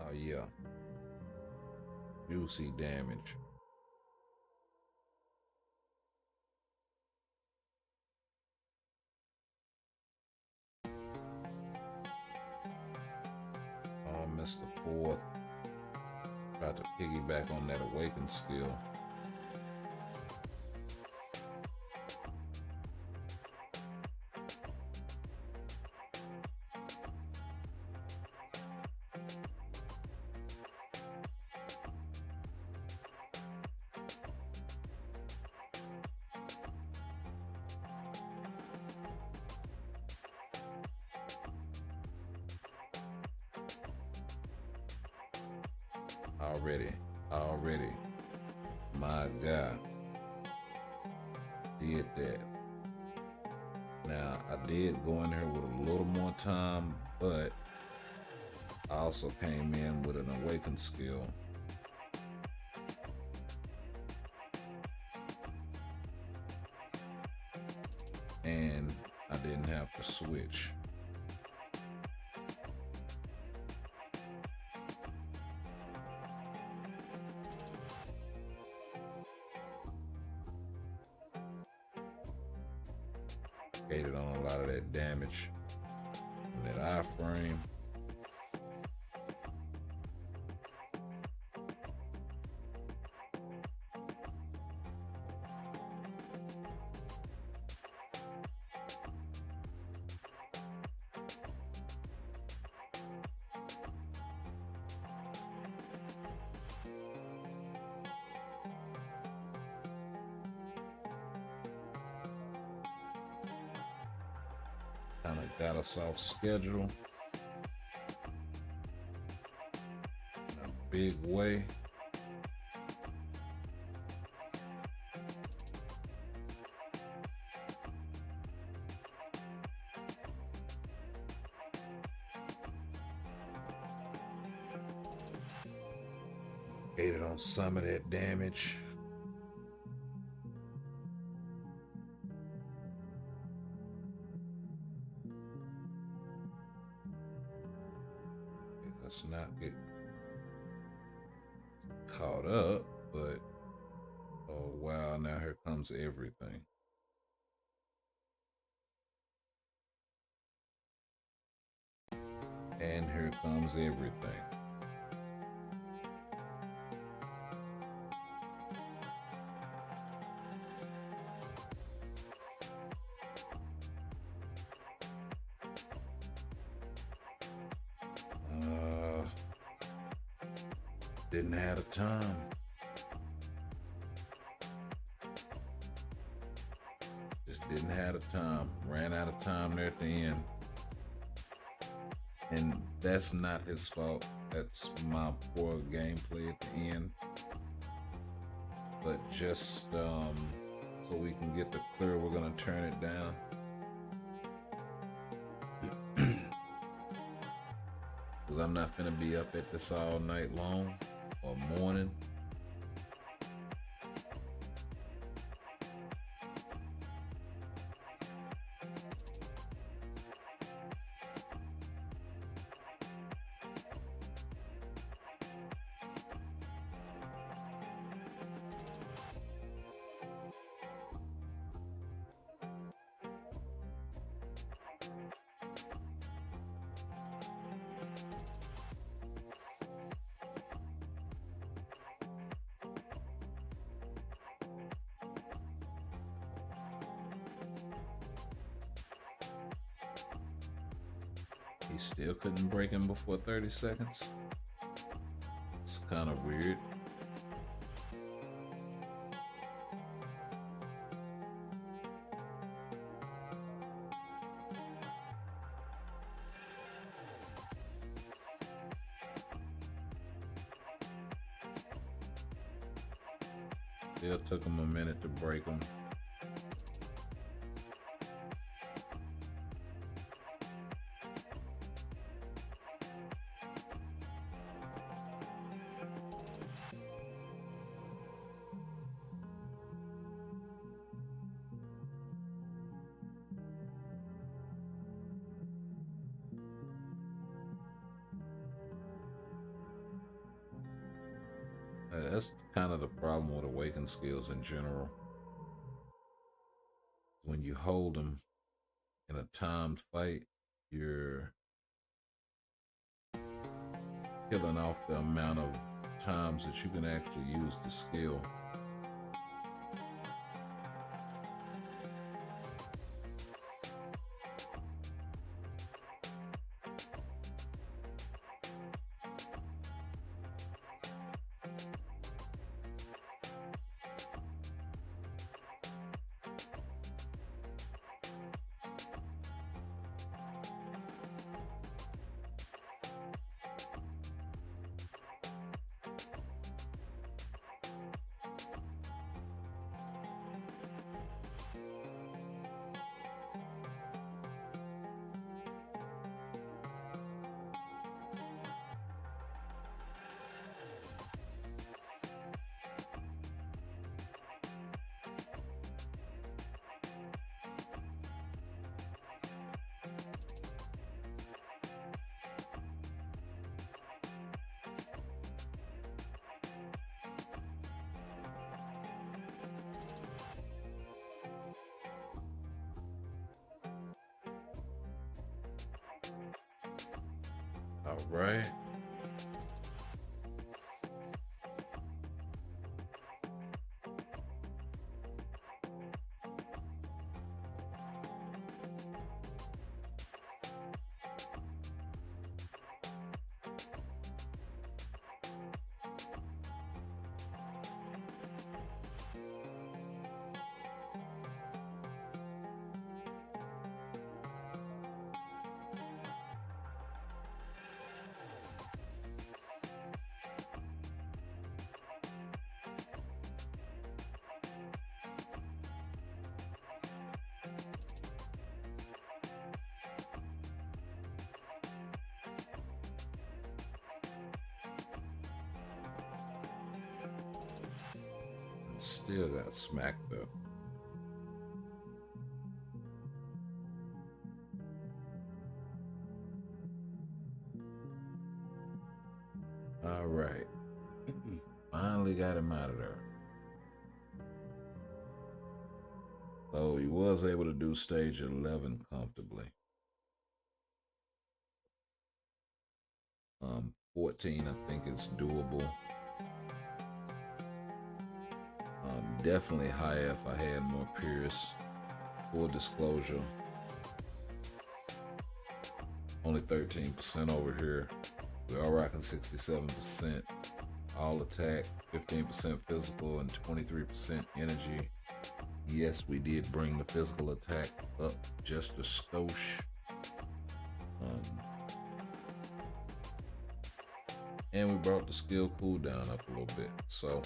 Oh yeah. Juicy damage. Oh, missed the fourth. Tried to piggyback on that awaken skill. Already. My God. Did that. Now, I did go in here with a little more time, but I also came in with an awakened skill. And I didn't have to switch. Gated on a lot of that damage in that iframe. Kind of got us off schedule in a big way. Aided on some of that damage. Okay, let's not get caught up, but oh wow, now here comes everything. And here comes everything. Didn't have the time. Just didn't have the time. Ran out of time there at the end. And that's not his fault. That's my poor gameplay at the end. But just so we can get the clear, we're gonna turn it down. Because I'm not gonna be up at this all night long or morning. He still couldn't break him before 30 seconds. It's kind of weird. Still took him a minute to break him. That's kind of the problem with awakened skills in general. When you hold them in a timed fight, you're killing off the amount of times that you can actually use the skill. All right. Still got smacked up. All right. Finally got him out of there. So he was able to do stage 11 comfortably. 14, I think is doable. Definitely higher if I had more Pierce. Full disclosure, only 13% over here. We are rocking 67%. All attack, 15% physical, and 23% energy. Yes, we did bring the physical attack up just a skosh. And we brought the skill cooldown up a little bit. So,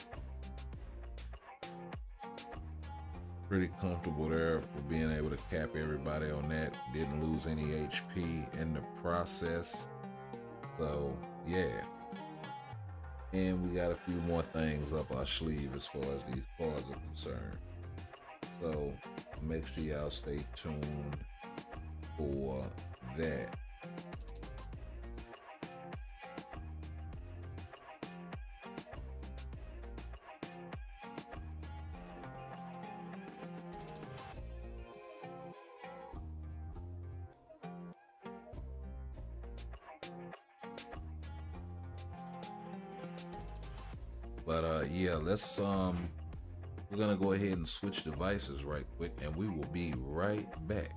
pretty comfortable there with being able to cap everybody on that. Didn't lose any HP in the process. So, yeah. And we got a few more things up our sleeve as far as these cards are concerned. So make sure y'all stay tuned for that. But yeah, let's we're gonna go ahead and switch devices right quick, and we will be right back.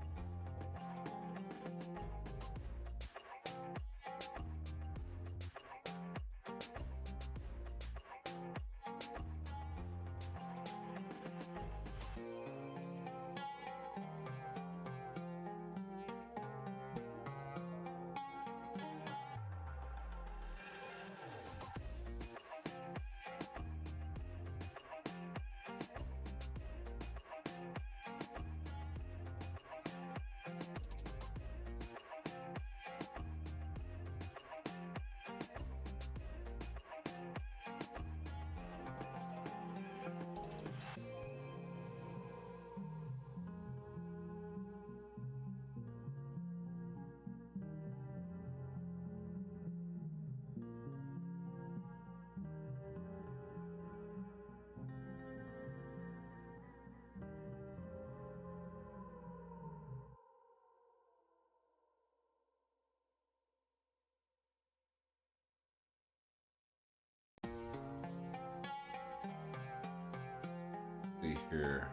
See here.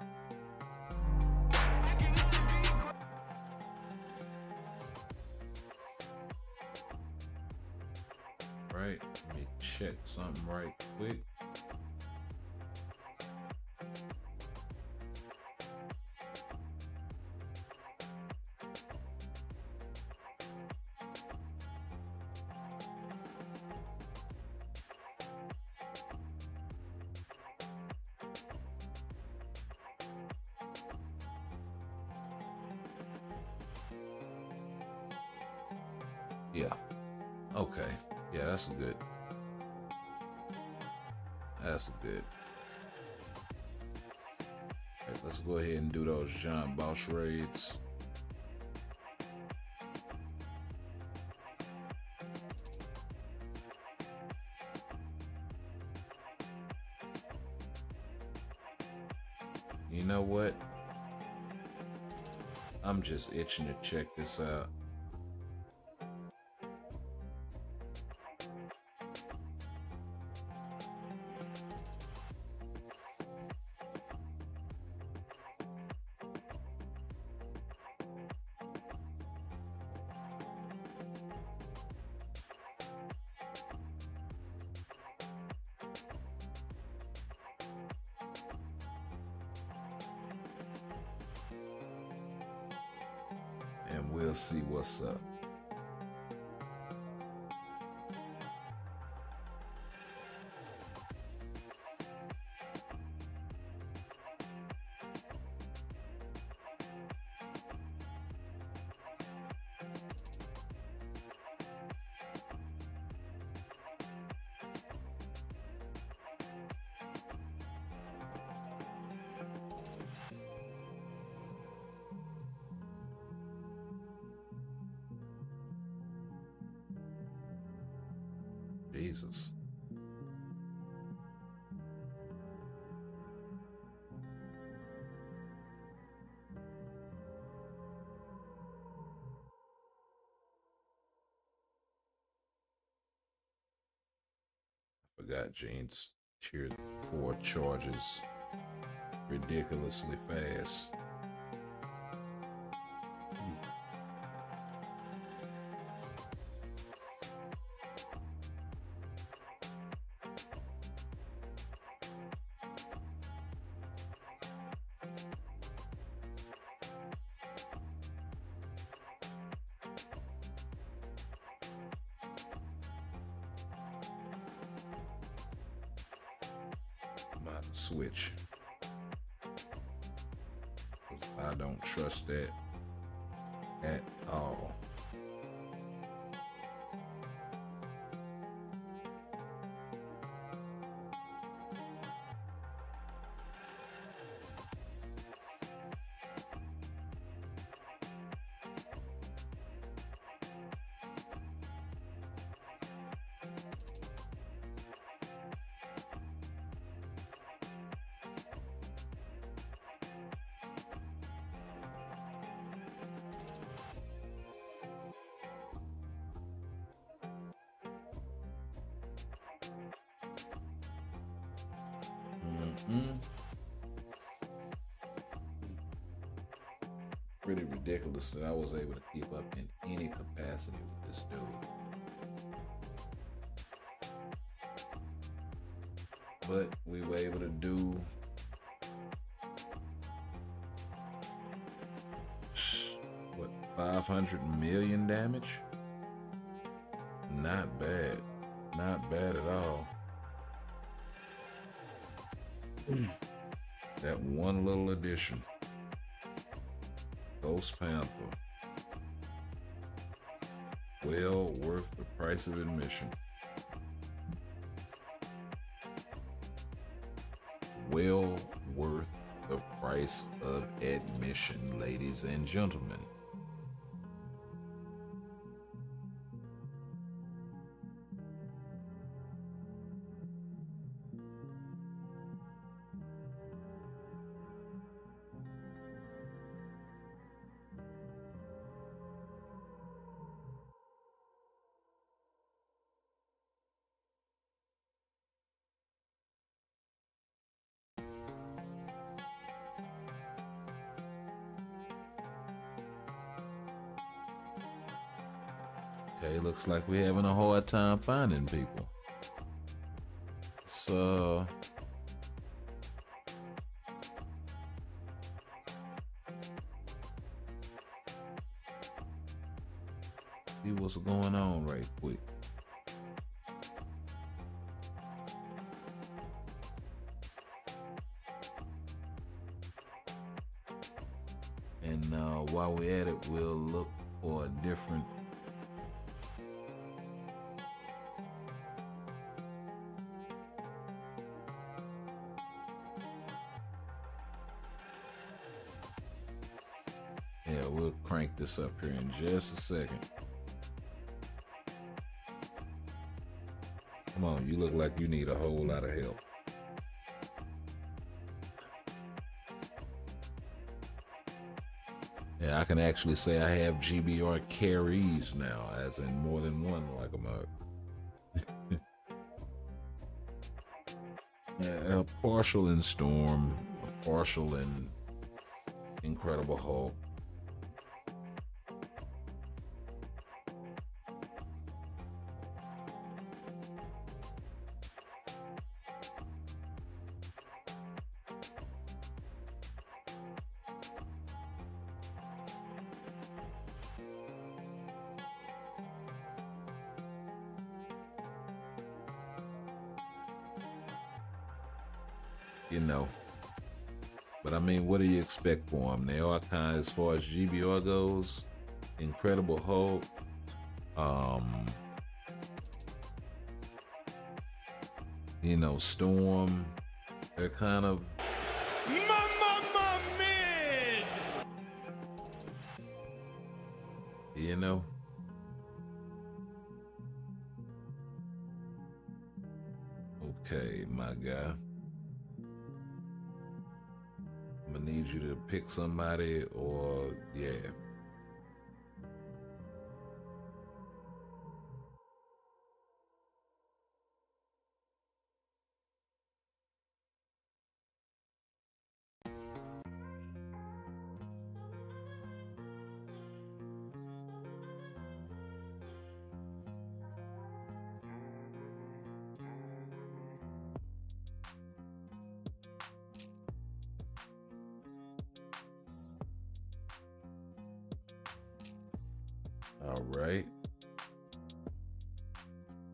Right, let me check something right quick. Yeah. Okay. Yeah, that's good. That's good. Right, let's go ahead and do those giant boss raids. You know what? I'm just itching to check this out. And we'll see what's up. Jesus. Forgot Jane's tier 4 charges ridiculously fast. I'm about to switch. Because I don't trust that at all. Pretty ridiculous that I was able to keep up in any capacity with this dude. But we were able to do what, 500 million damage? Not bad. Not bad at all. That one little addition. Ghost Panther. Well worth the price of admission. Well worth the price of admission, ladies and gentlemen. Okay, looks like we're having a hard time finding people. So, see what's going on right quick. And while we're at it, we'll look for a different we'll crank this up here in just a second. Come on, you look like you need a whole lot of help. Yeah, I can actually say I have GBR carries now, as in more than one like a mug. Yeah, a partial in Storm, a partial in Incredible Hulk. You know, but I mean, what do you expect for them? They are kind of, as far as GBR goes, Incredible Hulk, you know, Storm, they're kind of mid. you know, Okay, my guy. I'm gonna need you to pick somebody, or yeah. All right.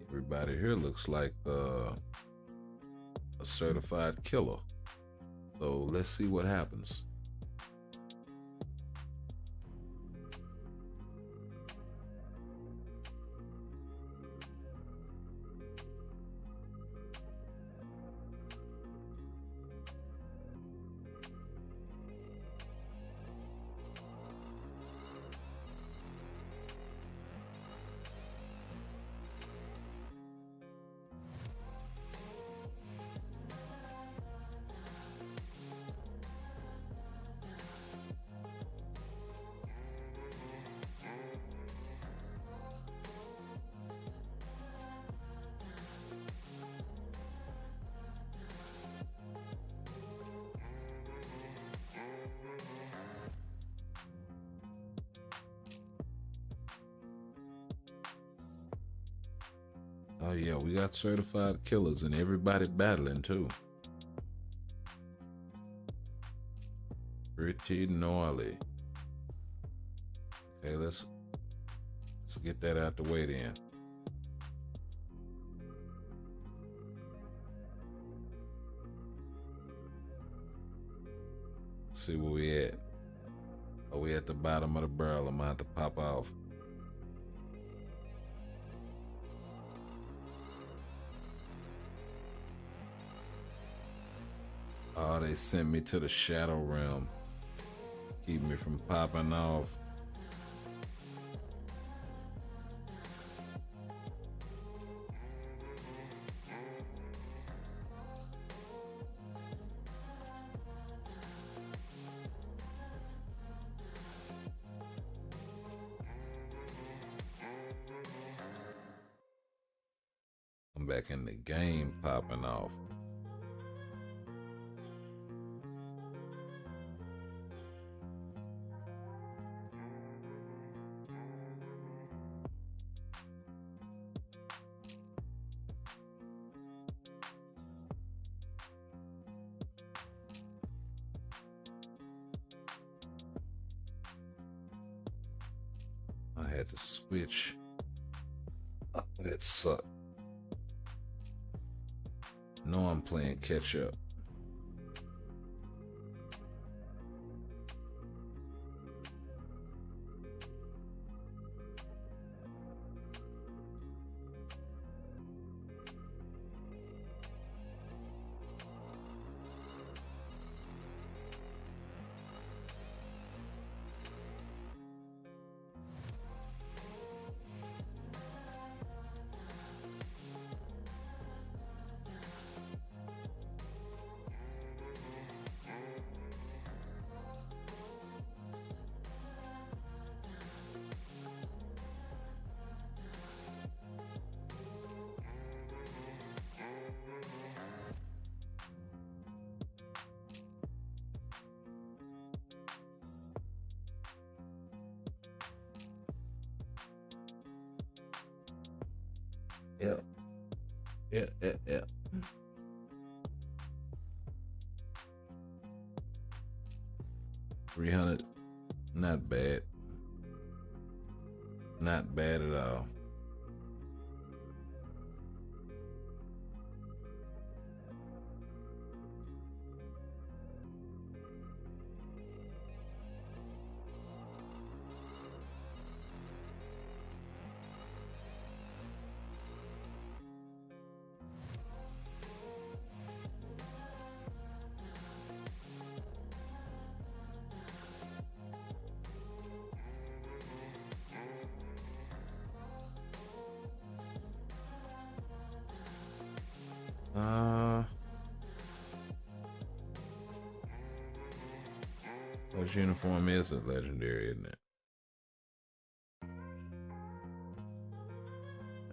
Everybody here looks like a certified killer. So let's see what happens. Oh yeah, we got certified killers and everybody battling too. Pretty gnarly. Okay, let's get that out the way then. Let's see where we at. Are we at the bottom of the barrel? I'm gonna have to pop off. Oh, they sent me to the shadow realm. Keep me from popping off. I'm back in the game popping off. I had to switch. Oh, that sucked. No, I'm playing catch up. Yeah. 300, not bad. Not bad at all. His uniform is a legendary, isn't it?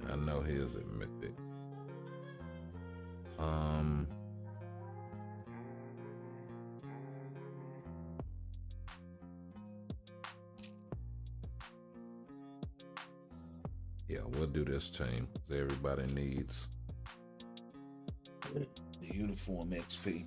I know his is mythic. Yeah, we'll do this team because everybody needs the uniform XP.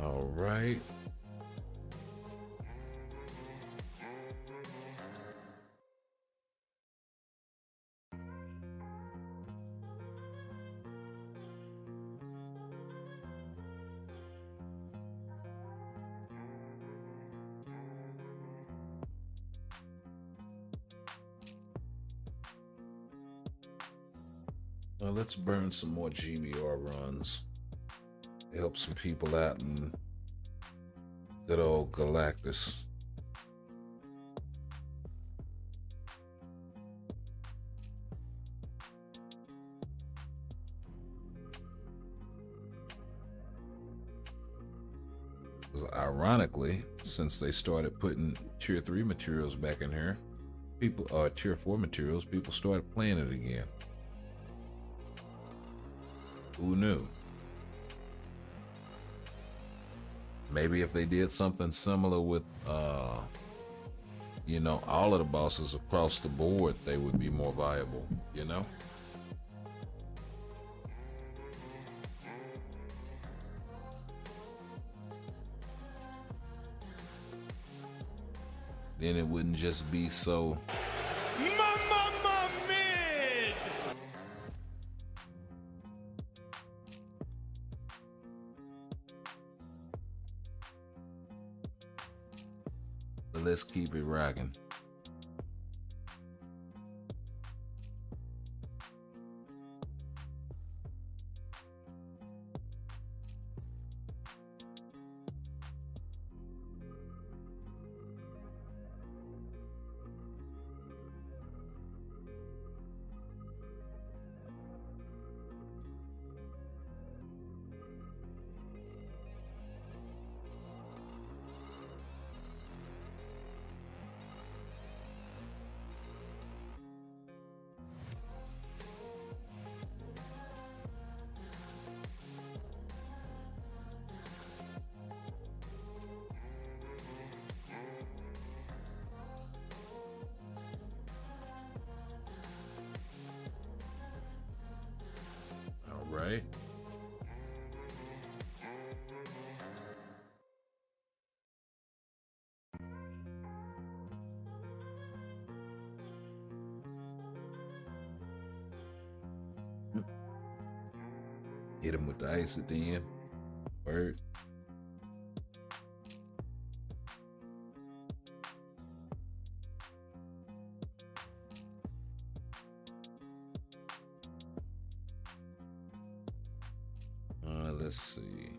All right. Well, let's burn some more GBR runs to help some people out in good old Galactus. Ironically, since they started putting tier 3 materials back in here, people tier 4 materials, people started playing it again. Who knew? Maybe if they did something similar with you know, all of the bosses across the board, they would be more viable, you know? Then it wouldn't just be so Mid! but let's keep it rocking. All right. Hit him with the ice at the end. Word. Let's see.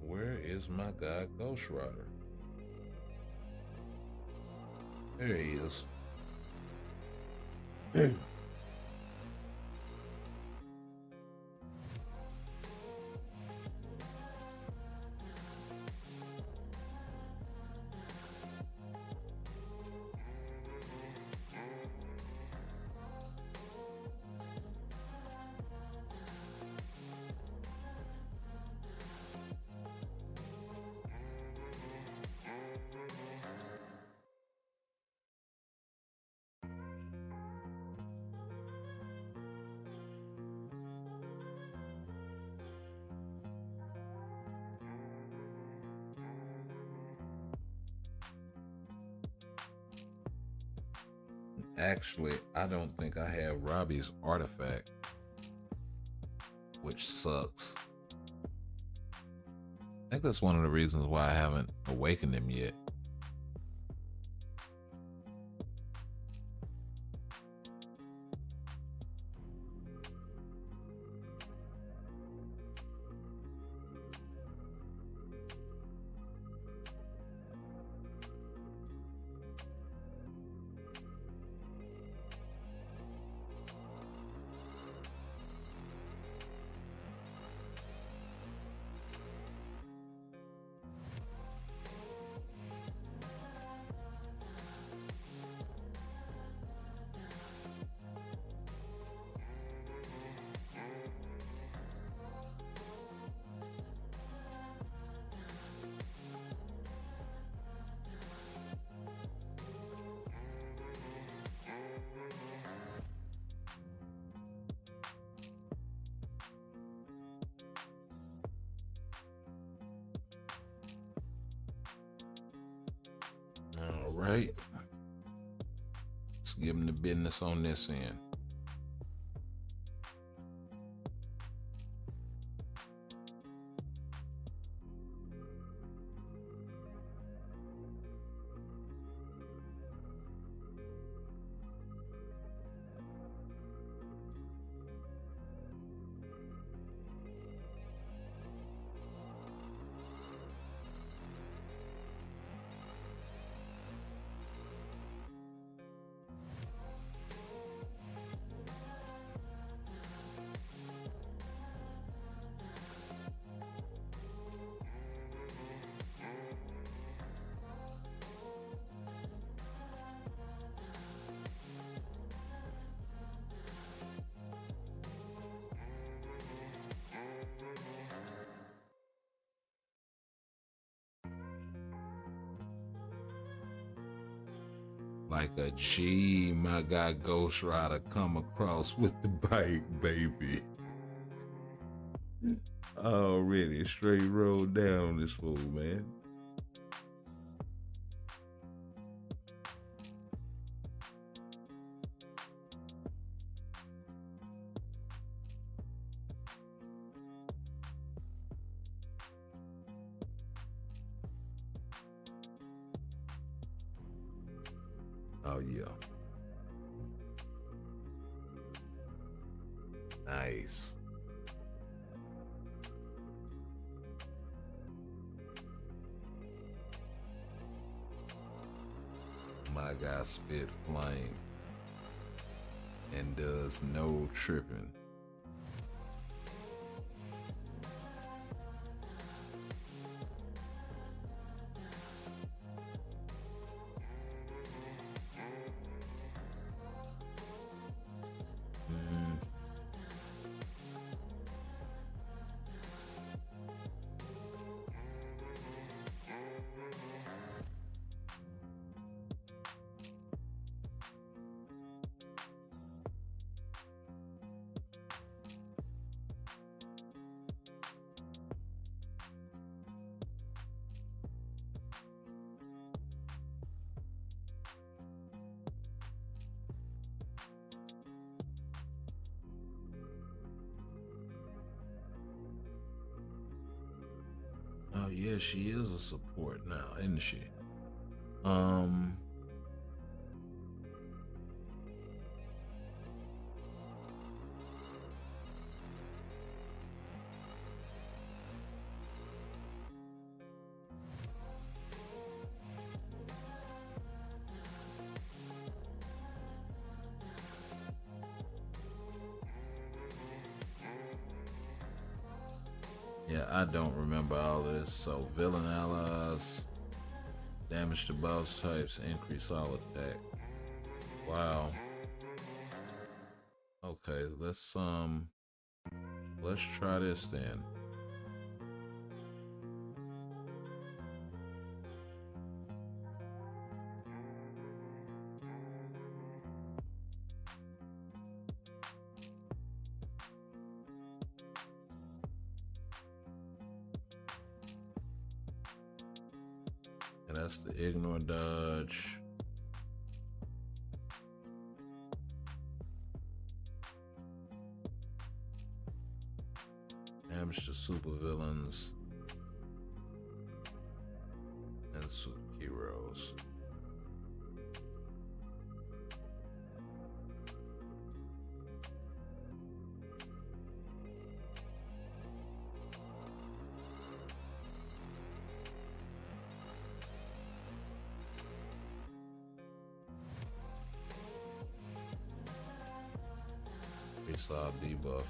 Where is my guy Ghost Rider? There he is. Actually, I don't think I have Robbie's artifact, which sucks. I think that's one of the reasons why I haven't awakened him yet. All right. Let's give him the business on this end. Like a G, my guy Ghost Rider come across with the bike, baby. Already straight rolled down on this fool, man. Oh yeah. Nice. My guy spit flame and does no tripping. Oh yeah, she is a support now, isn't she? Um yeah, I don't remember all of this. So villain allies, damage to boss types, increase all attack. Wow. Okay, let's try this then. And that's the ignore dodge. Damage to supervillains and superheroes. Saw debuff.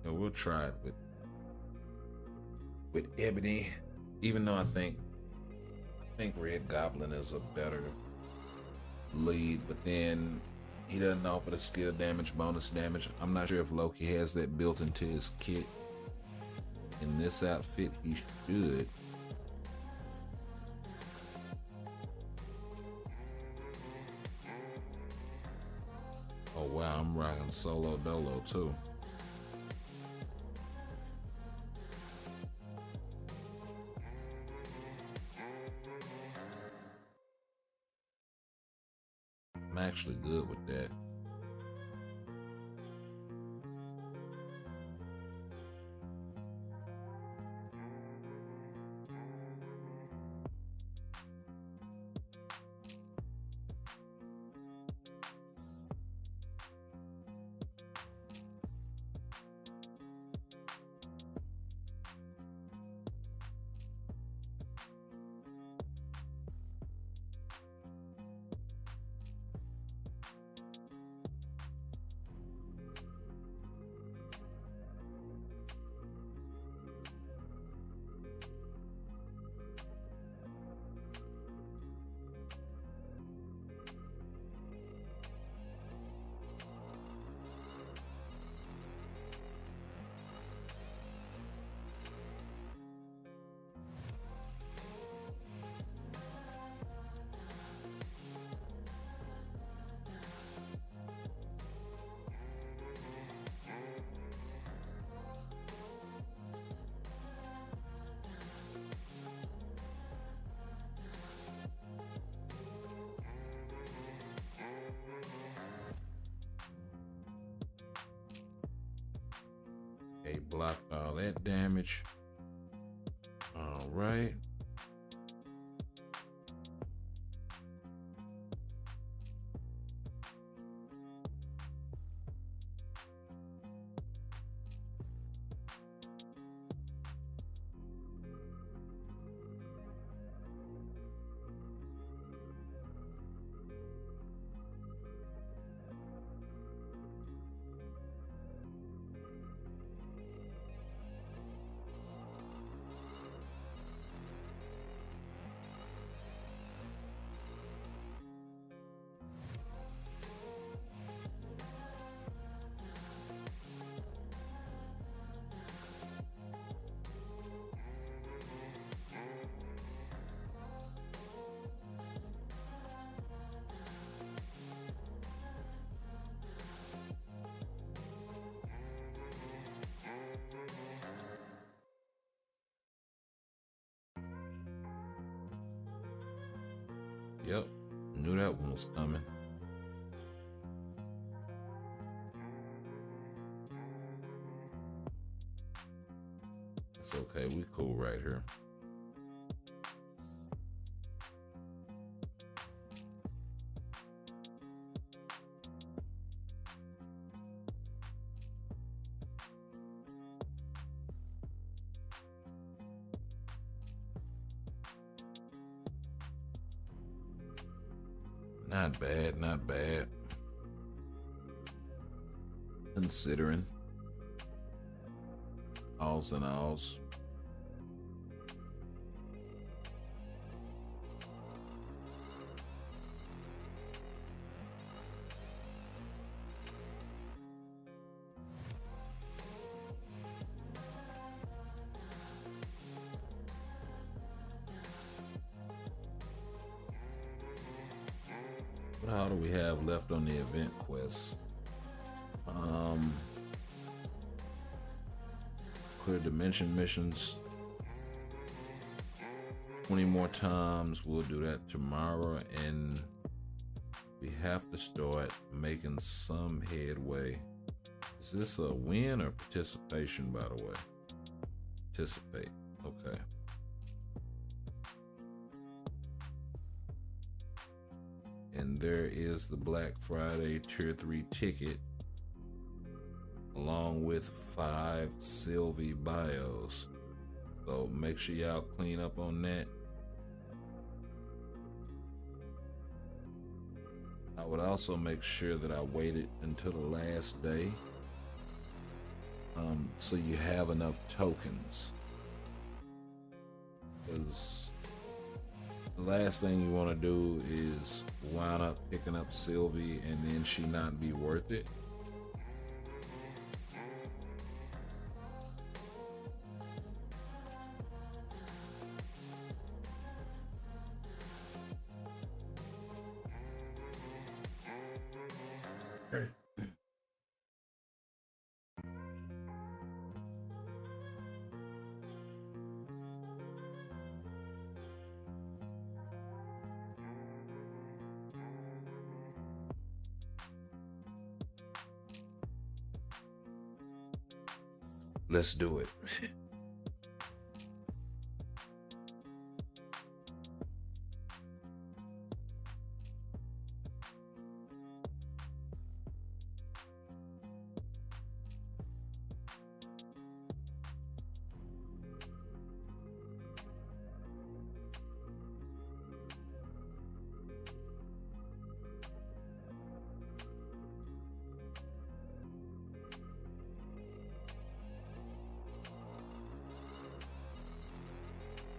And we'll try it with Ebony, even though I think Red Goblin is a better lead, but then he doesn't offer the skill damage, bonus damage. I'm not sure if Loki has that built into his kit. In this outfit, he should. Oh wow, I'm rocking Solo Dolo too. I'm actually good with that. Okay, blocked all that damage. All right. Yep, knew that one was coming. It's okay, we cool right here. Not bad, not bad. Considering alls and alls. What all do we have left on the event quest? Clear dimension missions 20 more times. We'll do that tomorrow, and we have to start making some headway. Is this a win or participation, by the way? Participate. Okay. And there is the Black Friday Tier 3 ticket, along with 5 Sylvie bios. So make sure y'all clean up on that. I would also make sure that I waited until the last day, so you have enough tokens. Because the last thing you want to do is wind up picking up Sylvie and then she not be worth it. Let's do it.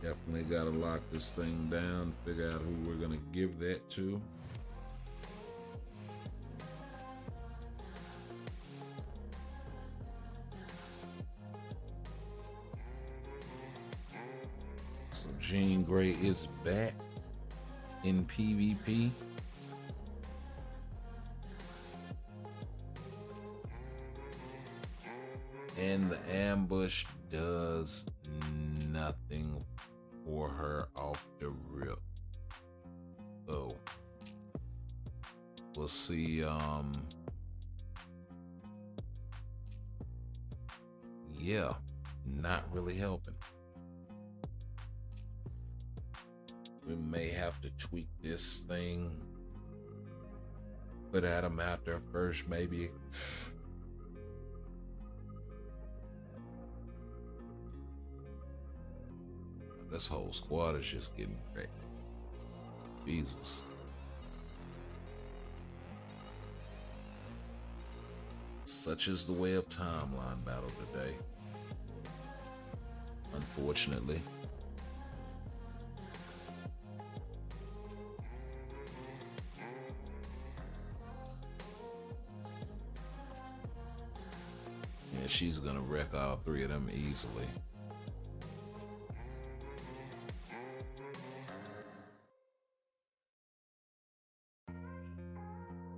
Definitely got to lock this thing down, figure out who we're going to give that to. So Jean Grey is back in PvP. And the ambush does nothing for her off the rip. So we'll see. yeah, not really helping. We may have to tweak this thing. Put Adam out there first, maybe. This whole squad is just getting wrecked. Jesus. Such is the way of timeline battle today. Unfortunately. Yeah, she's gonna wreck all three of them easily.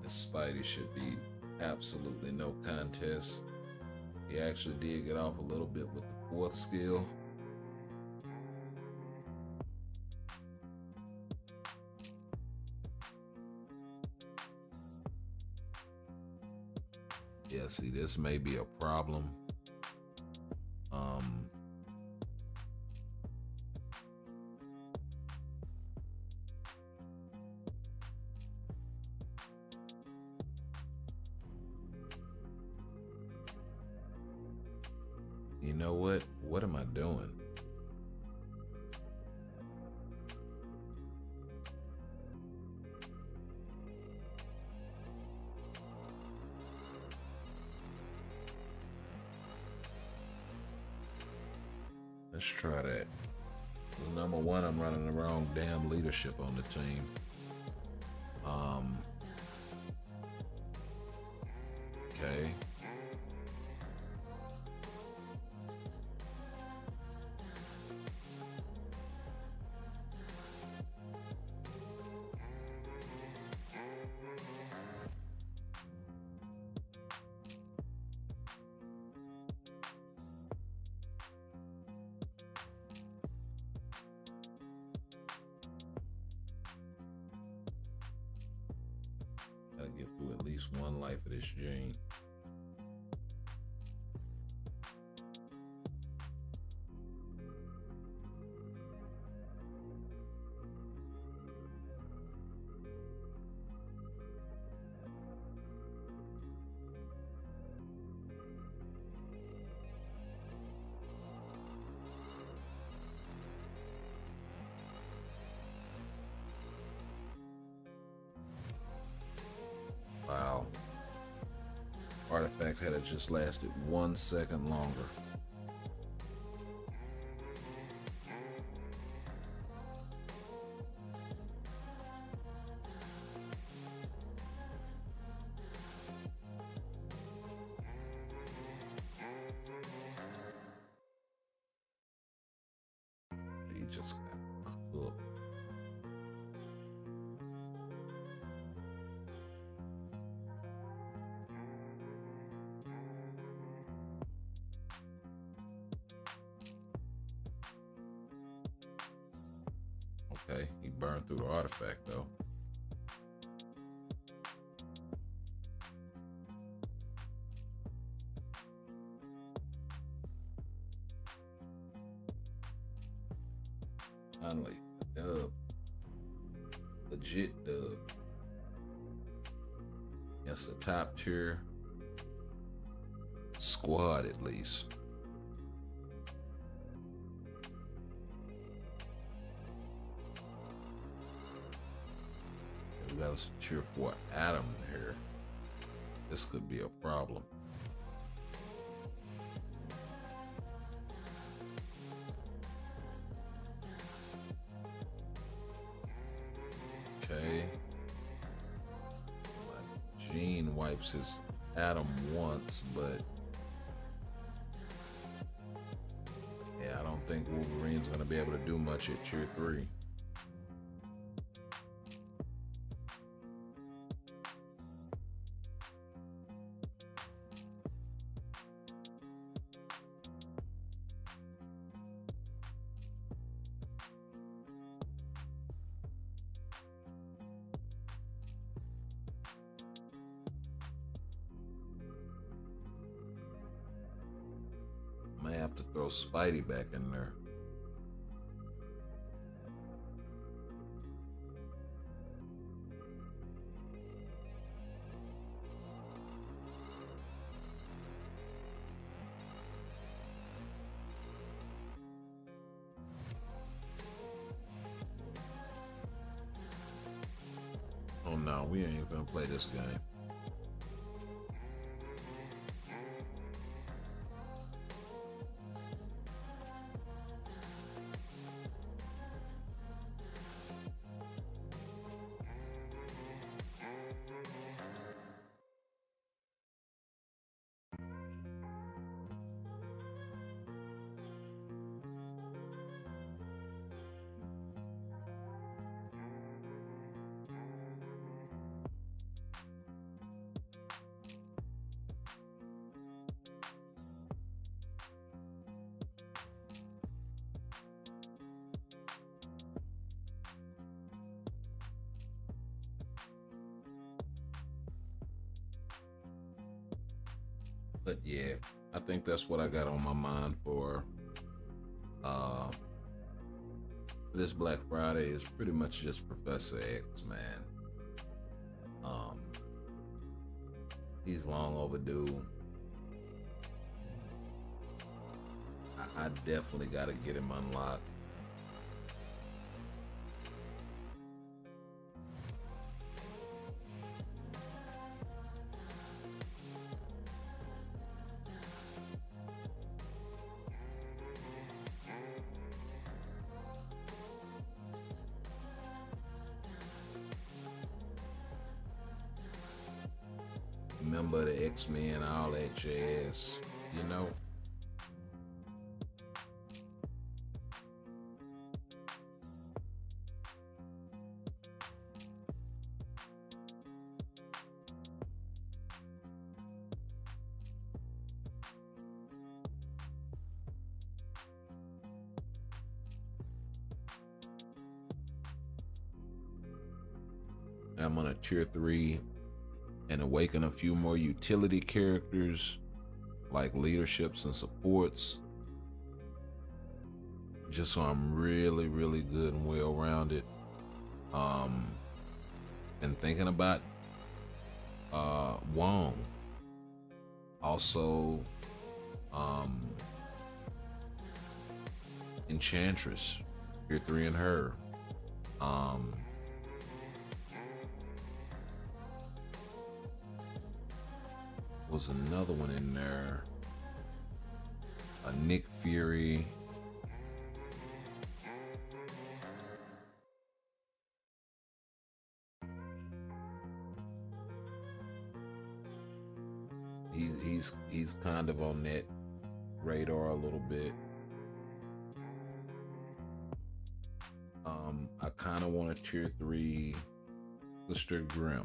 This Spidey should be absolutely no contest. He actually did get off a little bit with the fourth skill. Yeah, see, this may be a problem. You know what? What am I doing? Let's try that. Number one, I'm running the wrong damn leadership on the team. Okay. Gotta get through at least one life of this gene. Wow. Artifact had it just lasted 1 second longer. He just got cooked. Okay, he burned through the artifact though. Finally, a dub. Legit dub. Against the top tier squad at least. We got a tier 4 Adam here. This could be a problem. Okay. Gene wipes his Adam once, but yeah, I don't think Wolverine's gonna be able to do much at tier 3. Might have to throw Spidey back in there. Oh no, we ain't gonna play this game. But yeah, I think that's what I got on my mind for this Black Friday is pretty much just Professor X, man. He's long overdue. I definitely got to get him unlocked. Member of the X-Men, all that jazz, you know. I'm on a tier 3 and awaken a few more utility characters like leaderships and supports, just so I'm really good and well rounded. And thinking about Wong, also Enchantress, tier 3 in her. Was another one in there. Nick Fury. He's kind of on that radar a little bit. I kind of want a tier 3 Sister Grimm.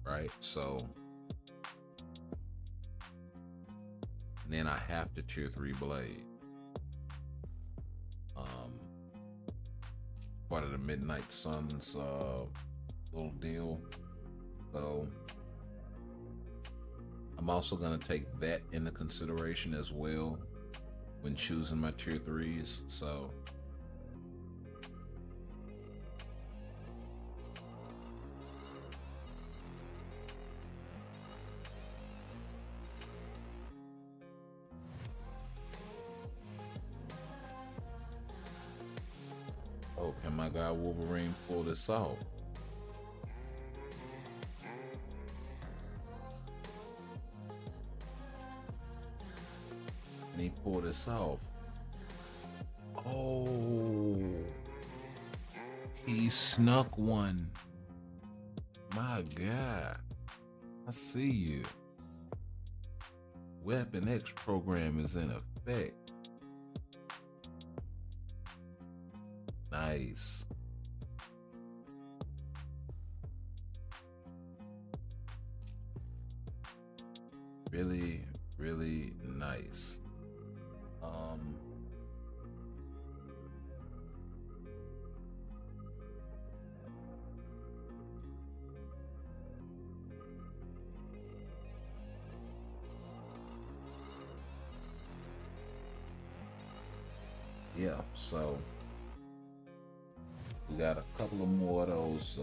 Right, so and then I have to tier 3 Blade. Part of the Midnight Suns little deal. So I'm also gonna take that into consideration as well when choosing my tier 3s. So oh, can my guy Wolverine pull this off? And he pulled this off. Oh, he snuck one. My God, I see you. Weapon X program is in effect. Nice. Really nice. yeah, so we got a couple of more of those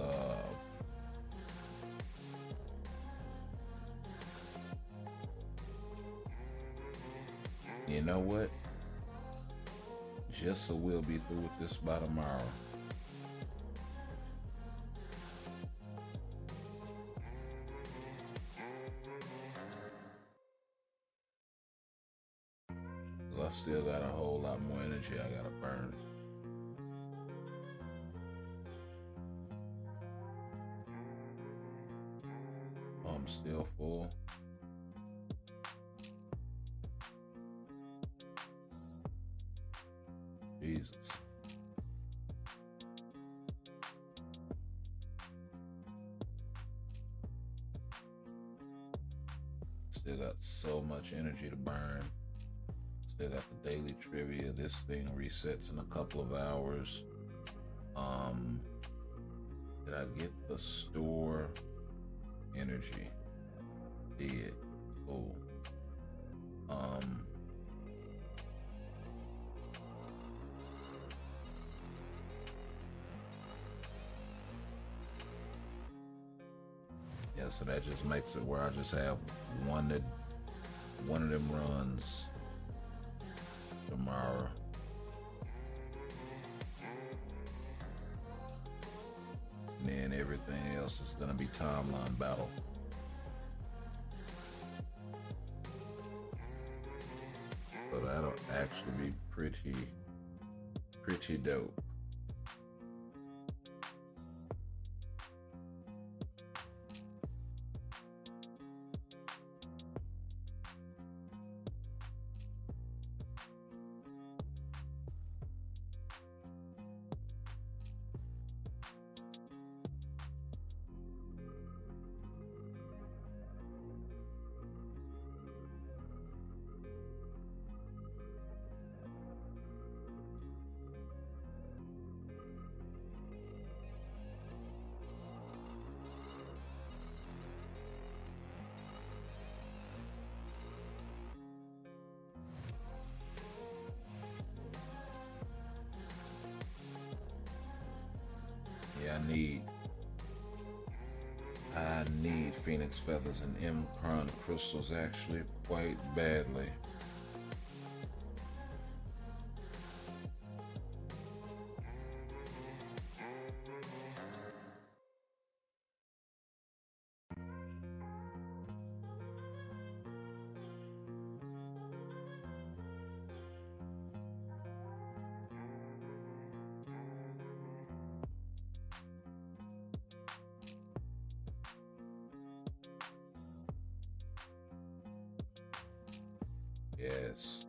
you know what? Just so we'll be through with this by tomorrow. I still got a whole lot more energy I gotta burn. Oh, I'm still full. Jesus. Still got so much energy to burn. Still got the daily trivia. This thing resets in a couple of hours. Did I get the store energy? Did. Cool. Yeah, so that just makes it where I just have one of them runs tomorrow. And then everything else is gonna be timeline battle. So that'll actually be pretty dope. Yeah, I need Phoenix Feathers and Imcron crystals actually quite badly. Yes.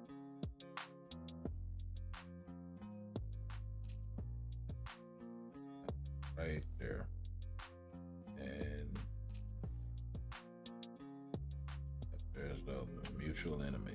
Right there. And there's the mutual enemy.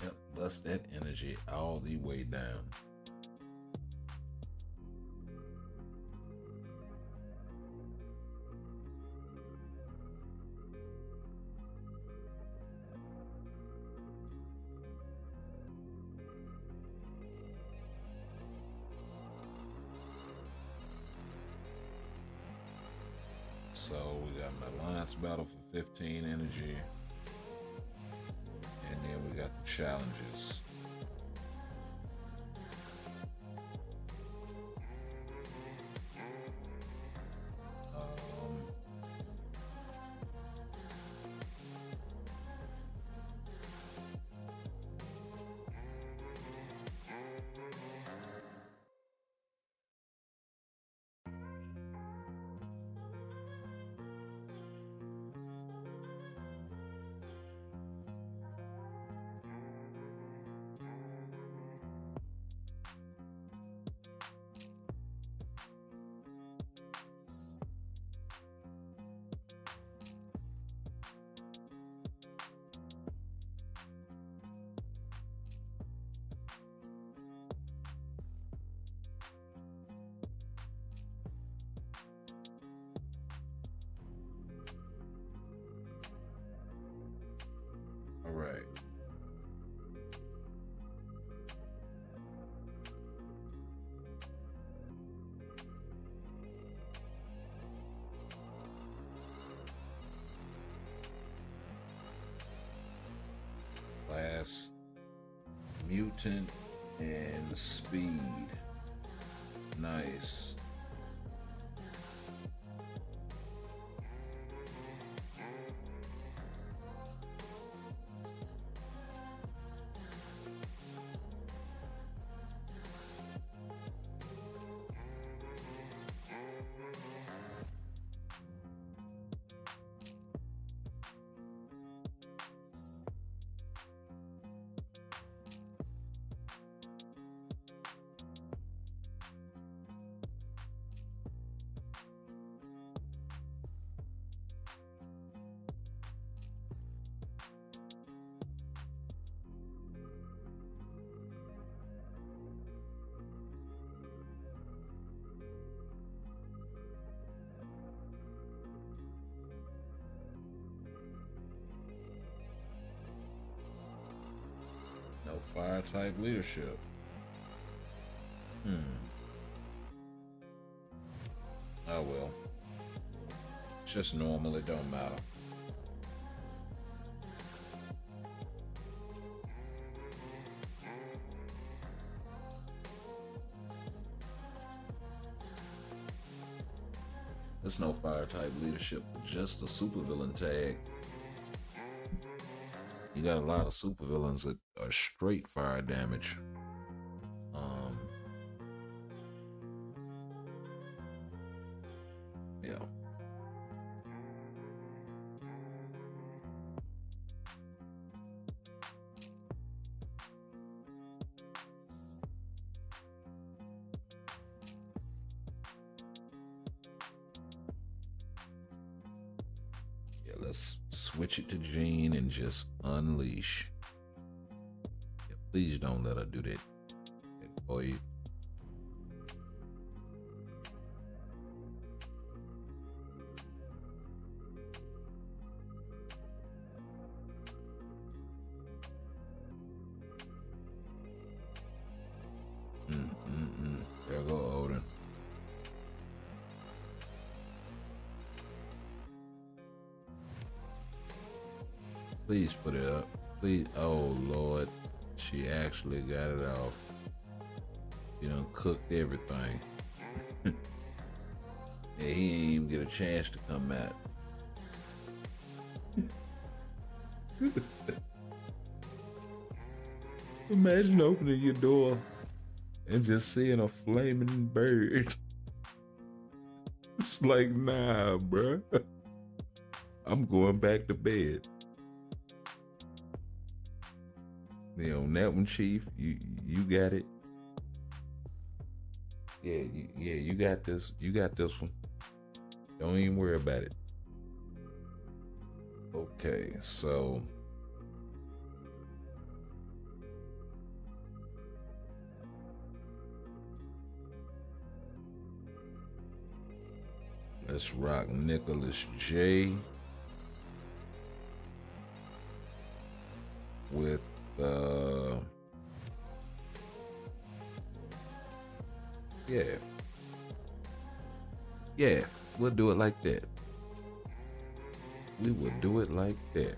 Yep, bust that energy all the way down. So we got an alliance battle for 15 energy. And then we got the challenges. right. Class, mutant, and speed. Nice. No fire type leadership. Oh well. Just normal, it don't matter. There's no fire type leadership, just a supervillain tag. You got a lot of supervillains that are straight fire damage. Yeah. Yeah, let's switch it to Jean and just unleash. Yeah, please don't let her do that. Boy. There go Odin. Please put it up. Please. Oh, Lord. She actually got it off. You done cooked everything. Yeah, he ain't even get a chance to come out. Imagine opening your door and just seeing a flaming bird. It's like, nah, bruh. I'm going back to bed. You know, that one, Chief, you got it. Yeah, you got this. You got this one. Don't even worry about it. Okay, so let's rock Nicholas J with yeah, we'll do it like that. We will do it like that.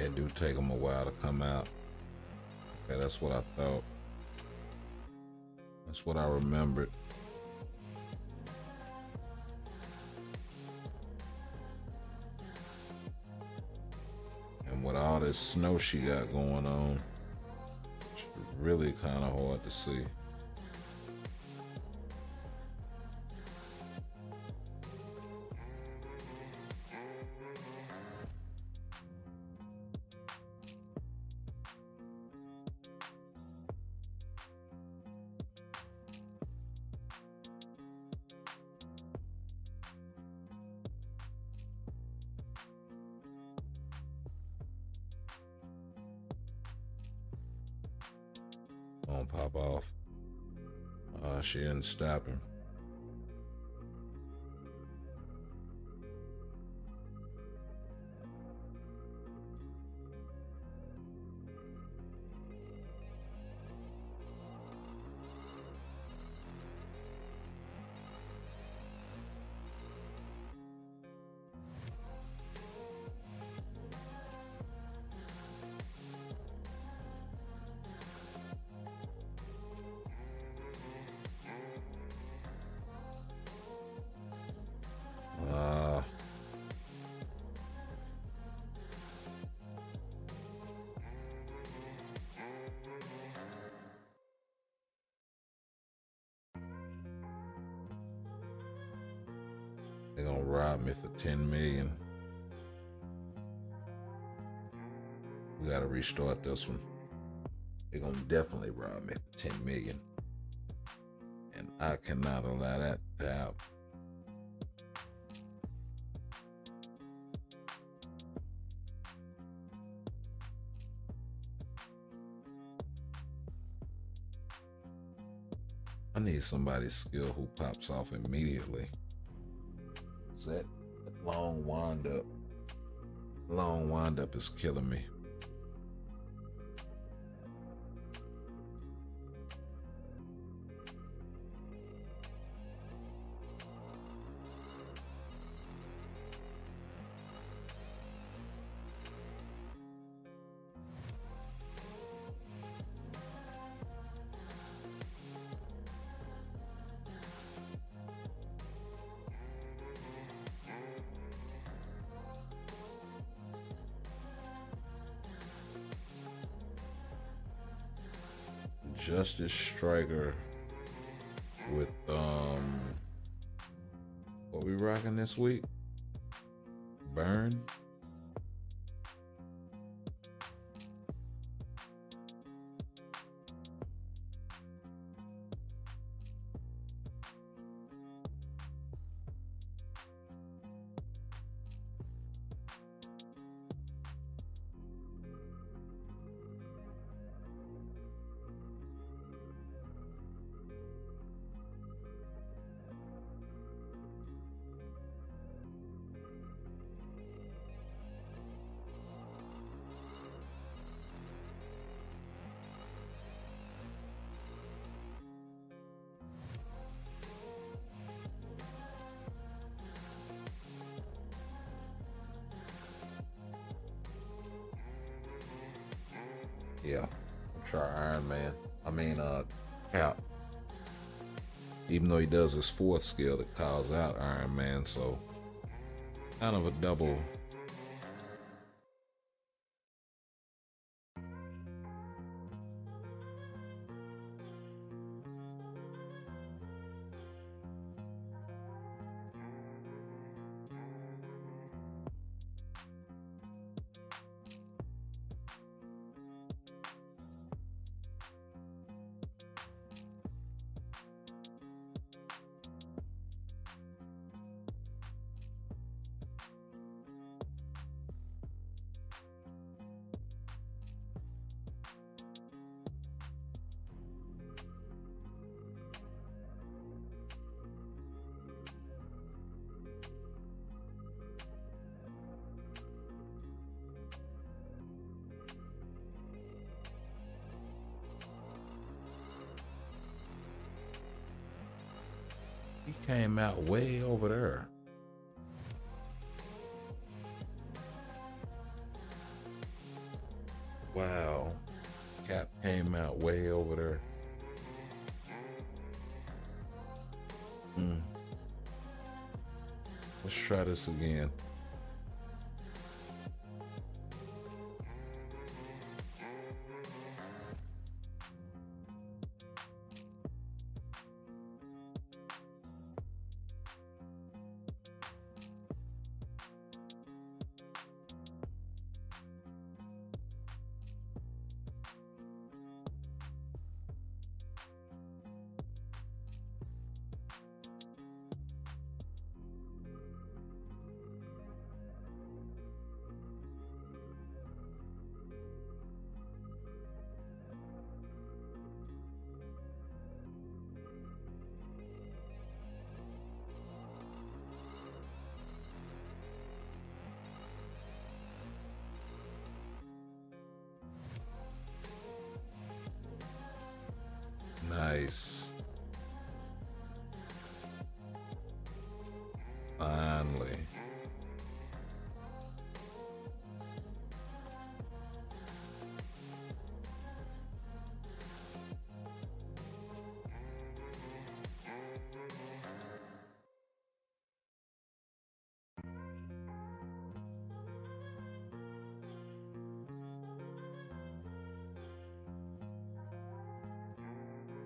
Yeah, it do take them a while to come out. Okay, that's what I thought. That's what I remembered. And with all this snow she got going on, it's really kind of hard to see. Won't pop off. She didn't stop him. They're gonna rob me for 10 million. We gotta restart this one. They're gonna definitely rob me for 10 million. And I cannot allow that to happen. I need somebody skilled who pops off immediately. That long wind up. Long wind up is killing me. Justice Striker with what we rocking this week? Burn. Yeah, I'll try Iron Man. Cap. Even though he does his fourth skill that calls out Iron Man, so kind of a double. He came out way over there. Wow. Cap came out way over there. Let's try this again. Nice. Finally.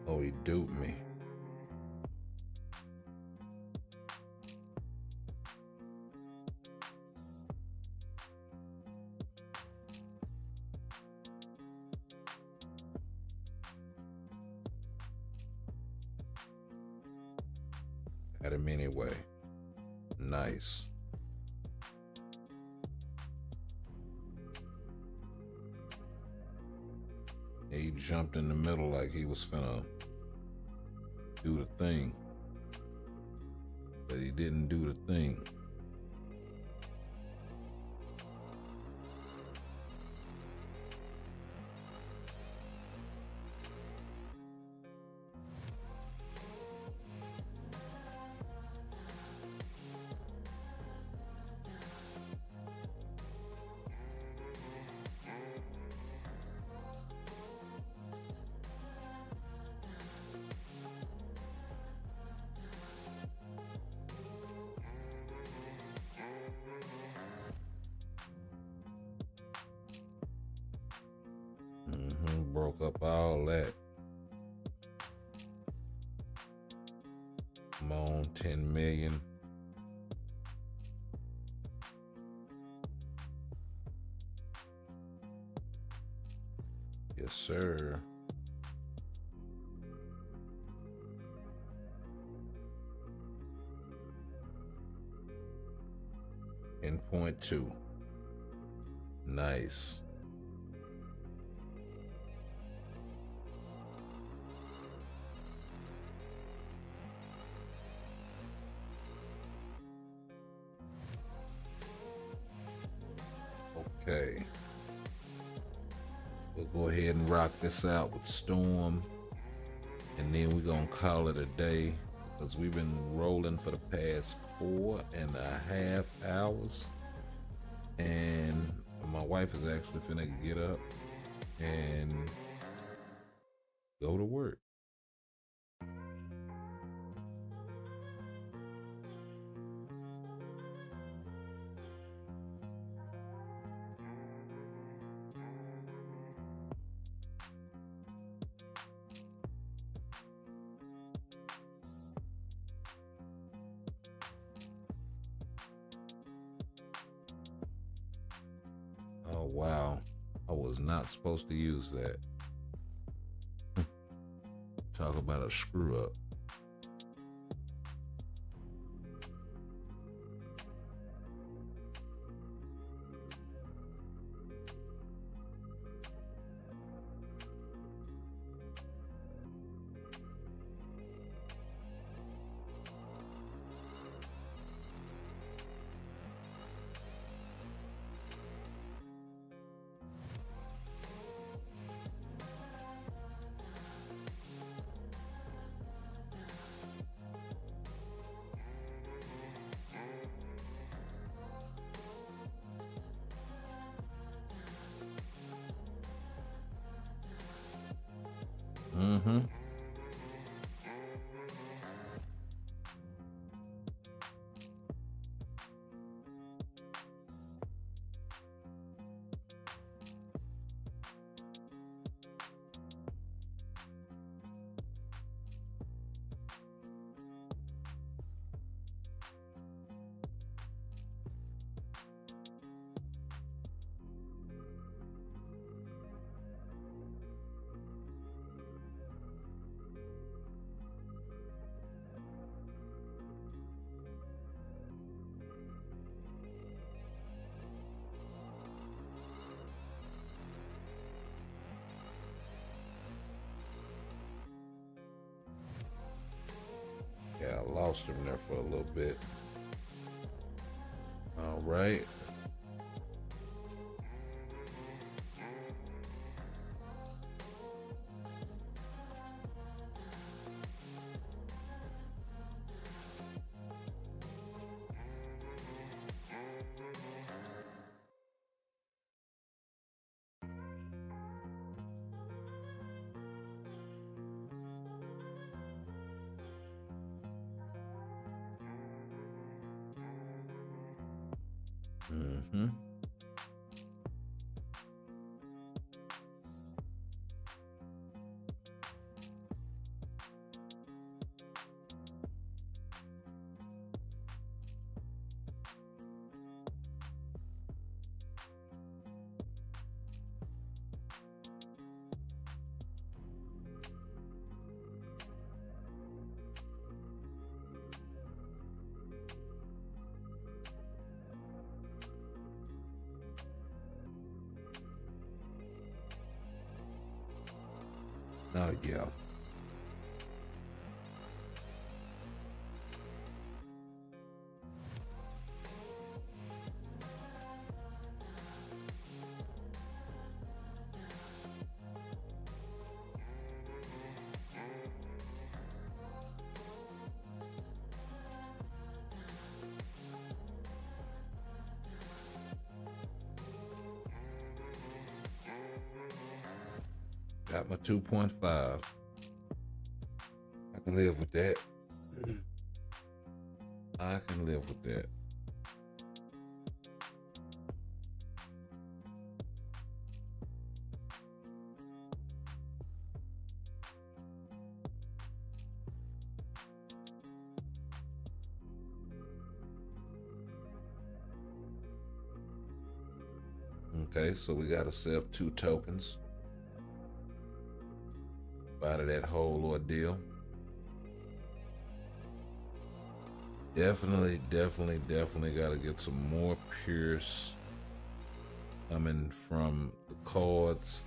Oh, he duped me. Had him anyway. Nice. He jumped in the middle like he was finna do the thing. But he didn't do the thing. Broke up all that. Come on, 10 million. Yes, sir. In point two. Nice. Okay. We'll go ahead and rock this out with Storm. And then we're going to call it a day because we've been rolling for the past 4.5 hours. And my wife is actually finna get up and go to work. Oh, wow. I was not supposed to use that. Talk about a screw up. Mm-hmm. Yeah, I lost him there for a little bit. All right. Mm-hmm. Oh, yeah. Got my 2.5. I can live with that. I can live with that. Okay, so we got ourselves 2 tokens out of that whole ordeal. Definitely got to get some more Pierce coming from the cards.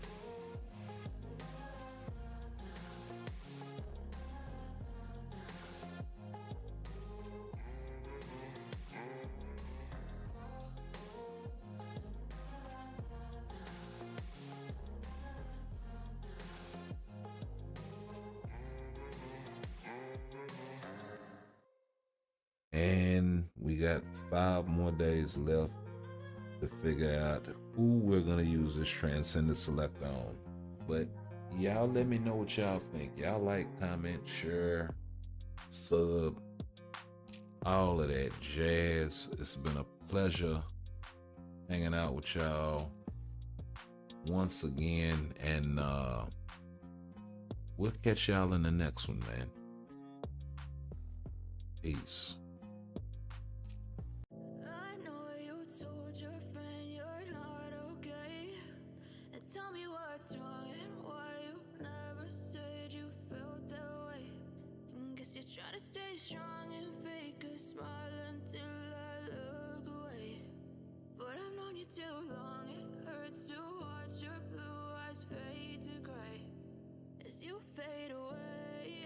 And we got 5 more days left to figure out who we're going to use this Trancended Selector on. But y'all let me know what y'all think. Y'all like, comment, share, sub, all of that jazz. It's been a pleasure hanging out with y'all once again. And we'll catch y'all in the next one, man. Peace. Tell me what's wrong and why you never said you felt that way. Guess you're trying to stay strong and fake a smile until I look away. But I've known you too long, it hurts to watch your blue eyes fade to gray as you fade away.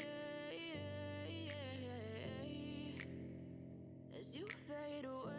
As you fade away.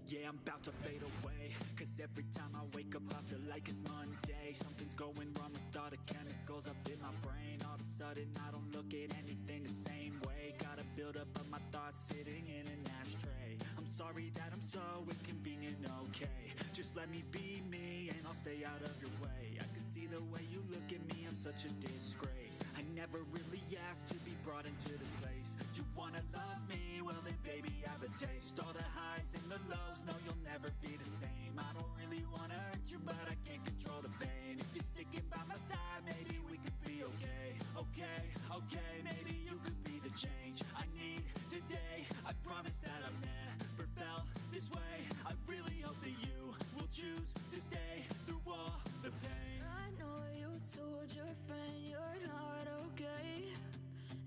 Yeah, I'm about to fade away, cause every time I wake up I feel like it's Monday. Something's going wrong with all the chemicals up in my brain. All of a sudden I don't look at anything the same way. Gotta build up of my thoughts sitting in an ashtray. I'm sorry that I'm so inconvenient, okay. Just Just let me be me and I'll stay out of your way. I can see the way you look at me, I'm such a disgrace. I never really asked to be brought into this place. You wanna love me? Well then baby, have a taste. All the highs and the lows, no you'll never be the same. I don't really wanna hurt you, but I can't control the pain. If you're sticking by my side, maybe we could be okay. Okay, maybe you could be the change I need today. I promise that I've never felt this way. I really hope that you will choose to stay through all the pain. I know you told your friend you're not okay,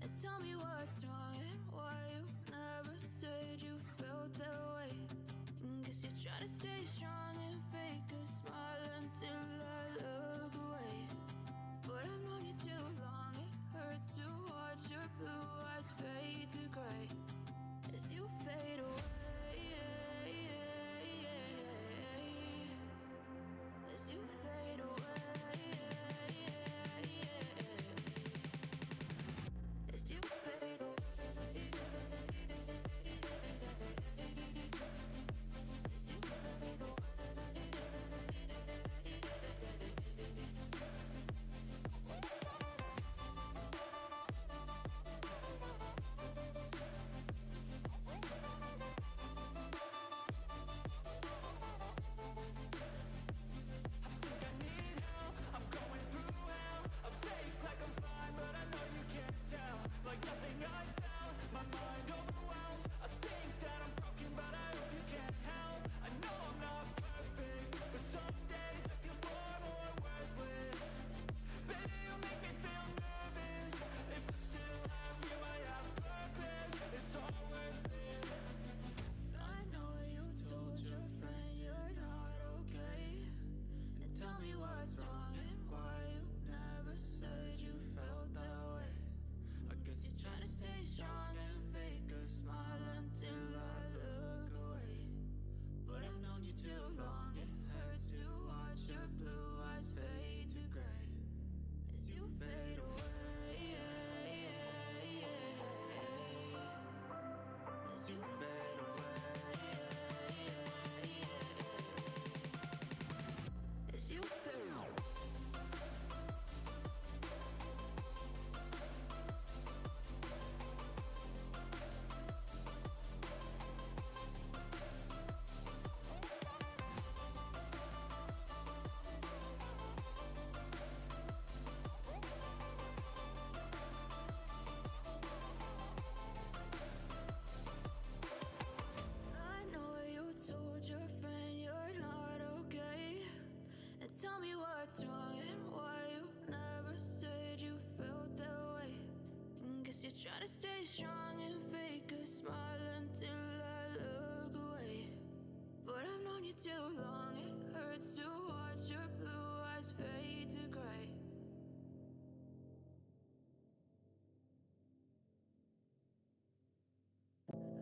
and tell me what's wrong and why you never said you felt that way. Guess you're trying to stay strong and fake a smile until I look away. But I've known you too long, it hurts to watch your blue eyes fade to gray as you fade away. As you fade away. As you fade away. Tell me what's wrong and why you never said you felt that way. Guess you're trying to stay strong and fake a smile until I look away. But I've known you too long, it hurts to watch your blue eyes fade to gray.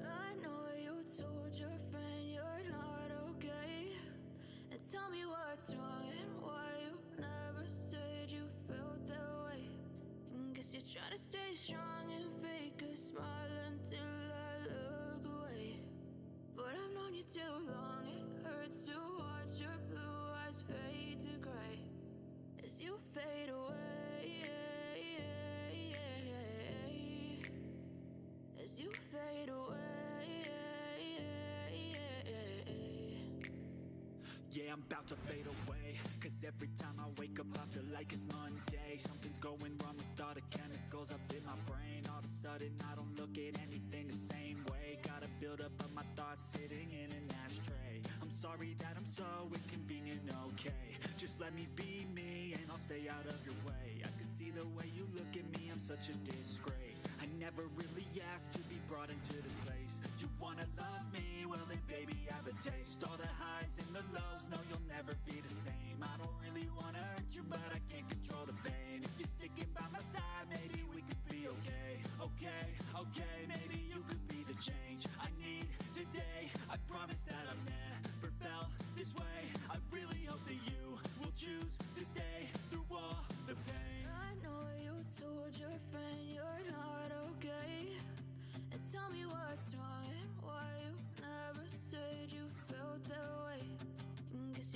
I know you told your friend you're not okay, and tell me what's wrong and why you never said you felt that way. Guess you're trying to stay strong and fake a smile until I look away. But I've known you too long, it hurts to watch your blue eyes fade to gray as you fade away. As you fade away. Yeah, I'm about to fade away, cause every time I wake up I feel like it's Monday. Something's going wrong with all the chemicals up in my brain. All of a sudden I don't look at anything the same way. Gotta build up of my thoughts sitting in an ashtray. I'm sorry that I'm so inconvenient, okay. Just let me be me and I'll stay out of your way. I can see the way you look at me, I'm such a disgrace. I never really asked to be brought into this place. You wanna love me? Well then baby, have a taste. All the highs and the lows, no you'll never be the same. I don't really wanna hurt you, but I can't control the pain. If you're sticking by my side, maybe we could be okay. Okay, maybe you could be the change I need today. I promise that I've never felt this way. I really hope that you will choose to stay through all the pain. I know you told your friend you're not okay, and tell me what's wrong and why you never said you felt that way. Guess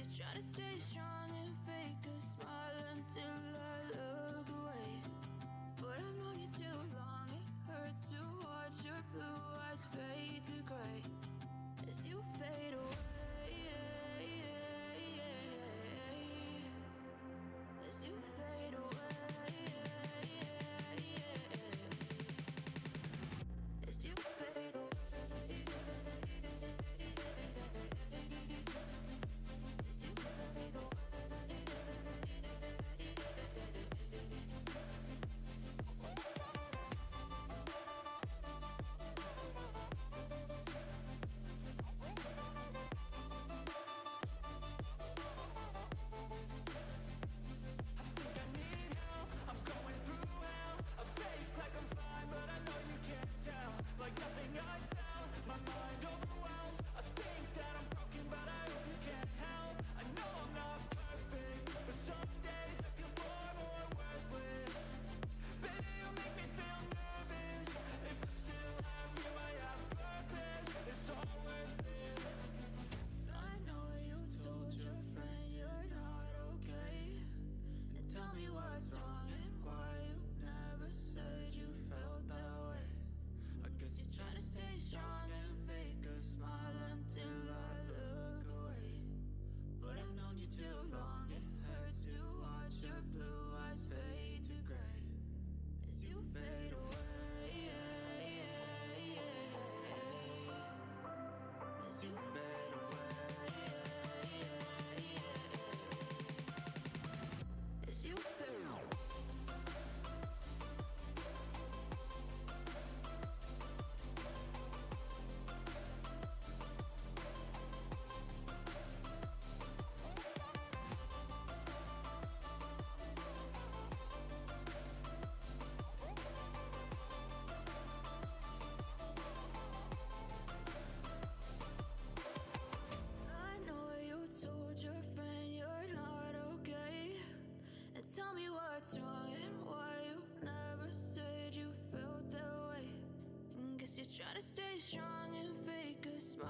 try to stay strong and fake a smile